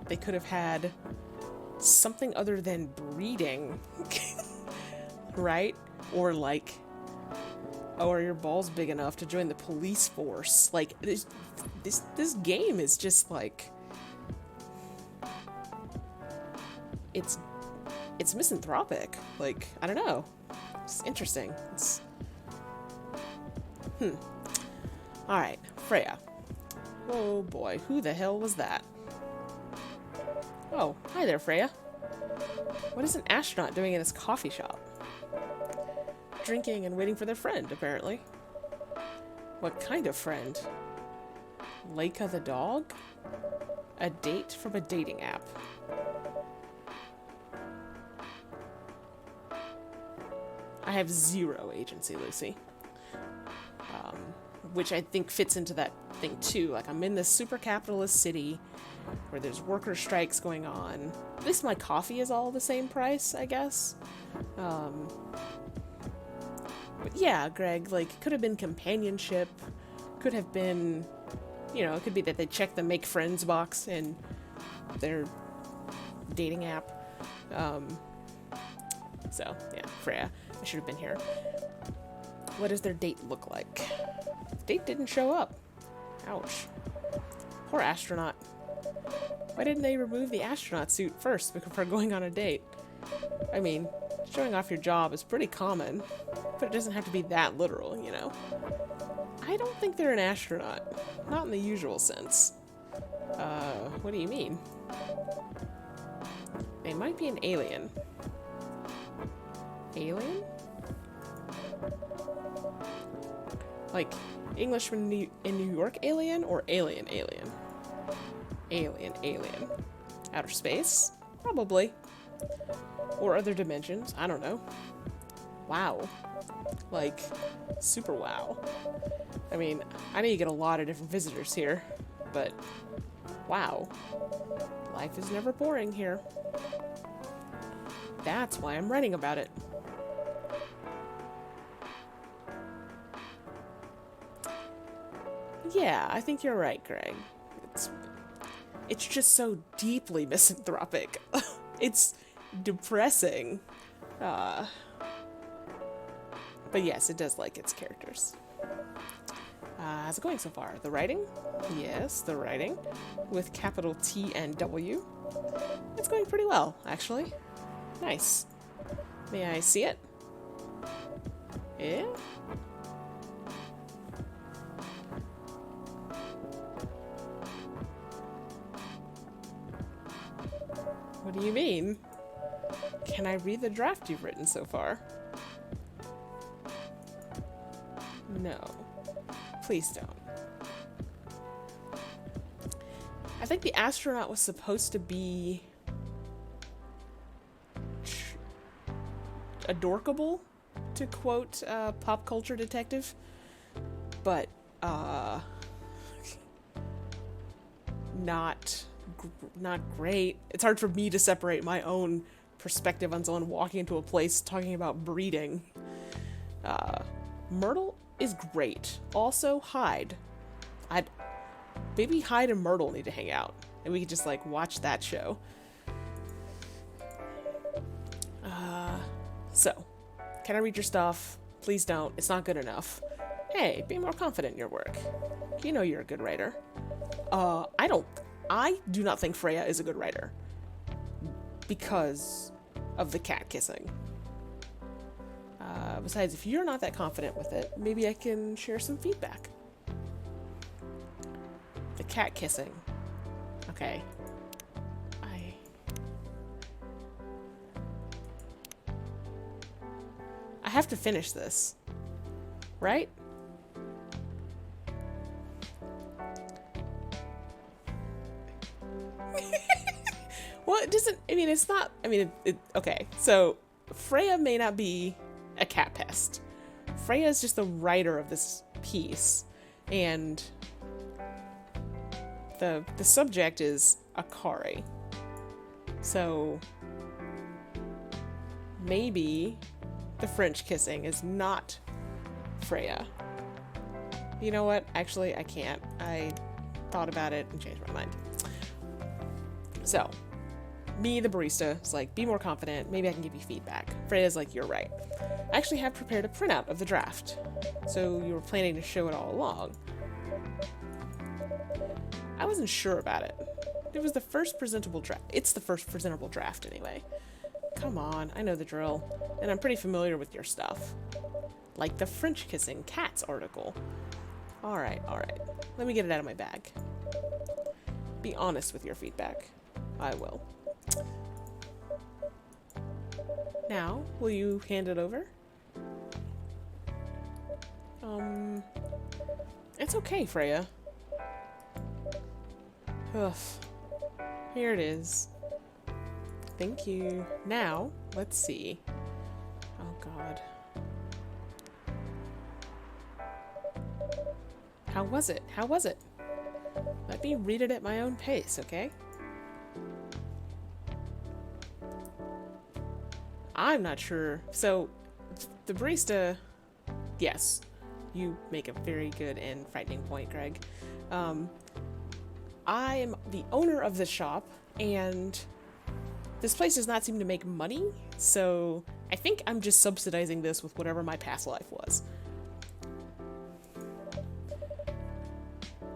Speaker 1: They could have had something other than breeding. Right? Or like, oh, are your balls big enough to join the police force? Like, this game is just like... It's misanthropic. Like, I don't know. It's interesting. It's... Alright, Freya. Oh boy, who the hell was that? Oh, hi there, Freya. What is an astronaut doing in his coffee shop? Drinking and waiting for their friend, apparently. What kind of friend? Leica the dog? A date from a dating app. I have zero agency, Lucy. Which I think fits into that thing too. Like, I'm in this super capitalist city where there's worker strikes going on. At least my coffee is all the same price, I guess. But yeah, Greg, like, could have been companionship. Could have been, you know, it could be that they check the make friends box in their dating app. So, yeah, Freya. I should have been here. What does their date look like? Date didn't show up. Ouch. Poor astronaut. Why didn't they remove the astronaut suit first before going on a date? I mean, showing off your job is pretty common, but it doesn't have to be that literal, you know? I don't think they're an astronaut. Not in the usual sense. What do you mean? They might be an alien. Alien? Like, Englishman in New York alien or alien alien? Alien alien. Outer space? Probably. Or other dimensions. I don't know. Wow. Like, super wow. I mean, I know you get a lot of different visitors here, but wow. Life is never boring here. That's why I'm writing about it. Yeah, I think you're right, Greg. It's just so deeply misanthropic. It's depressing. But yes, it does like its characters. How's it going so far? The writing? Yes, the writing. With capital T and W. It's going pretty well, actually. Nice. May I see it? Yeah? What do you mean? Can I read the draft you've written so far? No. Please don't. I think the astronaut was supposed to be adorkable, to quote Pop Culture Detective, but not great. It's hard for me to separate my own perspective on someone walking into a place talking about breeding. Myrtle is great. Also, Hyde. Maybe Hyde and Myrtle need to hang out, and we could just like watch that show. So, can I read your stuff? Please don't. It's not good enough. Hey, be more confident in your work. You know you're a good writer. I do not think Freya is a good writer because of the cat kissing. Besides, if you're not that confident with it, maybe I can share some feedback. The cat kissing. Okay. I have to finish this, right? Well, it doesn't, I mean, it's not, I mean, okay, so Freya may not be a cat pest. Freya is just the writer of this piece, and the subject is Akari. So maybe the French kissing is not Freya. You know what? Actually, I can't. I thought about it and changed my mind. So, me, the barista, is like, be more confident. Maybe I can give you feedback. Freya's like, you're right. I actually have prepared a printout of the draft. So you were planning to show it all along. I wasn't sure about it. It was the first presentable draft. It's the first presentable draft anyway. Come on, I know the drill. And I'm pretty familiar with your stuff. Like the French kissing cats article. Alright. Let me get it out of my bag. Be honest with your feedback. I will. Now, will you hand it over? It's okay, Freya. Ugh. Here it is. Thank you. Now, let's see. Oh, God. How was it? How was it? Let me read it at my own pace, okay? I'm not sure. So, the barista... Yes. You make a very good and frightening point, Greg. I am the owner of the shop, and this place does not seem to make money, so I think I'm just subsidizing this with whatever my past life was.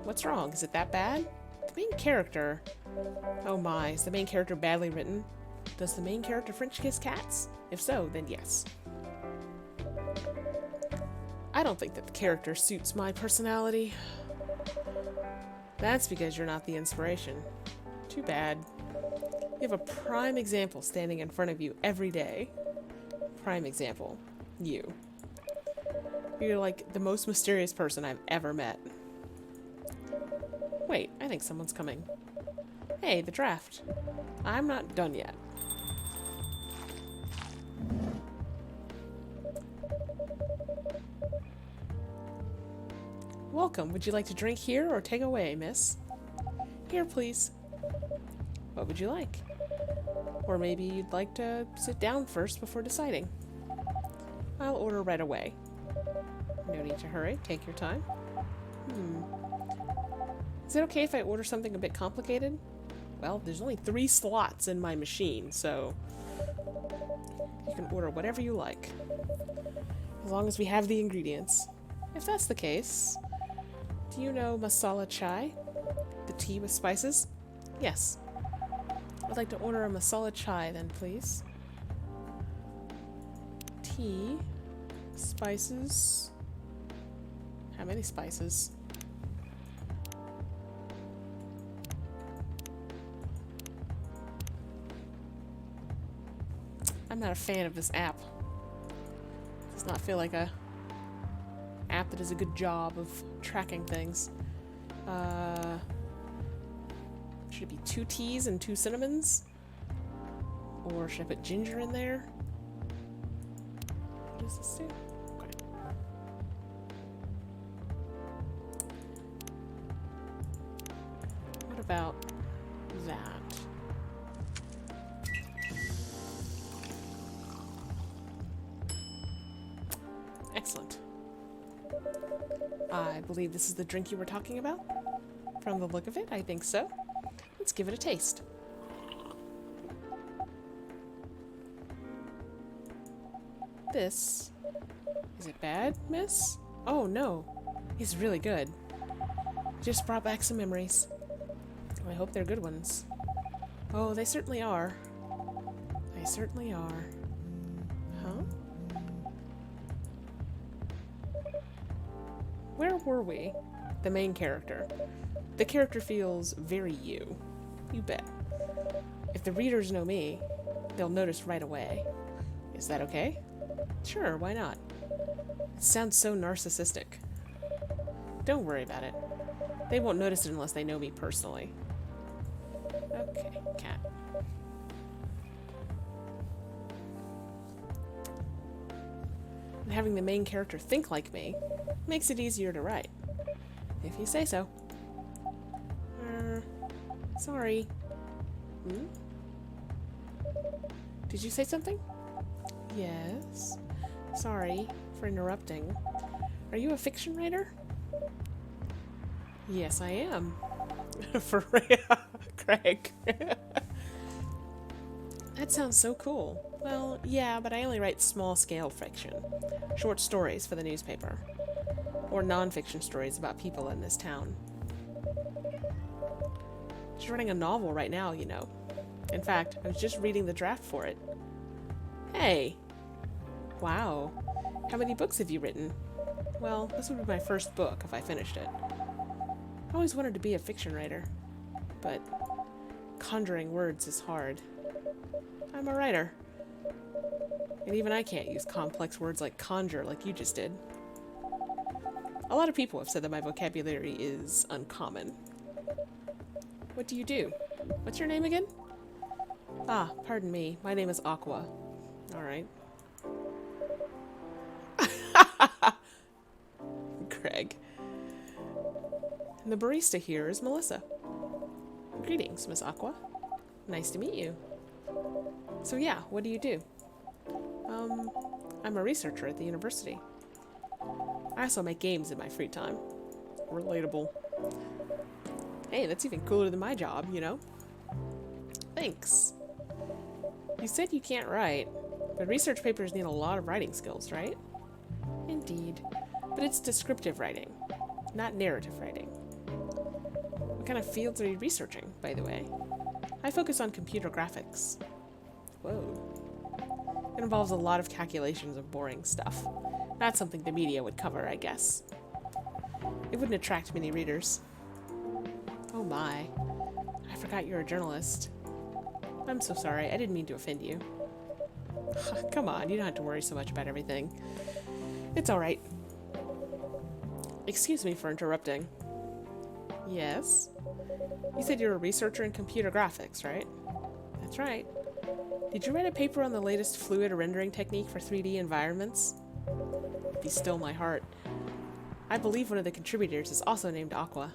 Speaker 1: What's wrong? Is it that bad? The main character... Oh my, is the main character badly written? Does the main character French kiss cats? If so, then yes. I don't think that the character suits my personality. That's because you're not the inspiration. Too bad. You have a prime example standing in front of you every day. Prime example. You. You're like the most mysterious person I've ever met. Wait, I think someone's coming. Hey, the draft. I'm not done yet. Welcome. Would you like to drink here or take away, miss? Here, please. What would you like? Or maybe you'd like to sit down first before deciding. I'll order right away. No need to hurry. Take your time. Is it okay if I order something a bit complicated? Well, there's only 3 slots in my machine, so you can order whatever you like. As long as we have the ingredients. If that's the case, do you know masala chai? The tea with spices? Yes. I'd like to order a masala chai then, please. Tea, spices. How many spices? I'm not a fan of this app. It does not feel like a app that does a good job of tracking things. Should it be 2 teas and 2 cinnamons? Or should I put ginger in there? What does this do? Okay. What about that? Excellent. I believe this is the drink you were talking about. From the look of it, I think so. Let's give it a taste. This... Is it bad, miss? Oh, no. It's really good. Just brought back some memories. I hope they're good ones. Oh, they certainly are. They certainly are. Huh? Where were we? The main character. The character feels very you. You bet. If the readers know me, they'll notice right away. Is that okay? Sure, why not? It sounds so narcissistic. Don't worry about it. They won't notice it unless they know me personally. Okay, cat. And having the main character think like me makes it easier to write. If you say so. Sorry. Did you say something? Yes. Sorry for interrupting. Are you a fiction writer? Yes, I am. For real, Craig. That sounds so cool. Well, yeah, but I only write small-scale fiction. Short stories for the newspaper. Or non-fiction stories about people in this town. She's running a novel right now, you know. In fact, I was just reading the draft for it. Hey! Wow. How many books have you written? Well, this would be my first book if I finished it. I always wanted to be a fiction writer, but conjuring words is hard. I'm a writer. And even I can't use complex words like conjure like you just did. A lot of people have said that my vocabulary is uncommon. What do you do? What's your name again? Ah, pardon me. My name is Aqua. Alright. Greg. And the barista here is Melissa. Greetings, Miss Aqua. Nice to meet you. So yeah, what do you do? I'm a researcher at the university. I also make games in my free time. Relatable. Hey, that's even cooler than my job, you know? Thanks. You said you can't write, but research papers need a lot of writing skills, right? Indeed. But it's descriptive writing, not narrative writing. What kind of fields are you researching, by the way? I focus on computer graphics. Whoa. It involves a lot of calculations of boring stuff. Not something the media would cover, I guess. It wouldn't attract many readers. Oh my. I forgot you're a journalist. I'm so sorry. I didn't mean to offend you. Come on, you don't have to worry so much about everything. It's alright. Excuse me for interrupting. Yes? You said you're a researcher in computer graphics, right? That's right. Did you write a paper on the latest fluid rendering technique for 3D environments? Be still my heart. I believe one of the contributors is also named Aqua.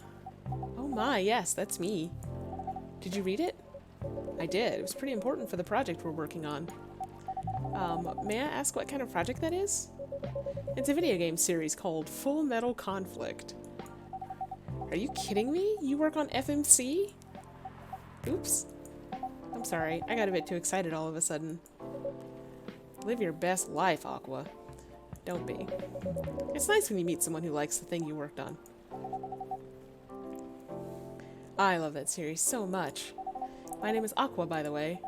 Speaker 1: Oh my, yes, that's me. Did you read it? I did. It was pretty important for the project we're working on. May I ask what kind of project that is? It's a video game series called Full Metal Conflict. Are you kidding me? You work on FMC? Oops. I'm sorry. I got a bit too excited all of a sudden. Live your best life, Aqua. Don't be. It's nice when you meet someone who likes the thing you worked on. I love that series so much. My name is Aqua, by the way.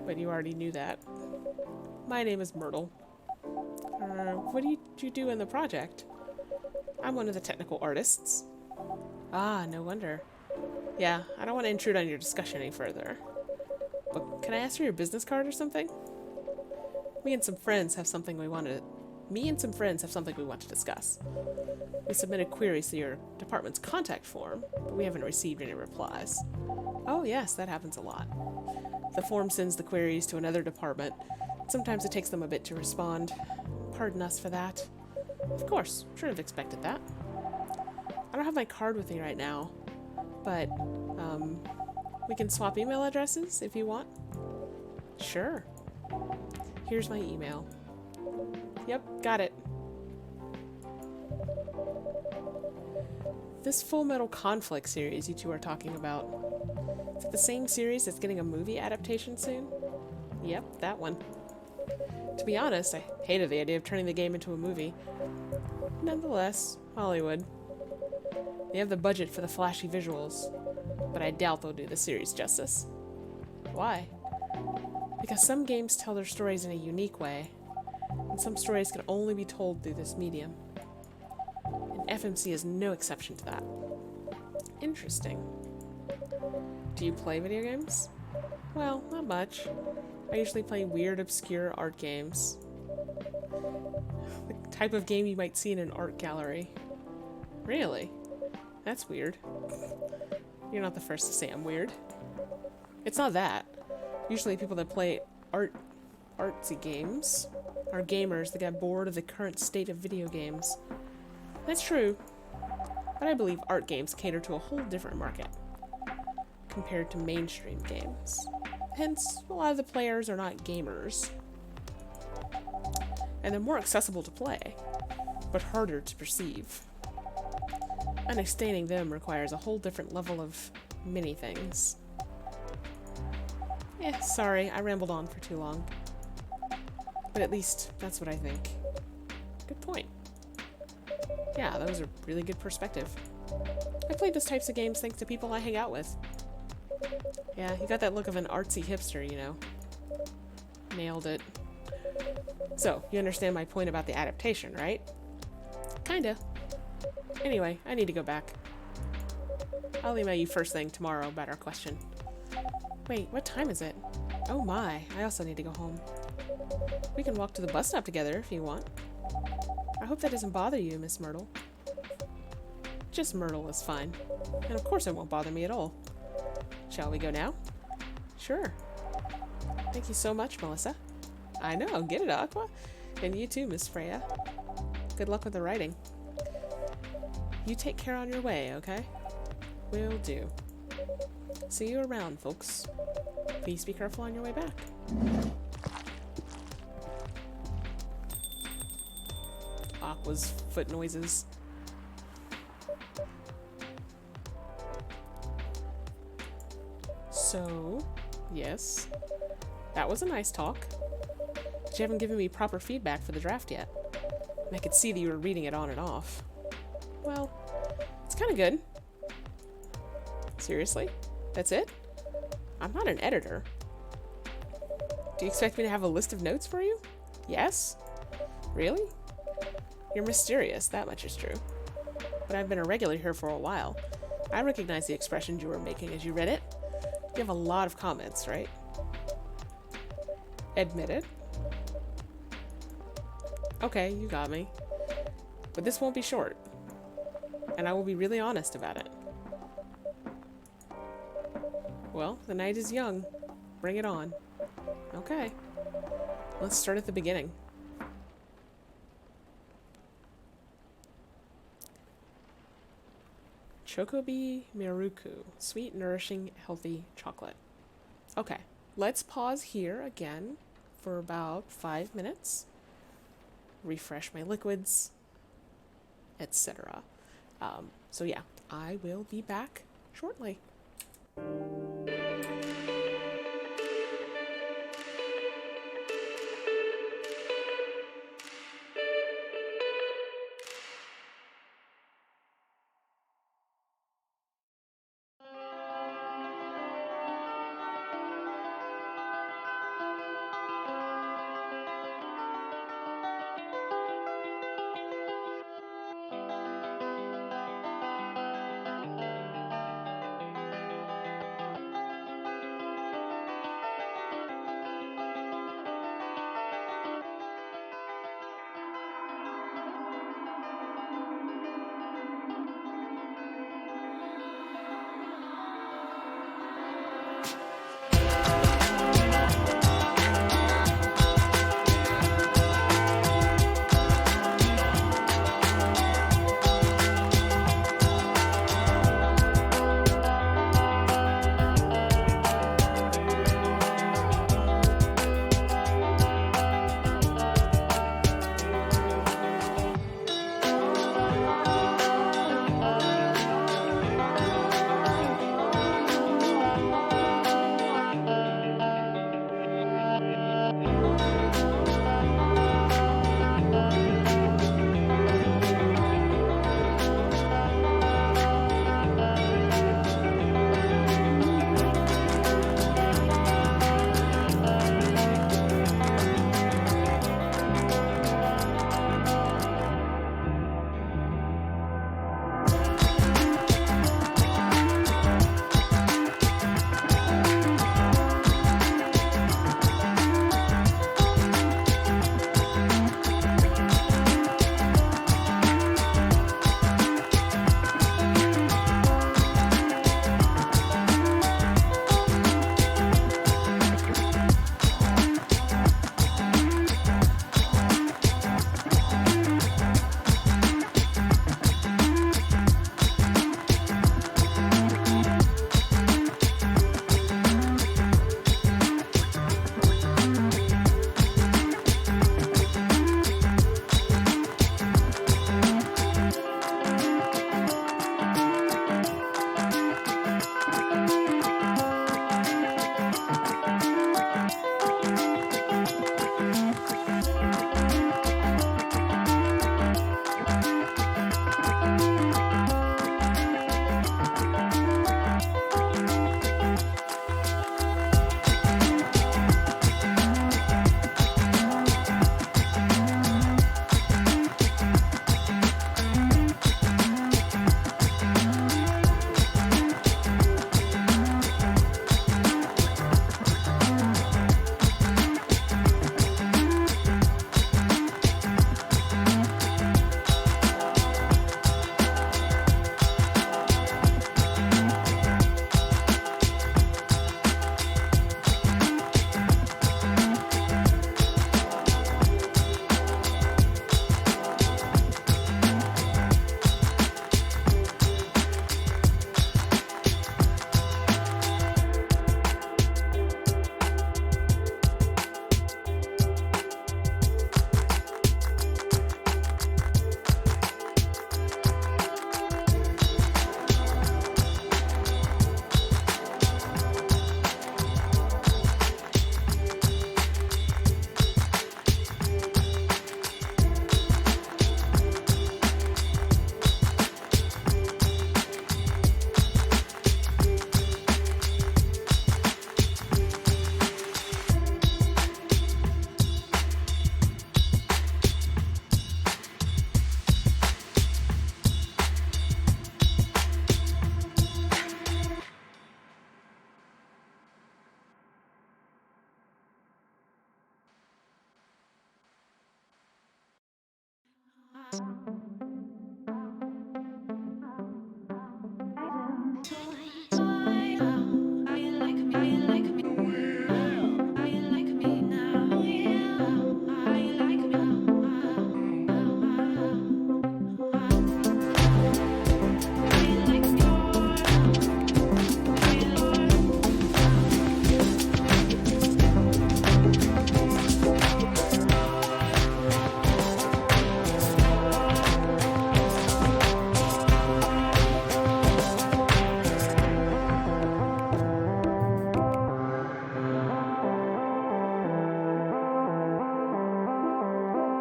Speaker 1: But you already knew that. My name is Myrtle. What do you do in the project? I'm one of the technical artists. Ah, no wonder. Yeah, I don't want to intrude on your discussion any further. But can I ask for your business card or something? Me and some friends have something we want to discuss. We submitted queries to your department's contact form, but we haven't received any replies. Oh yes, that happens a lot. The form sends the queries to another department. Sometimes it takes them a bit to respond. Pardon us for that. Of course, should have expected that. I don't have my card with me right now, but we can swap email addresses if you want. Sure. Here's my email. Yep, got it. This Full Metal Conflict series you two are talking about, is it the same series that's getting a movie adaptation soon? Yep, that one. To be honest, I hated the idea of turning the game into a movie. Nonetheless, Hollywood. They have the budget for the flashy visuals, but I doubt they'll do the series justice. Why? Because some games tell their stories in a unique way, and some stories can only be told through this medium. And FMC is no exception to that. Interesting. Do you play video games? Well, not much. I usually play weird, obscure art games. The type of game you might see in an art gallery. Really? That's weird. You're not the first to say I'm weird. It's not that. Usually people that play artsy games are gamers that get bored of the current state of video games. That's true, but I believe art games cater to a whole different market compared to mainstream games. Hence, a lot of the players are not gamers. And they're more accessible to play, but harder to perceive. Understanding them requires a whole different level of many things. Sorry, I rambled on for too long. But at least, that's what I think. Good point. Yeah, that was a really good perspective. I play those types of games thanks to people I hang out with. Yeah, you got that look of an artsy hipster, you know. Nailed it. So, you understand my point about the adaptation, right? Kinda. Anyway, I need to go back. I'll email you first thing tomorrow about our question. Wait, what time is it? Oh my, I also need to go home. We can walk to the bus stop together if you want. I hope that doesn't bother you, Miss Myrtle. Just Myrtle is fine. And of course it won't bother me at all. Shall we go now? Sure. Thank you so much, Melissa. I know, get it, Aqua? And you too, Miss Freya. Good luck with the writing. You take care on your way, okay? Will do. See you around, folks. Please be careful on your way back. Aqua's foot noises. So, yes. That was a nice talk. But you haven't given me proper feedback for the draft yet. And I could see that you were reading it on and off. Well, it's kind of good. Seriously? That's it? I'm not an editor. Do you expect me to have a list of notes for you? Yes? Really? You're mysterious, that much is true. But I've been a regular here for a while. I recognize the expressions you were making as you read it. You have a lot of comments, right? Admit it. Okay, you got me. But this won't be short. And I will be really honest about it. Well, the night is young. Bring it on. Okay. Let's start at the beginning. Chocobi Miruku. Sweet, nourishing, healthy chocolate. Okay. Let's pause here again for about 5 minutes. Refresh my liquids, etc. So yeah, I will be back shortly.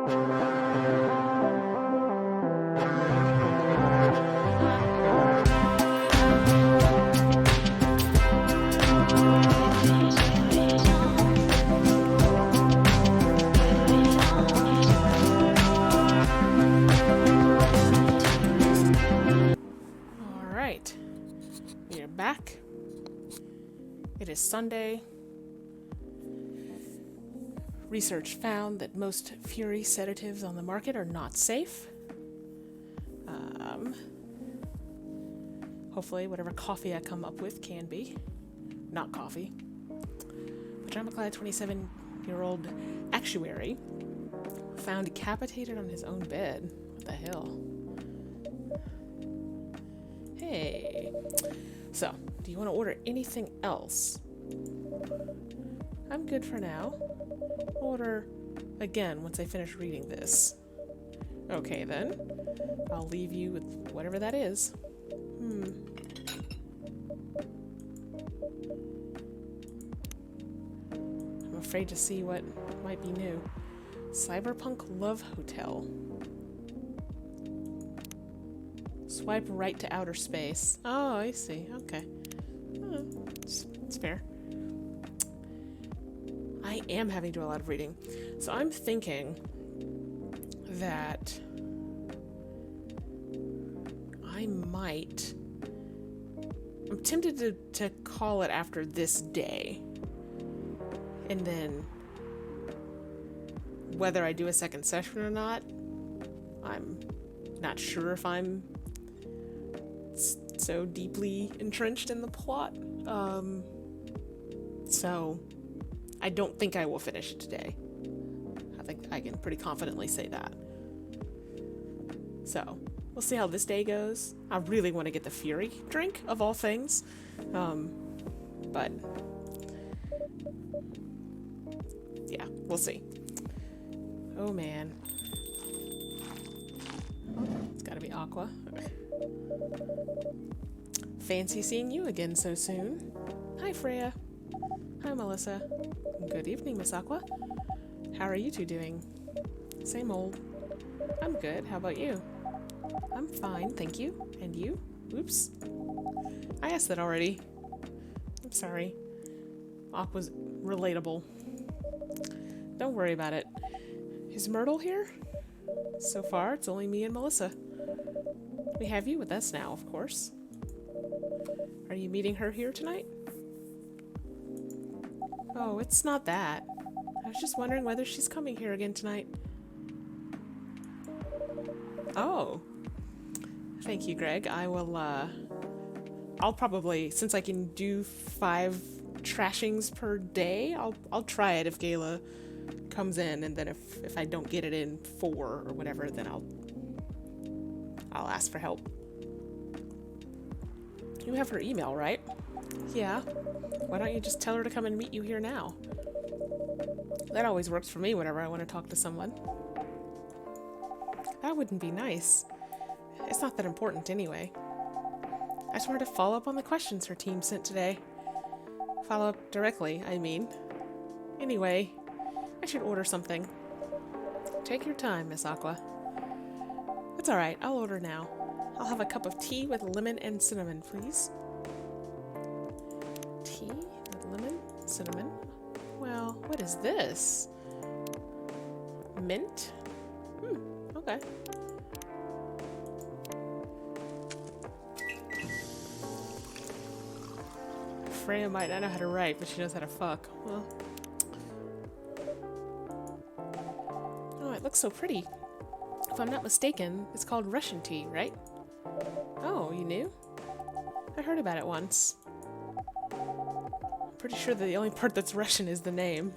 Speaker 1: Alright. We are back. It is Sunday. Research found that most Fury sedatives on the market are not safe. Hopefully whatever coffee I come up with can be. Not coffee. Pajama-clad 27-year-old actuary found decapitated on his own bed. What the hell? Hey. So, do you want to order anything else? I'm good for now. Order again once I finish reading this. Okay then. I'll leave you with whatever that is. I'm afraid to see what might be new. Cyberpunk Love Hotel. Swipe right to outer space. Oh, I see. Okay. It's fair. I am having to do a lot of reading. So I'm thinking that I'm tempted to call it after this day. And then whether I do a second session or not, I'm not sure if I'm so deeply entrenched in the plot. So I don't think I will finish it today. I think I can pretty confidently say that. So we'll see how this day goes. I really want to get the Fury drink, of all things. But yeah, we'll see. Oh man. It's gotta be Aqua. Okay. Fancy seeing you again so soon. Hi Freya. Hi Melissa. Good evening, Miss Aqua. How are you two doing? Same old. I'm good. How about you? I'm fine, thank you. And you? Oops. I asked that already. I'm sorry. Aqua's relatable. Don't worry about it. Is Myrtle here? So far, it's only me and Melissa. We have you with us now, of course. Are you meeting her here tonight? Oh, it's not that. I was just wondering whether she's coming here again tonight. Oh. Thank you, Greg. I will, I'll probably, since I can do 5 trashings per day, I'll try it if Gayla comes in, and then if I don't get it in 4 or whatever, then I'll ask for help. You have her email, right? Yeah. Why don't you just tell her to come and meet you here now? That always works for me whenever I want to talk to someone. That wouldn't be nice. It's not that important anyway. I just wanted to follow up on the questions her team sent today. Follow up directly, I mean. Anyway, I should order something. Take your time, Miss Aqua. It's alright, I'll order now. I'll have a cup of tea with lemon and cinnamon, please. Tea with lemon, cinnamon? Well, what is this? Mint? Okay. Freya might not know how to write, but she knows how to fuck. Well. Oh, it looks so pretty. If I'm not mistaken, it's called Russian tea, right? Oh, you knew? I heard about it once. I'm pretty sure that the only part that's Russian is the name.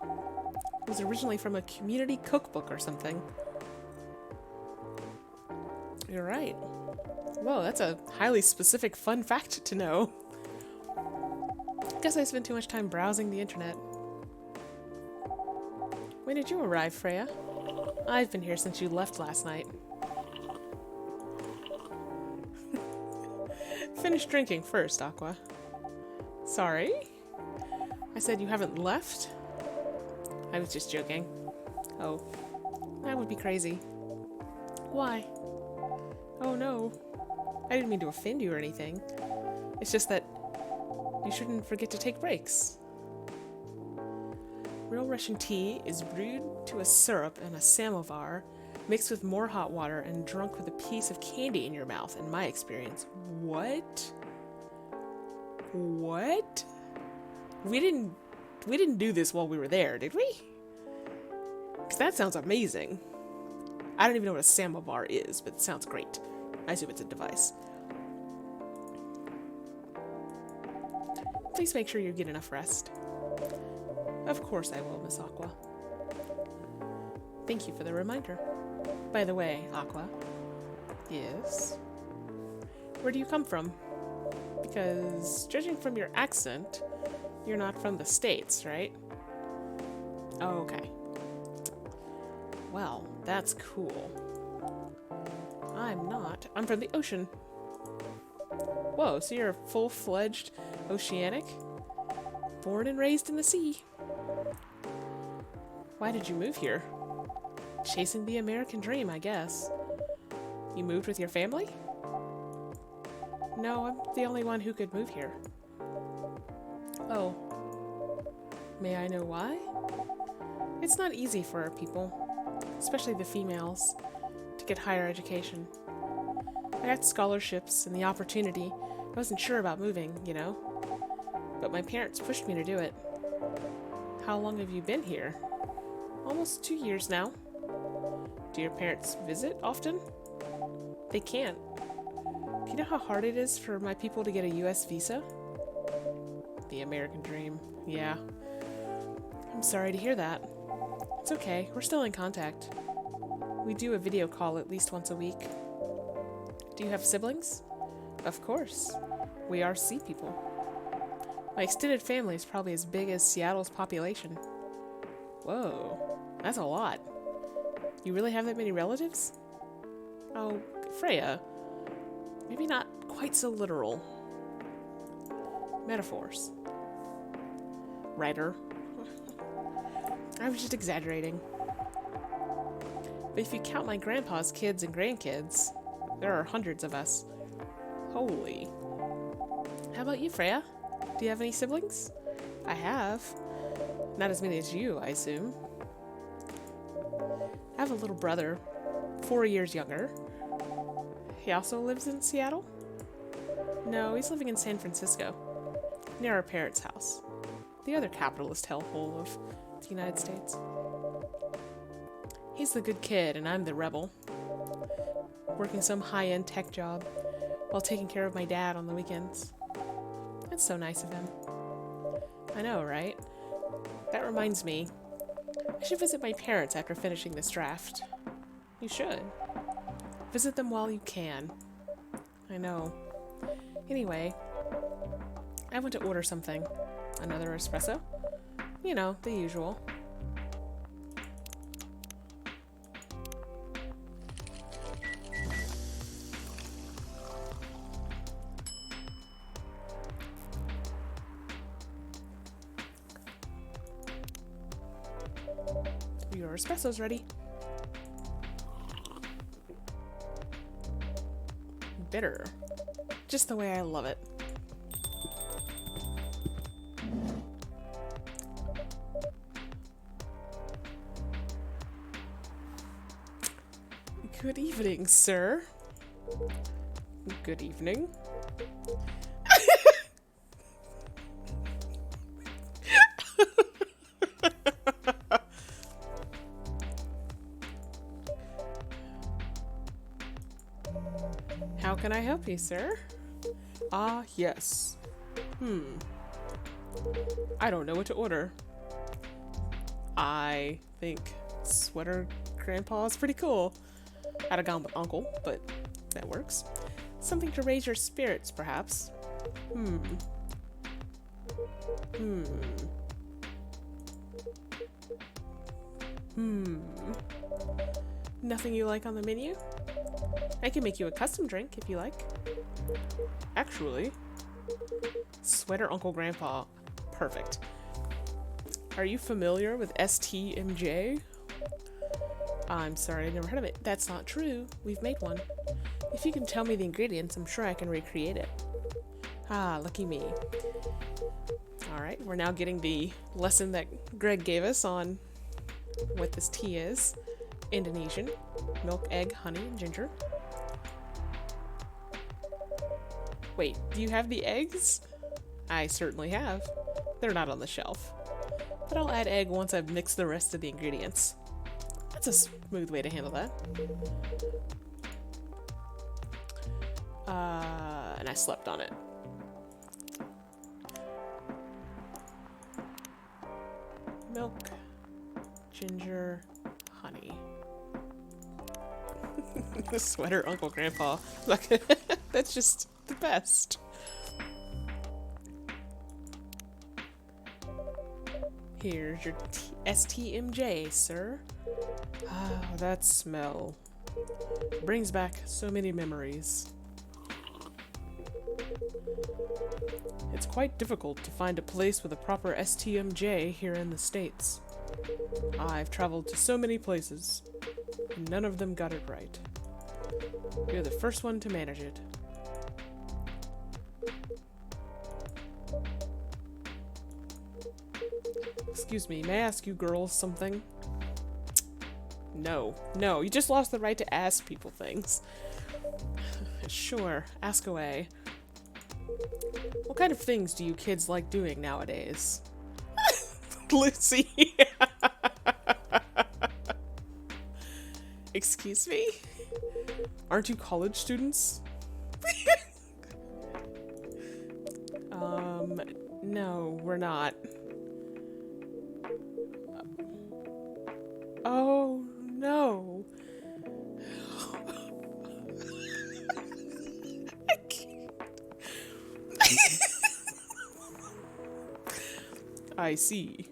Speaker 1: It was originally from a community cookbook or something. You're right. Whoa, that's a highly specific fun fact to know. Guess I spent too much time browsing the internet. When did you arrive, Freya? I've been here since you left last night. Finish drinking first, Aqua. Sorry? I said you haven't left? I was just joking. Oh, that would be crazy. Why? Oh no. I didn't mean to offend you or anything. It's just that you shouldn't forget to take breaks. Real Russian tea is brewed to a syrup in a samovar, mixed with more hot water, and drunk with a piece of candy in your mouth, in my experience. What? What? We didn't do this while we were there, did we? Because that sounds amazing. I don't even know what a samovar is, but it sounds great. I assume it's a device. Please make sure you get enough rest. Of course I will, Miss Aqua. Thank you for the reminder. By the way, Aqua. Yes? Where do you come from? Because, judging from your accent, you're not from the States, right? Oh, okay. Well, that's cool. I'm not. I'm from the ocean. Whoa, so you're full-fledged oceanic? Born and raised in the sea. Why did you move here? Chasing the American dream, I guess. You moved with your family? No, I'm the only one who could move here. Oh. May I know why? It's not easy for our people, especially the females, to get higher education. I got scholarships and the opportunity. I wasn't sure about moving, you know? But my parents pushed me to do it. How long have you been here? Almost 2 years now. Do your parents visit often? They can't. Do you know how hard it is for my people to get a US visa? The American dream. Yeah. I'm sorry to hear that. It's okay. We're still in contact. We do a video call at least once a week. Do you have siblings? Of course. We are sea people. My extended family is probably as big as Seattle's population. Whoa. That's a lot. You really have that many relatives? Oh, Freya. Maybe not quite so literal. Metaphors. Writer. I was just exaggerating. But if you count my grandpa's kids and grandkids, there are hundreds of us. Holy. How about you, Freya? Do you have any siblings? I have. Not as many as you, I assume. I have a little brother, 4 years younger. He also lives in Seattle? No, he's living in San Francisco, near our parents' house, the other capitalist hellhole of the United States. He's the good kid, and I'm the rebel, working some high-end tech job while taking care of my dad on the weekends. That's so nice of him. I know, right? That reminds me, I should visit my parents after finishing this draft. You should. Visit them while you can. I know. Anyway, I want to order something. Another espresso? You know, the usual. Your espresso's ready. Bitter. Just the way I love it. Good evening, sir. Good evening. How can I help you, sir? Ah, yes. I don't know what to order. I think sweater grandpa is pretty cool. I'd have gone with uncle, but that works. Something to raise your spirits, perhaps. Nothing you like on the menu? I can make you a custom drink if you like. Actually, sweater Uncle Grandpa. Perfect. Are you familiar with STMJ? I'm sorry, I've never heard of it. That's not true. We've made one. If you can tell me the ingredients, I'm sure I can recreate it. Ah, lucky me. Alright, we're now getting the lesson that Greg gave us on what this tea is. Indonesian. Milk, egg, honey, and ginger. Wait, do you have the eggs? I certainly have. They're not on the shelf. But I'll add egg once I've mixed the rest of the ingredients. That's a smooth way to handle that. And I slept on it. Milk, ginger, honey. The sweater Uncle Grandpa. Look, that's just the best. Here's your STMJ, sir. Ah, that smell. Brings back so many memories. It's quite difficult to find a place with a proper STMJ here in the States. I've traveled to so many places, and none of them got it right. You're the first one to manage it. Excuse me, may I ask you girls something? No, you just lost the right to ask people things. Sure, ask away. What kind of things do you kids like doing nowadays? Lucy. Excuse me? Aren't you college students? No, we're not. Oh, no. I can't. I see.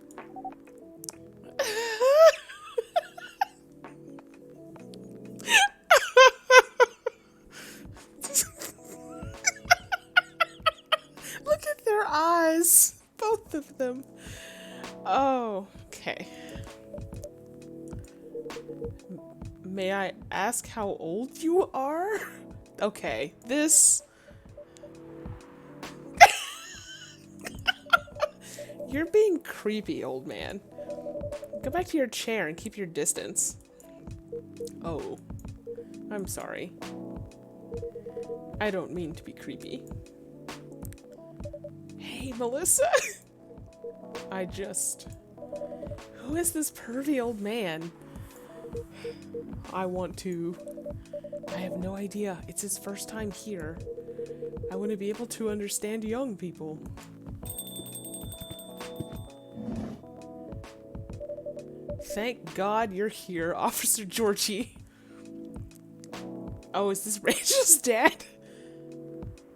Speaker 1: Look at their eyes. Both of them. Oh, okay. May I ask how old you are? Okay, this... You're being creepy, old man. Go back to your chair and keep your distance. Oh, I'm sorry. I don't mean to be creepy. Hey, Melissa! Who is this pervy old man? I have no idea. It's his first time here. I want to be able to understand young people. Thank God you're here, Officer Georgie. Oh, is this Rachel's dad?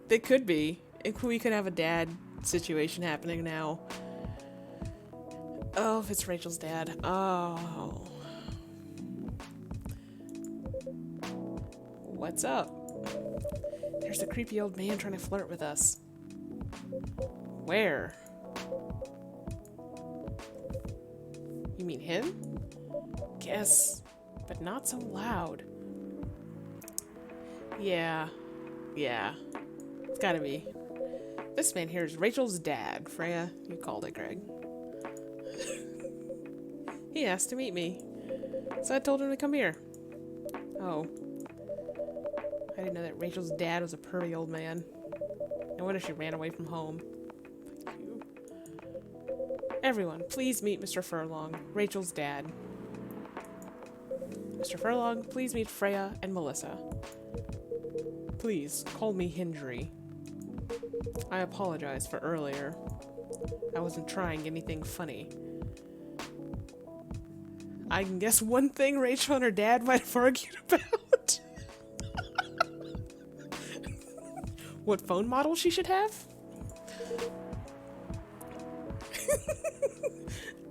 Speaker 1: It could be. We could have a dad situation happening now. Oh, if it's Rachel's dad. Oh. What's up? There's a creepy old man trying to flirt with us. Where? You mean him? Guess, but not so loud. Yeah. It's gotta be. This man here is Rachel's dad. Freya, you called it, Greg. He asked to meet me, so I told him to come here. Oh. I didn't know that Rachel's dad was a pervy old man. No wonder she ran away from home. Thank you. Everyone, please meet Mr. Furlong, Rachel's dad. Mr. Furlong, please meet Freya and Melissa. Please, call me Hendry. I apologize for earlier. I wasn't trying anything funny. I can guess one thing Rachel and her dad might have argued about. What phone model she should have?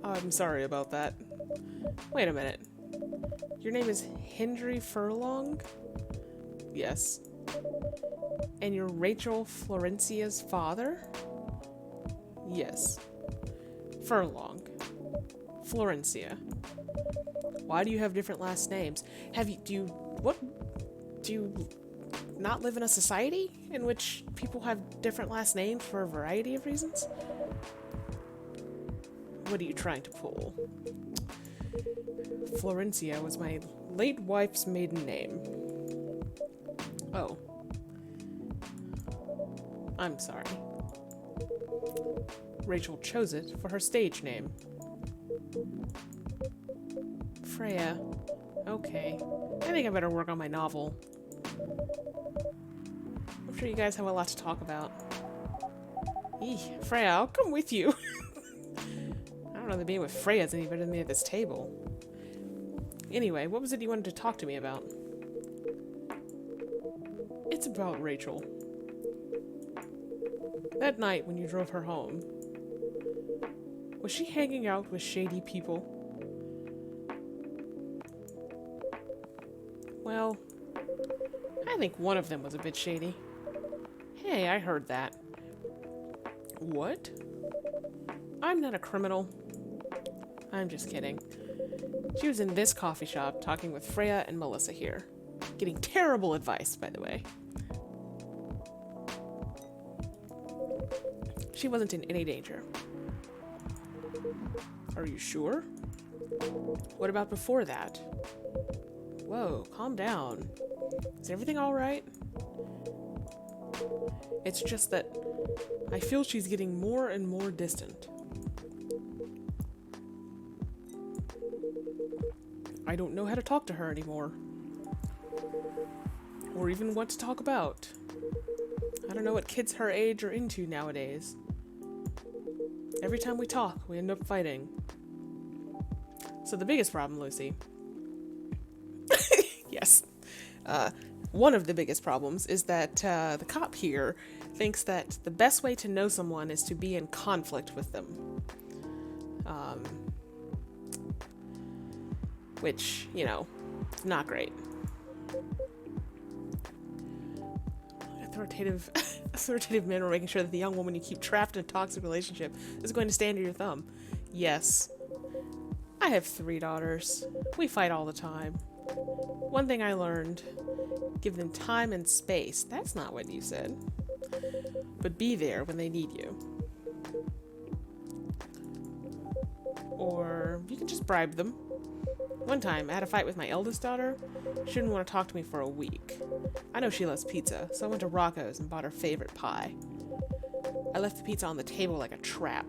Speaker 1: I'm sorry about that. Wait a minute. Your name is Hendry Furlong? Yes. And you're Rachel Florencia's father? Yes. Furlong. Florencia. Why do you have different last names? Do you not live in a society in which people have different last names for a variety of reasons? What are you trying to pull? Florencia was my late wife's maiden name. Oh. I'm sorry. Rachel chose it for her stage name. Freya. Okay. I think I better work on my novel. I'm sure you guys have a lot to talk about. Eeh, Freya, I'll come with you. I don't know that being with Freya's any better than me at this table. Anyway, what was it you wanted to talk to me about? It's about Rachel. That night when you drove her home, was she hanging out with shady people? Well, I think one of them was a bit shady. Hey, I heard that. What? I'm not a criminal. I'm just kidding. She was in this coffee shop talking with Freya and Melissa here. Getting terrible advice, by the way. She wasn't in any danger. Are you sure? What about before that? Whoa, calm down. Is everything alright? It's just that I feel she's getting more and more distant. I don't know how to talk to her anymore. Or even what to talk about. I don't know what kids her age are into nowadays. Every time we talk, we end up fighting. So the biggest problem, Lucy... Yes. One of the biggest problems is that the cop here thinks that the best way to know someone is to be in conflict with them. Which, you know, not great. Authoritative men are making sure that the young woman you keep trapped in a toxic relationship is going to stand under your thumb. Yes. I have 3 daughters. We fight all the time. One thing I learned, give them time and space. That's not what you said. But be there when they need you. Or you can just bribe them. One time, I had a fight with my eldest daughter. She didn't want to talk to me for a week. I know she loves pizza, so I went to Rocco's and bought her favorite pie. I left the pizza on the table like a trap.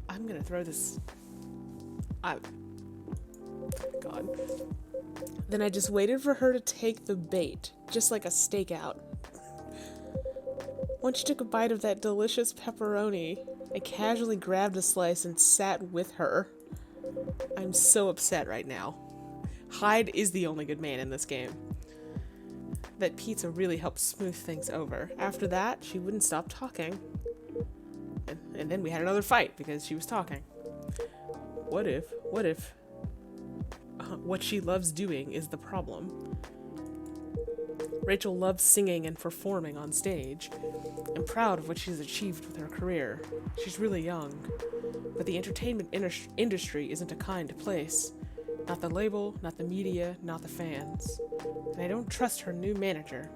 Speaker 1: I'm gonna throw this... God. Then I just waited for her to take the bait, just like a stakeout. Once she took a bite of that delicious pepperoni, I casually grabbed a slice and sat with her. I'm so upset right now. Hyde is the only good man in this game. That pizza really helped smooth things over. After that, she wouldn't stop talking. And then we had another fight because she was talking. What if what she loves doing is the problem? Rachel loves singing and performing on stage. I'm proud of what she's achieved with her career. She's really young. But the entertainment industry isn't a kind place. Not the label, not the media, not the fans. And I don't trust her new manager.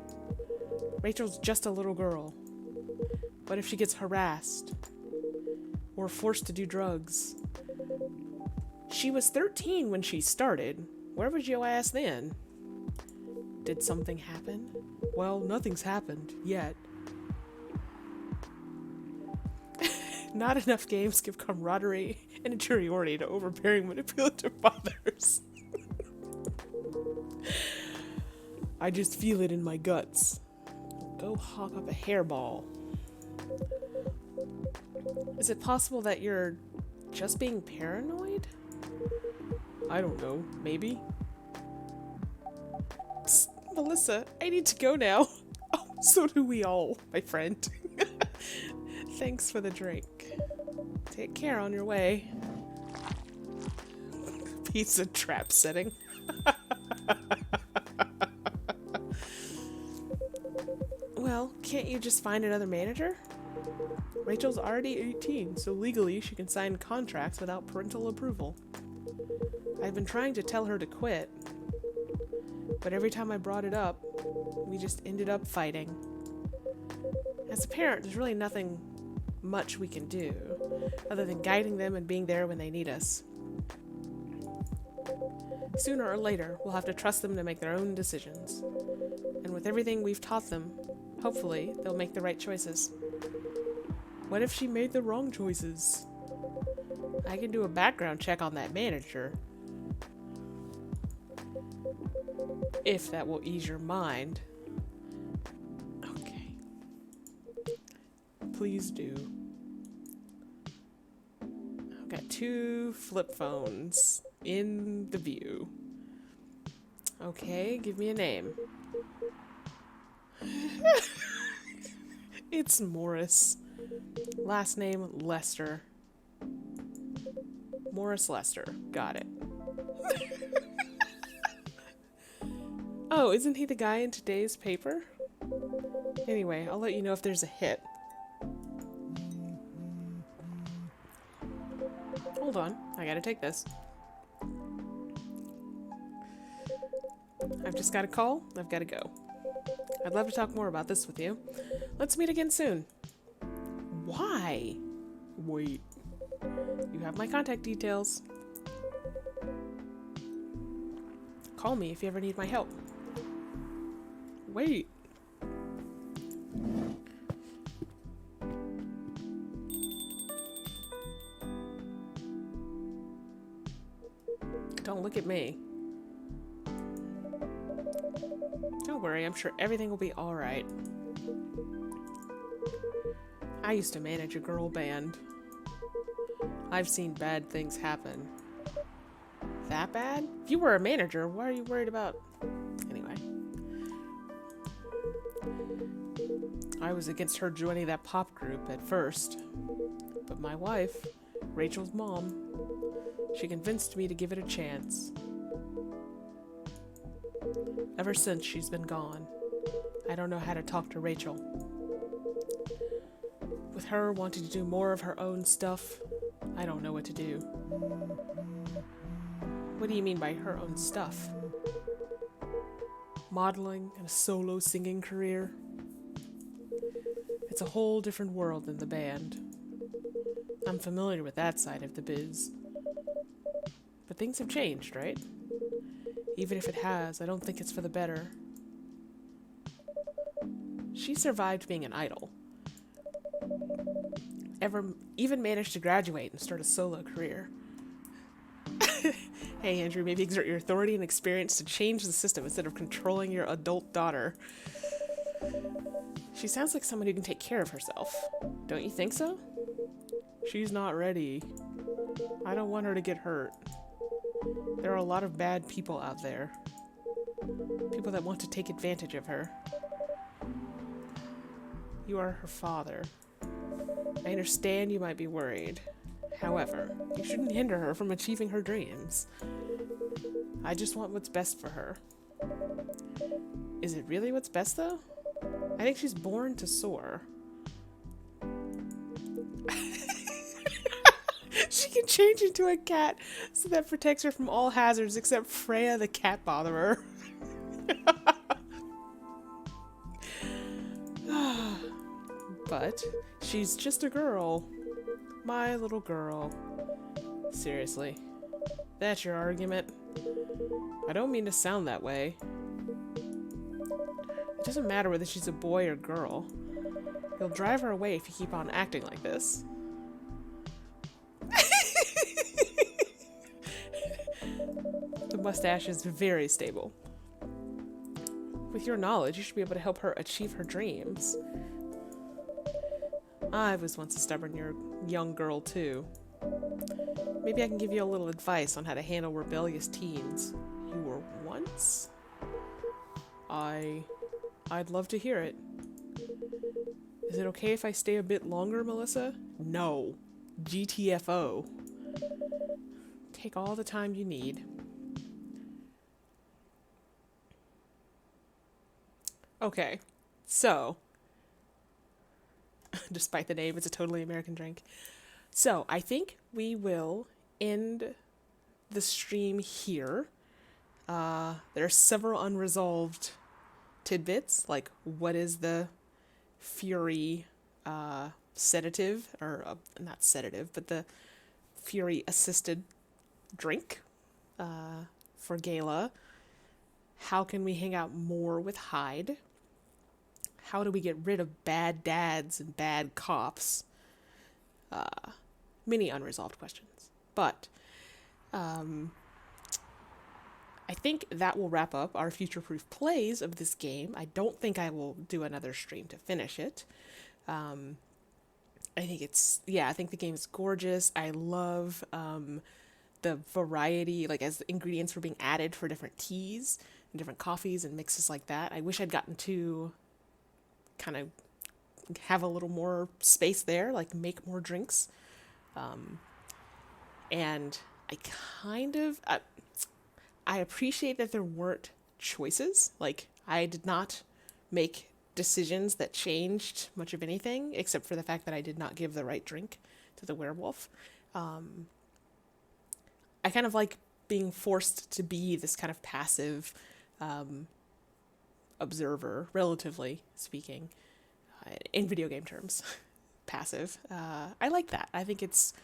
Speaker 1: Rachel's just a little girl. What if she gets harassed? Or forced to do drugs? She was 13 when she started. Where was your ass then? Did something happen? Well, nothing's happened, yet. Not enough games give camaraderie and interiority to overbearing, manipulative fathers. I just feel it in my guts. Go hawk up a hairball. Is it possible that you're just being paranoid? I don't know, maybe? Psst, Melissa, I need to go now. Oh, so do we all, my friend. Thanks for the drink. Take care on your way. Pizza trap setting. Well, can't you just find another manager? Rachel's already 18, so legally she can sign contracts without parental approval. I've been trying to tell her to quit, but every time I brought it up, we just ended up fighting. As a parent, there's really nothing much we can do, other than guiding them and being there when they need us. Sooner or later, we'll have to trust them to make their own decisions. And with everything we've taught them, hopefully, they'll make the right choices. What if she made the wrong choices? I can do a background check on that manager. If that will ease your mind. Okay. Please do. I've got 2 flip phones in the view. Okay, give me a name. It's Morris. Last name, Lester. Morris Lester. Got it. Oh, isn't he the guy in today's paper? Anyway, I'll let you know if there's a hit. Hold on, I gotta take this. I've just got a call, I've gotta go. I'd love to talk more about this with you. Let's meet again soon. Why? Wait. You have my contact details. Call me if you ever need my help. Wait. Don't look at me. Don't worry, I'm sure everything will be alright. I used to manage a girl band. I've seen bad things happen. That bad? If you were a manager, why are you worried about... Anyway. I was against her joining that pop group at first. But my wife, Rachel's mom, she convinced me to give it a chance. Ever since she's been gone, I don't know how to talk to Rachel. With her wanting to do more of her own stuff, I don't know what to do. What do you mean by her own stuff? Modeling and a solo singing career? It's a whole different world than the band. I'm familiar with that side of the biz. But things have changed, right? Even if it has, I don't think it's for the better. She survived being an idol. Even managed to graduate and start a solo career. Hey Andrew, maybe exert your authority and experience to change the system instead of controlling your adult daughter. She sounds like someone who can take care of herself. Don't you think so? She's not ready. I don't want her to get hurt. There are a lot of bad people out there. People that want to take advantage of her. You are her father. I understand you might be worried. However, you shouldn't hinder her from achieving her dreams. I just want what's best for her. Is it really what's best, though? I think she's born to soar. She can change into a cat so that protects her from all hazards except Freya the cat botherer. But she's just a girl. My little girl. Seriously. That's your argument? I don't mean to sound that way. It doesn't matter whether she's a boy or girl. You'll drive her away if you keep on acting like this. The mustache is very stable. With your knowledge, you should be able to help her achieve her dreams. I was once a stubborn young girl, too. Maybe I can give you a little advice on how to handle rebellious teens. You were once? I'd love to hear it. Is it okay if I stay a bit longer, Melissa? No. GTFO. Take all the time you need. Okay, so, despite the name, it's a totally American drink. So, I think we will end the stream here. There are several unresolved tidbits, like what is the Fury sedative, or not sedative, but the Fury assisted drink for Gala? How can we hang out more with Hyde? How do we get rid of bad dads and bad cops? Many unresolved questions. But I think that will wrap up our future-proof plays of this game. I don't think I will do another stream to finish it. I think the game is gorgeous. I love the variety, like as the ingredients were being added for different teas and different coffees and mixes like that. I wish I'd gotten to kind of have a little more space there, like make more drinks. And I appreciate that there weren't choices. Like, I did not make decisions that changed much of anything, except for the fact that I did not give the right drink to the werewolf. I kind of like being forced to be this kind of passive observer, relatively speaking, in video game terms. Passive. I like that. I think it's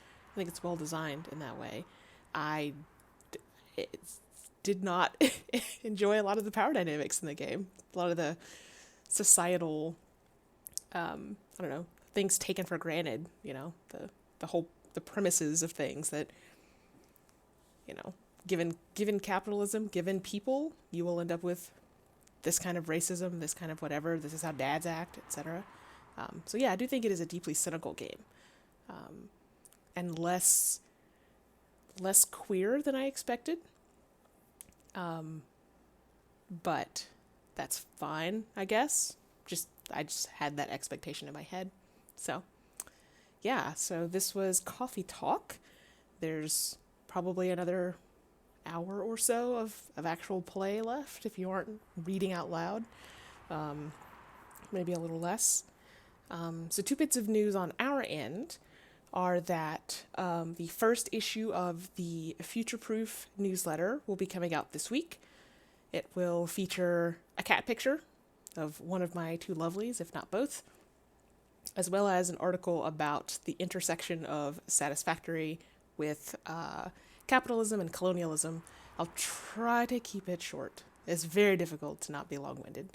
Speaker 1: well designed in that way. Did not enjoy a lot of the power dynamics in the game. A lot of the societal, things taken for granted, the premises of things that, given capitalism, given people, you will end up with this kind of racism, this kind of whatever, this is how dads act, etc. I do think it is a deeply cynical game. And less queer than I expected. But that's fine, I guess. I just had that expectation in my head. So this was Coffee Talk. There's probably another hour or so of actual play left if you aren't reading out loud. Maybe a little less. So 2 bits of news on our end are that the first issue of the Future Proof newsletter will be coming out this week. It will feature a cat picture of one of my 2 lovelies, if not both, as well as an article about the intersection of Satisfactory with capitalism and colonialism. I'll try to keep it short. It's very difficult to not be long-winded.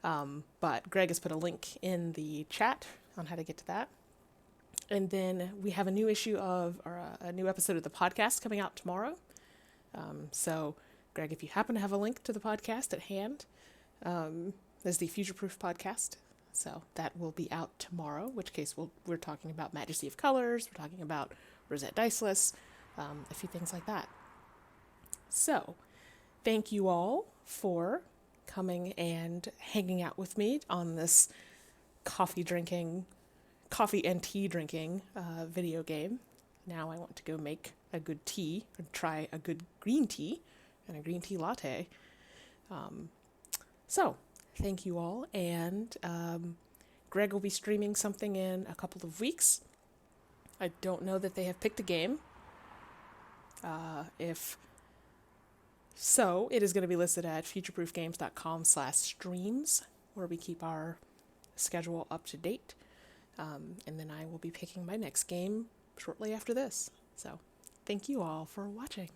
Speaker 1: But Greg has put a link in the chat on how to get to that. And then we have a new a new episode of the podcast coming out tomorrow. So, Greg, if you happen to have a link to the podcast at hand, there's the Future Proof podcast. So that will be out tomorrow, in which case we're talking about Majesty of Colors, we're talking about Rosette Diceless, a few things like that. So, thank you all for coming and hanging out with me on this coffee and tea drinking video game. Now I want to go make a good tea and try a good green tea and a green tea latte. So thank you all, and Greg will be streaming something in a couple of weeks. I don't know that they have picked a game. If so, it is going to be listed at futureproofgames.com/streams, where we keep our schedule up to date. And then I will be picking my next game shortly after this. So, thank you all for watching.